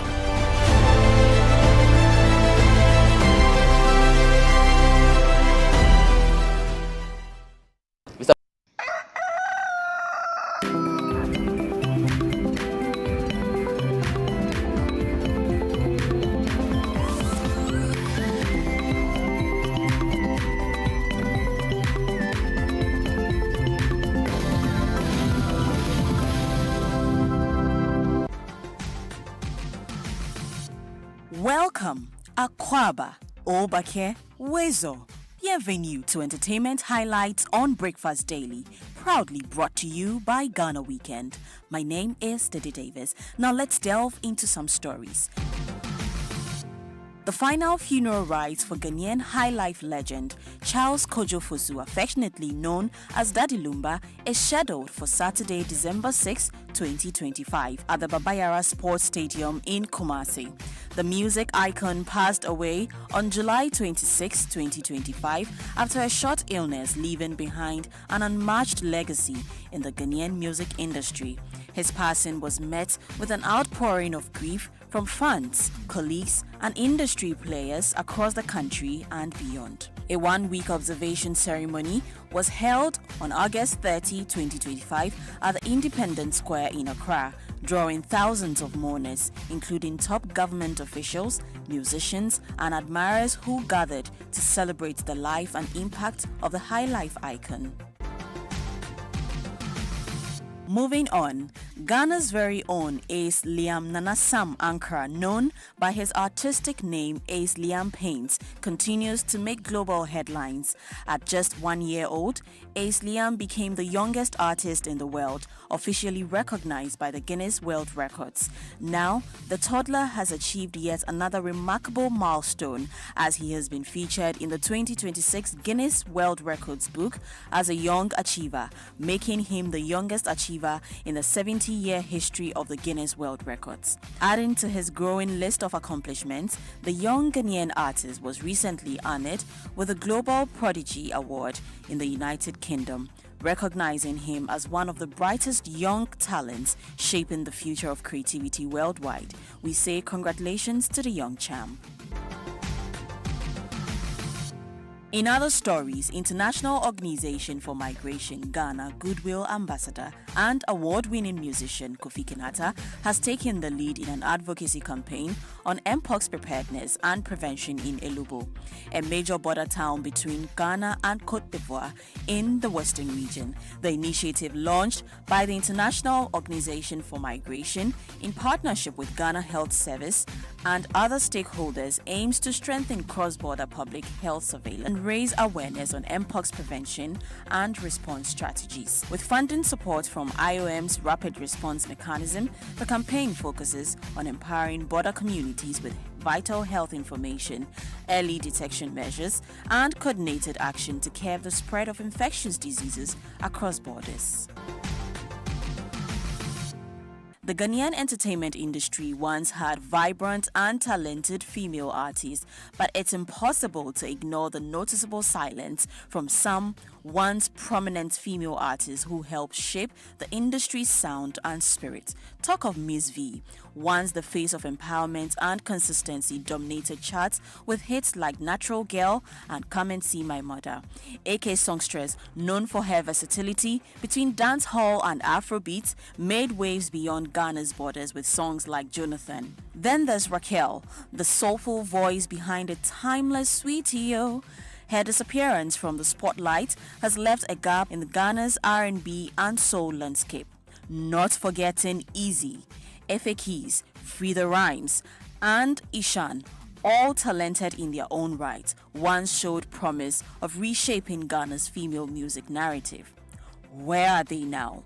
Welcome, Akwaba, Obake, Wezo. Bienvenue to Entertainment Highlights on Breakfast Daily, proudly brought to you by Ghana Weekend. My name is Dede Davis. Now let's delve into some stories. The final funeral rites for Ghanaian high life legend Charles Kojo Fosu, affectionately known as Daddy Lumba, is scheduled for Saturday, December 6, 2025 at the Babayara Sports Stadium in Kumasi. The music icon passed away on July 26, 2025 after a short illness, leaving behind an unmatched legacy in the Ghanaian music industry. His passing was met with an outpouring of grief from fans, colleagues, and industry players across the country and beyond. A one-week observation ceremony was held on August 30, 2025 at the Independence Square in Accra, drawing thousands of mourners, including top government officials, musicians, and admirers who gathered to celebrate the life and impact of the high life icon. Moving on, Ghana's very own Ace Liam Nanasam Ankara, known by his artistic name Ace Liam Paints, continues to make global headlines. At just 1 year old, Ace Liam became the youngest artist in the world, officially recognized by the Guinness World Records. Now, the toddler has achieved yet another remarkable milestone as he has been featured in the 2026 Guinness World Records book as a young achiever, making him the youngest achiever in the 70-year history of the Guinness World Records. Adding to his growing list of accomplishments, the young Ghanaian artist was recently honored with the Global Prodigy Award in the United Kingdom, recognizing him as one of the brightest young talents shaping the future of creativity worldwide. We say congratulations to the young champ. In other stories, International Organization for Migration Ghana Goodwill Ambassador and award-winning musician Kofi Kinata has taken the lead in an advocacy campaign on mpox preparedness and prevention in Elubo, a major border town between Ghana and Cote d'Ivoire in the western region. The initiative, launched by the International Organization for Migration in partnership with Ghana Health Service and other stakeholders, aims to strengthen cross-border public health surveillance and raise awareness on mpox prevention and response strategies. With funding support from IOM's Rapid Response Mechanism, the campaign focuses on empowering border communities with vital health information, early detection measures, and coordinated action to curb the spread of infectious diseases across borders. The Ghanaian entertainment industry once had vibrant and talented female artists, but it's impossible to ignore the noticeable silence from some once prominent female artists who helped shape the industry's sound and spirit. Talk of Miss V, once the face of empowerment and consistency, dominated charts with hits like Natural Girl and Come and See My Mother. AK songstress, known for her versatility between dancehall and Afrobeat, made waves beyond Ghana's borders with songs like Jonathan. Then there's Raquel, the soulful voice behind a timeless Sweetie-O. Her disappearance from the spotlight has left a gap in Ghana's R&B and soul landscape. Not forgetting Easy, Efe Keys, Frida Rhymes, and Ishan, all talented in their own right, once showed promise of reshaping Ghana's female music narrative. Where are they now?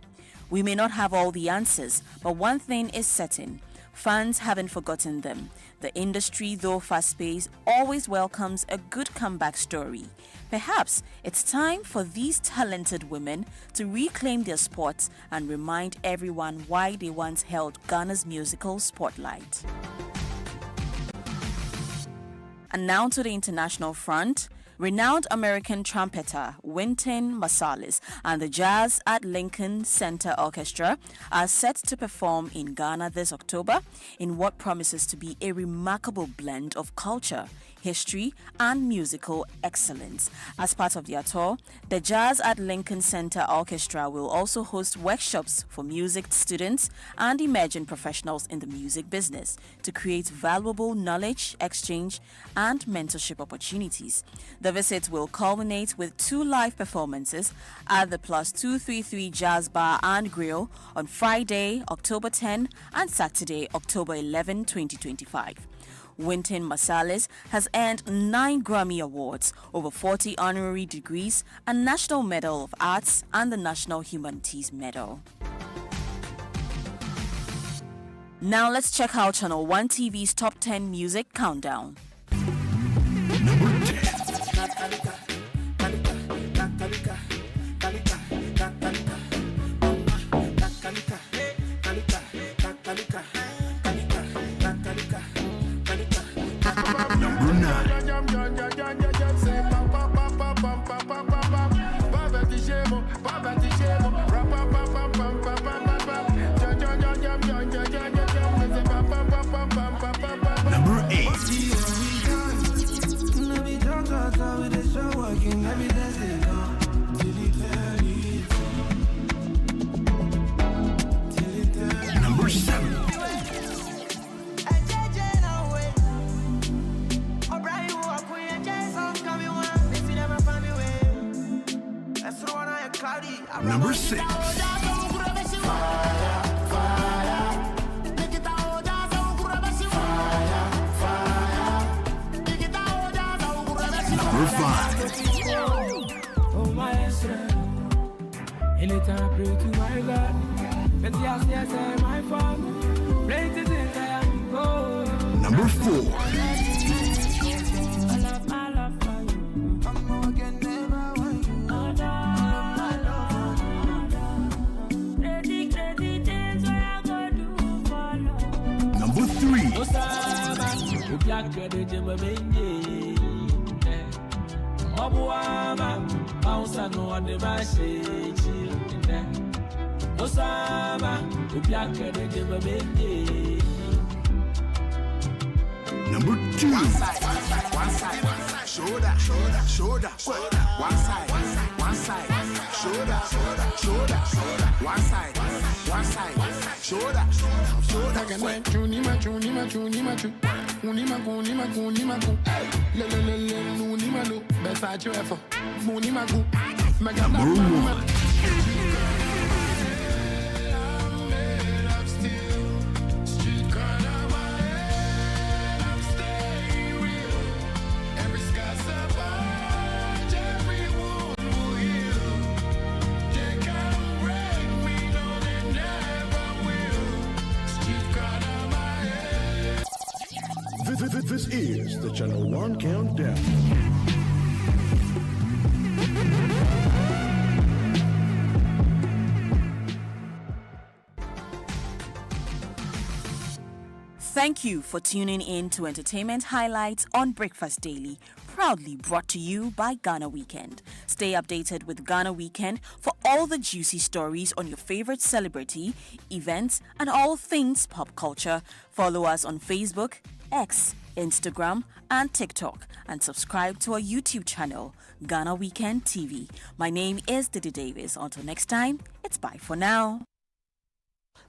We may not have all the answers, but one thing is certain. Fans haven't forgotten them. The industry, though fast-paced, always welcomes a good comeback story. Perhaps it's time for these talented women to reclaim their spot and remind everyone why they once held Ghana's musical spotlight. And now to the international front. Renowned American trumpeter Wynton Marsalis and the Jazz at Lincoln Center Orchestra are set to perform in Ghana this October in what promises to be a remarkable blend of culture, history, and musical excellence. As part of their tour, the Jazz at Lincoln Center Orchestra will also host workshops for music students and emerging professionals in the music business to create valuable knowledge exchange and mentorship opportunities. The visit will culminate with 2 live performances at the Plus 233 Jazz Bar and Grill on Friday, October 10 and Saturday, October 11, 2025. Wynton Marsalis has earned 9 Grammy Awards, over 40 honorary degrees, a National Medal of Arts and the National Humanities Medal. Now let's check out Channel 1 TV's Top 10 Music Countdown. Number 6. Number 5. Oh my anytime I pray to my God, but yes, my Father, pray to the am Number 4. I love for you. I'm more again, never want you. Number 3. Number 2. One side, shoulder, one side, shoulder, one side, shoulder. Number 1. This is the Channel 1 Countdown. Thank you for tuning in to Entertainment Highlights on Breakfast Daily, proudly brought to you by Ghana Weekend. Stay updated with Ghana Weekend for all the juicy stories on your favorite celebrity, events, and all things pop culture. Follow us on Facebook, X, Instagram, and TikTok, and subscribe to our YouTube channel, Ghana Weekend TV. My name is Didi Davis. Until next time, it's bye for now.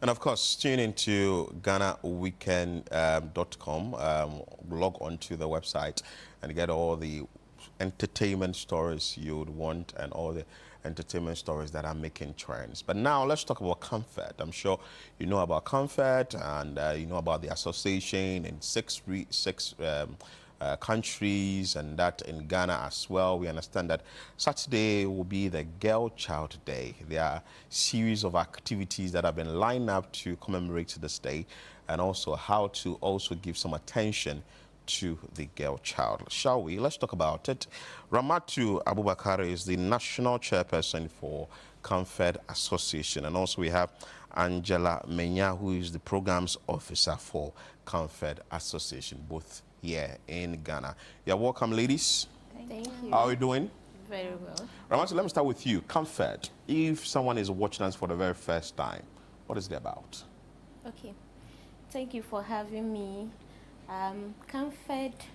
And of course, tune into GhanaWeekend.com. Log on to the website and get all the entertainment stories you would want and all the entertainment stories that are making trends. But now let's talk about Comfort. I'm sure you know about Comfort and you know about the association in six countries, and that in Ghana as well. We understand that Saturday will be the Girl Child Day. There are a series of activities that have been lined up to commemorate this day, and also how to also give some attention to the girl child. Shall we? Let's talk about it. Ramatu Abubakar is the national chairperson for Comfort Association, and also we have Angela Menya, who is the programs officer for Comfort Association, both here in Ghana. You're welcome, ladies. Thank you. How are you doing? Very well. Ramatu, let me start with you. Comfort, if someone is watching us for the very first time, what is it about? Okay. Thank you for having me. Comfort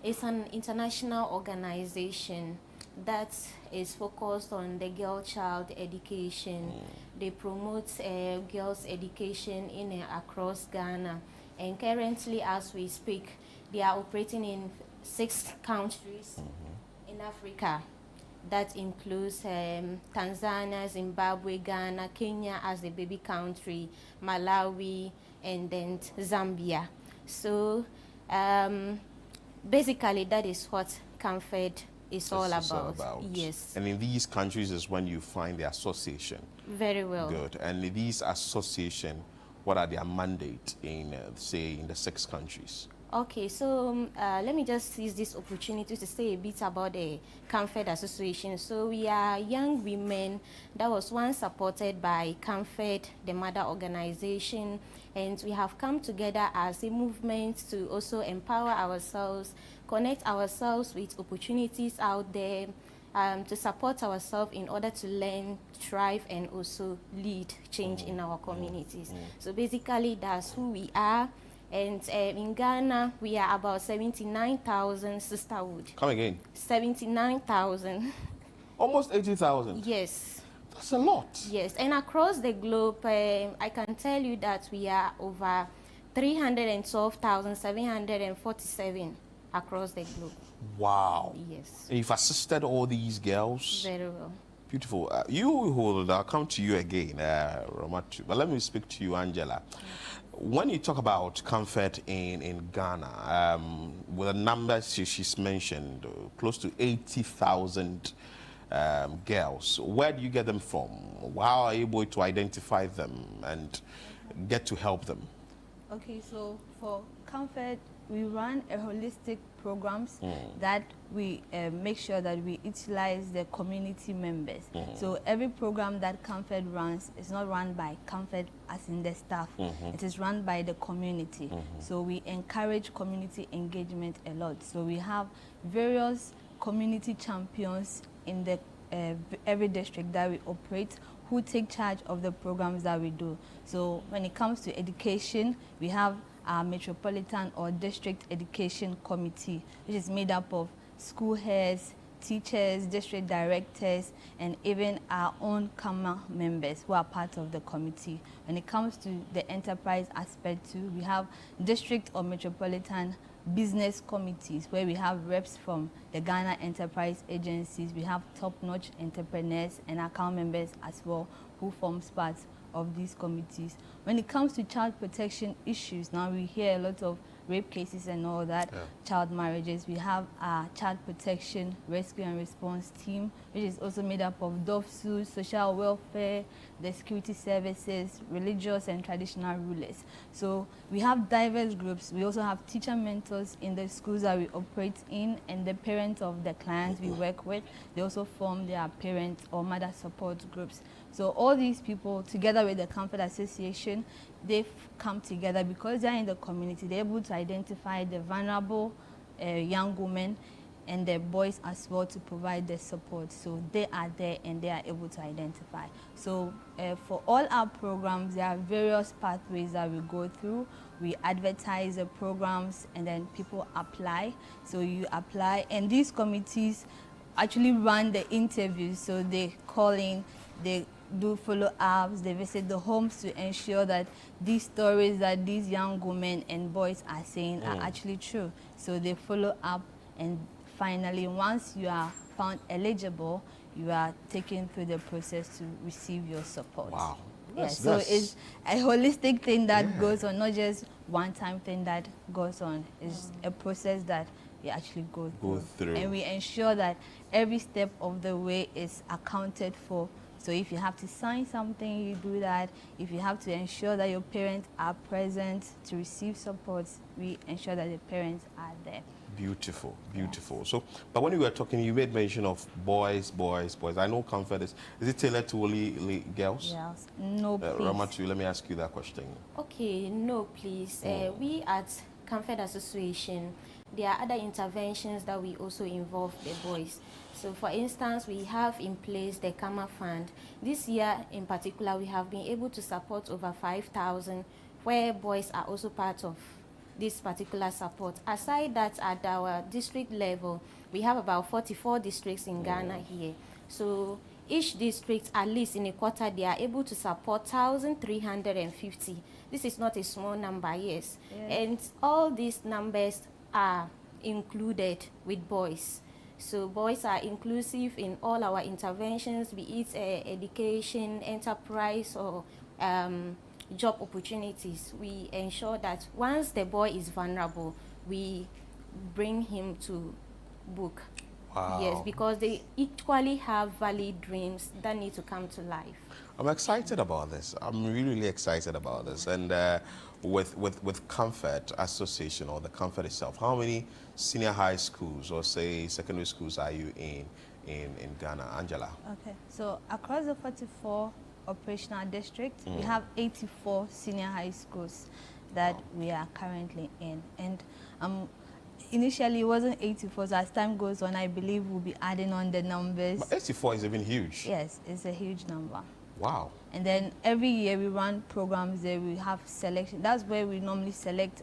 is an international organization that is focused on the girl-child education. They promote girls' education in and across Ghana. And currently, as we speak, they are operating in 6 countries in Africa. That includes Tanzania, Zimbabwe, Ghana, Kenya as the baby country, Malawi, and then Zambia. So basically, that is what Comfort is all about. Yes. And in these countries is when you find the association. Very well. Good. And in these association, what are their mandate in, say, in the 6 countries? Okay, so let me just seize this opportunity to say a bit about the Comfort Association. So we are young women that was once supported by Comfort, the mother organization, and we have come together as a movement to also empower ourselves, connect ourselves with opportunities out there, to support ourselves in order to learn, thrive, and also lead change in our communities. So basically, that's who we are. And in Ghana, we are about 79,000 sisterhood. Come again. 79,000. Almost 80,000. Yes. That's a lot. Yes, and across the globe, I can tell you that we are over 312,747 across the globe. Wow. Yes. And you've assisted all these girls. Very well. Beautiful. I'll come to you again, Ramatu. But let me speak to you, Angela. When you talk about Comfort in Ghana, with the numbers she's mentioned, close to 80,000 girls, where do you get them from? How are you able to identify them and get to help them? Okay, so for Comfort, we run a holistic programs that we make sure that we utilize the community members. So every program that Comfort runs is not run by Comfort as in the staff. It is run by the community. So we encourage community engagement a lot. So we have various community champions in the every district that we operate who take charge of the programs that we do. So when it comes to education, we have our Metropolitan or District Education Committee, which is made up of school heads, teachers, district directors, and even our own CAMA members who are part of the committee. When it comes to the enterprise aspect too, we have district or metropolitan business committees where we have reps from the Ghana enterprise agencies. We have top-notch entrepreneurs and account members as well who forms part of these committees. When it comes to child protection issues, now we hear a lot of rape cases and all that, child marriages. We have our child protection rescue and response team, which is also made up of DOFSU, social welfare, the security services, religious and traditional rulers. So we have diverse groups. We also have teacher mentors in the schools that we operate in, and the parents of the clients we work with, they also form their parent or mother support groups. So all these people, together with the Comfort Association, they've come together because they're in the community. They're able to identify the vulnerable young women and the boys as well to provide the support. So they are there and they are able to identify. So for all our programs, there are various pathways that we go through. We advertise the programs and then people apply. So you apply, and these committees actually run the interviews. So they call in, they do follow-ups, they visit the homes to ensure that these stories that these young women and boys are saying are actually true. So they follow up, and finally, once you are found eligible, you are taken through the process to receive your support. Wow. Yes, so it's a holistic thing that goes on, not just one-time thing that goes on. It's a process that we actually go through. And we ensure that every step of the way is accounted for. So if you have to sign something, you do that. If you have to ensure that your parents are present to receive support, we ensure that the parents are there. Beautiful, beautiful. Yes. So, but when you were talking, you made mention of boys. I know Comfort is it tailored to only girls? Yes. No, please. Ramatu, let me ask you that question. Okay, no, please. We at Comfort Association, there are other interventions that we also involve the boys. So, for instance, we have in place the Kama Fund. This year, in particular, we have been able to support over 5,000, where boys are also part of this particular support. Aside that, at our district level, we have about 44 districts in Ghana here. So each district, at least in a quarter, they are able to support 1,350. This is not a small number, yes. And all these numbers are included with boys. So boys are inclusive in all our interventions, be it education, enterprise, or job opportunities. We ensure that once the boy is vulnerable, we bring him to book. Wow. Yes, because they equally have valid dreams that need to come to life. I'm excited about this. I'm really excited about this. And with Comfort Association, or the Comfort itself, how many senior high schools or say secondary schools are you in Ghana? Angela? Okay, so across the 44 operational districts, we have 84 senior high schools that we are currently in. And initially it wasn't 84, so as time goes on, I believe we'll be adding on the numbers. But 84 is even huge. Yes, it's a huge number. Wow. And then every year we run programs there, we have selection. That's where we normally select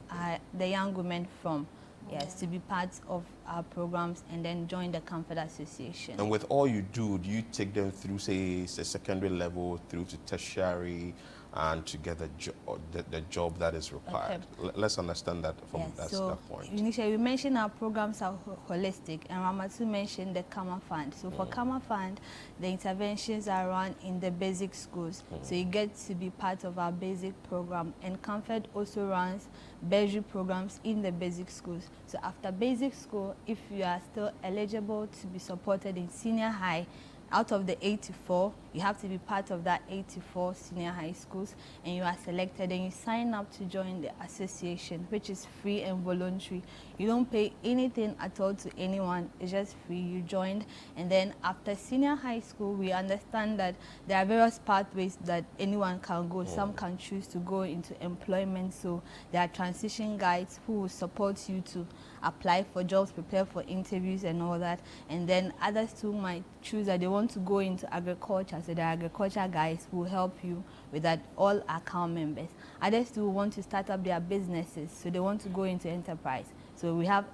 the young women from. Yes, to be part of our programs and then join the Comfort Association. And with all you do you take them through, say secondary level, through to tertiary, and to get the job that is required? Okay. Let's understand that from that point. Initially, we mentioned our programs are holistic, and Ramatu mentioned the Kama Fund. So for Kama Fund, the interventions are run in the basic schools. So you get to be part of our basic program. And Comfort also runs bursary programs in the basic schools. So after basic school, if you are still eligible to be supported in senior high, out of the 84, you have to be part of that 84 senior high schools, and you are selected and you sign up to join the association, which is free and voluntary. You don't pay anything at all to anyone. It's just free. You joined, and then after senior high school, we understand that there are various pathways that anyone can go. Some can choose to go into employment, so there are transition guides who will support you to apply for jobs, prepare for interviews and all that. And then others too might choose that they want to go into agriculture, so the agriculture guys will help you with that, all account members. Others too want to start up their businesses, so they want to go into enterprise. So we have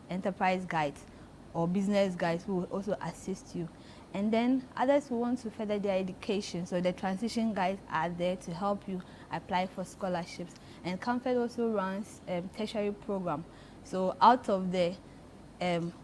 enterprise guides or business guys who will also assist you. And then others who want to further their education, so the transition guides are there to help you apply for scholarships. And Comfort also runs a tertiary program. So out of the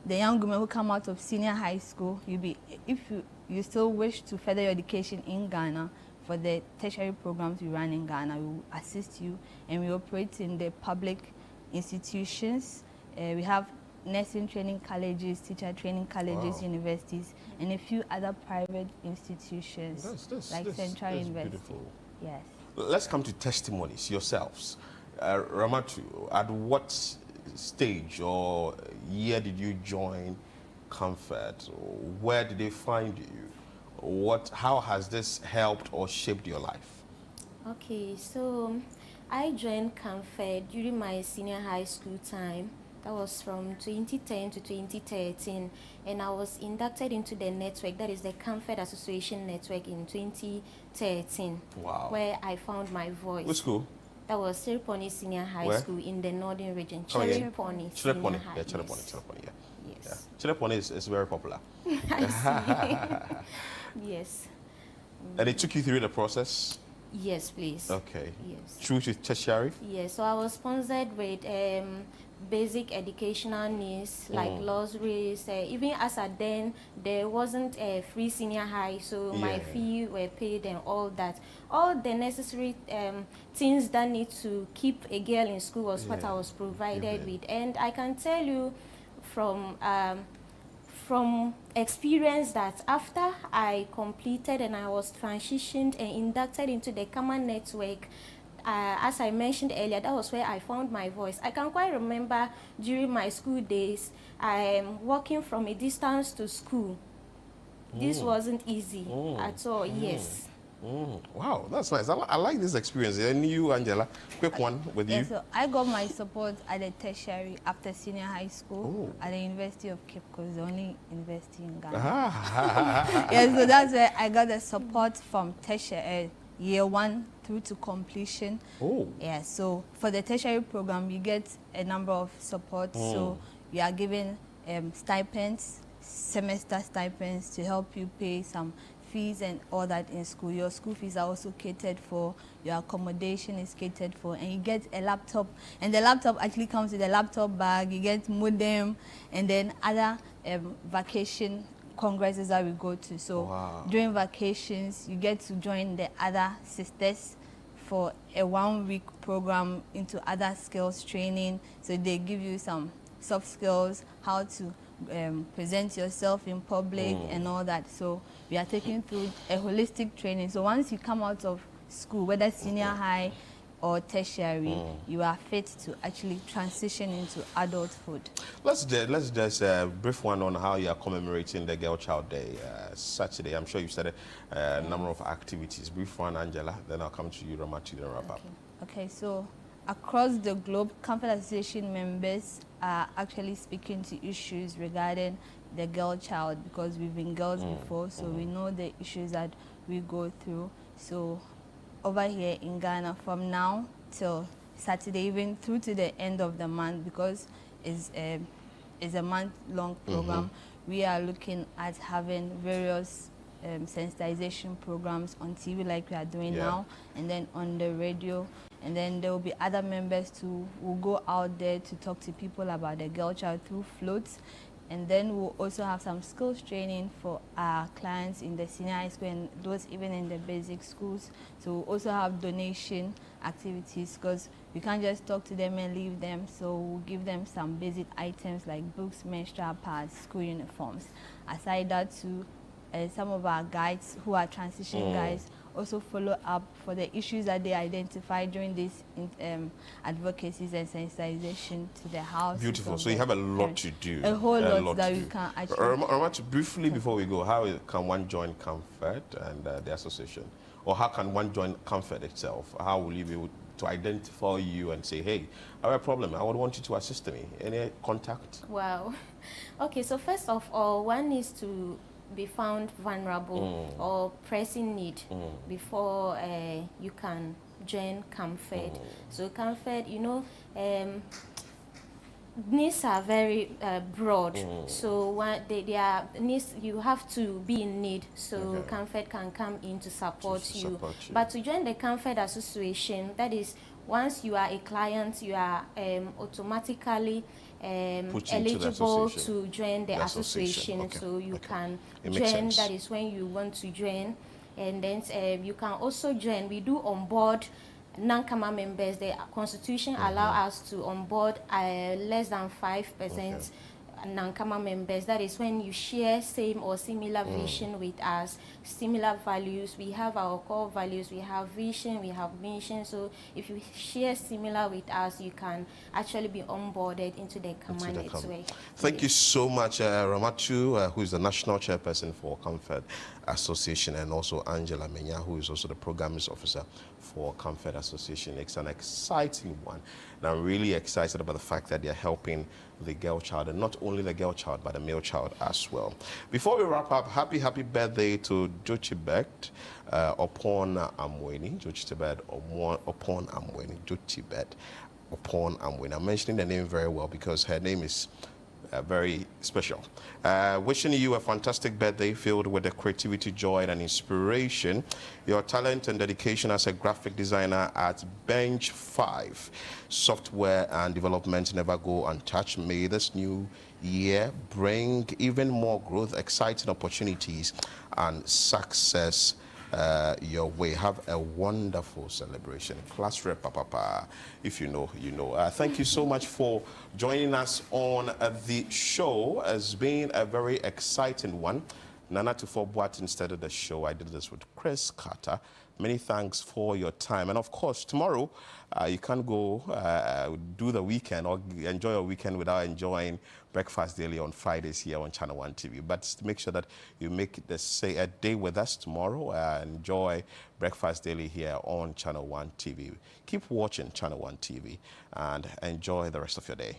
young women who come out of senior high school, if you still wish to further your education in Ghana, for the tertiary programs we run in Ghana, we will assist you, and we operate in the public institutions. We have nursing training colleges, teacher training colleges, universities, and a few other private institutions like Central University. Beautiful. Yes. Let's come to testimonies yourselves. Ramatu, at what stage or year did you join Comfort? Where did they find you? how has this helped or shaped your life? Okay, so I joined CAMFED during my senior high school time. That was from 2010 to 2013, and I was inducted into the network, that is the CAMFED Association Network, in 2013. Wow. Where I found my voice. Which school? That was Cherry Pony Senior High Where? School in the northern region. Oh, yeah. Cherry Pony. Cherry Pony. Senior High, Yeah, Cherry yes. Pony. Cherry Pony. Yeah. Yes. Yeah. Cherry Pony is very popular. I see. Yes. And it took you through the process? Yes, please. Okay. Yes. Through to tertiary? Yes, so I was sponsored with basic educational needs like lotteries. Even as at then, there wasn't a free senior high, so my fee were paid and all that. All the necessary things that need to keep a girl in school was what I was provided with. And I can tell you from experience that after I completed and I was transitioned and inducted into the common network, as I mentioned earlier, that was where I found my voice. I can quite remember during my school days, walking from a distance to school. This wasn't easy at all, yes. Wow, that's nice. I like this experience. And you, Angela, quick one with you. So I got my support at the tertiary after senior high school at the University of Cape Coast, the only university in Ghana. Yeah, so that's where I got the support from tertiary, year 1 through to completion. Yeah, so for the tertiary program, you get a number of supports. So you are given stipends, semester stipends to help you pay some fees and all that in school. Your school fees are also catered for, your accommodation is catered for, and you get a laptop, and the laptop actually comes with a laptop bag. You get modem, and then other vacation congresses that we go to. So during vacations, you get to join the other sisters for a 1-week program into other skills training. So they give you some soft skills, how to present yourself in public and all that. So we are taking through a holistic training. So once you come out of school, whether senior high or tertiary, you are fit to actually transition into adulthood. Let's just brief one on how you are commemorating the Girl Child Day Saturday. I'm sure you've started a number of activities. Brief one, Angela, then I'll come to you, Rama, to wrap up. Okay, so across the globe, CAMFED Association members are actually speaking to issues regarding the girl child, because we've been girls before, so we know the issues that we go through. So over here in Ghana, from now till Saturday, even through to the end of the month, because it's a month-long program, we are looking at having various sensitization programs on TV like we are doing now, and then on the radio. And then there will be other members who will go out there to talk to people about the girl child through floats. And then we'll also have some skills training for our clients in the senior high school and those even in the basic schools. So we'll also have donation activities, because we can't just talk to them and leave them. So we'll give them some basic items like books, menstrual pads, school uniforms. Aside that, too, some of our guides who are transition guides also follow up for the issues that they identify during this advocacies and sensitization to the house. Beautiful. So you have a lot to do. A whole lot that we can actually. Rama, briefly before we go, how can one join CAMFED and the association? Or how can one join CAMFED itself? How will you be able to identify you and say, hey, I have a problem, I would want you to assist me? Any contact? Wow. Okay, so first of all, one needs to be found vulnerable or pressing need before you can join CAMFED. So CAMFED, you know, needs are very broad. So they are needs, you have to be in need. So CAMFED can come in to support you. But to join the CAMFED association, that is, once you are a client, you are automatically eligible to join the association. So you can join. That is when you want to join. And then you can also join. We do onboard non-CAMA members. The constitution allow us to onboard less than 5% Nankama members. That is when you share same or similar vision with us, similar values. We have our core values, we have vision, we have mission. So if you share similar with us, you can actually be onboarded into the Kama network. Thank you so much, Ramatu, who is the national chairperson for Comfort Association, and also Angela Menya, who is also the programming officer for Comfort Association. It's an exciting one, and I'm really excited about the fact that they're helping the girl child, and not only the girl child, but the male child as well. Before we wrap up, happy birthday to Jochibet upon Amweni. Jochibet upon Amweni. Jochibet upon Amweni. I'm mentioning the name very well because her name is very special. Wishing you a fantastic birthday filled with the creativity, joy, and inspiration. Your talent and dedication as a graphic designer at Bench 5 Software and Development never go untouched. May this new year bring even more growth, exciting opportunities, and success your way. Have a wonderful celebration. Class rep, papa. If you know, you know. Thank you so much for joining us on the show. It's been a very exciting one. Nana Tufo instead of the show. I did this with Chris Carter. Many thanks for your time. And of course, tomorrow, you can't go do the weekend or enjoy your weekend without enjoying Breakfast Daily on Fridays here on Channel One TV. But make sure that you make a day with us tomorrow and enjoy Breakfast Daily here on Channel One TV. Keep watching Channel One TV and enjoy the rest of your day.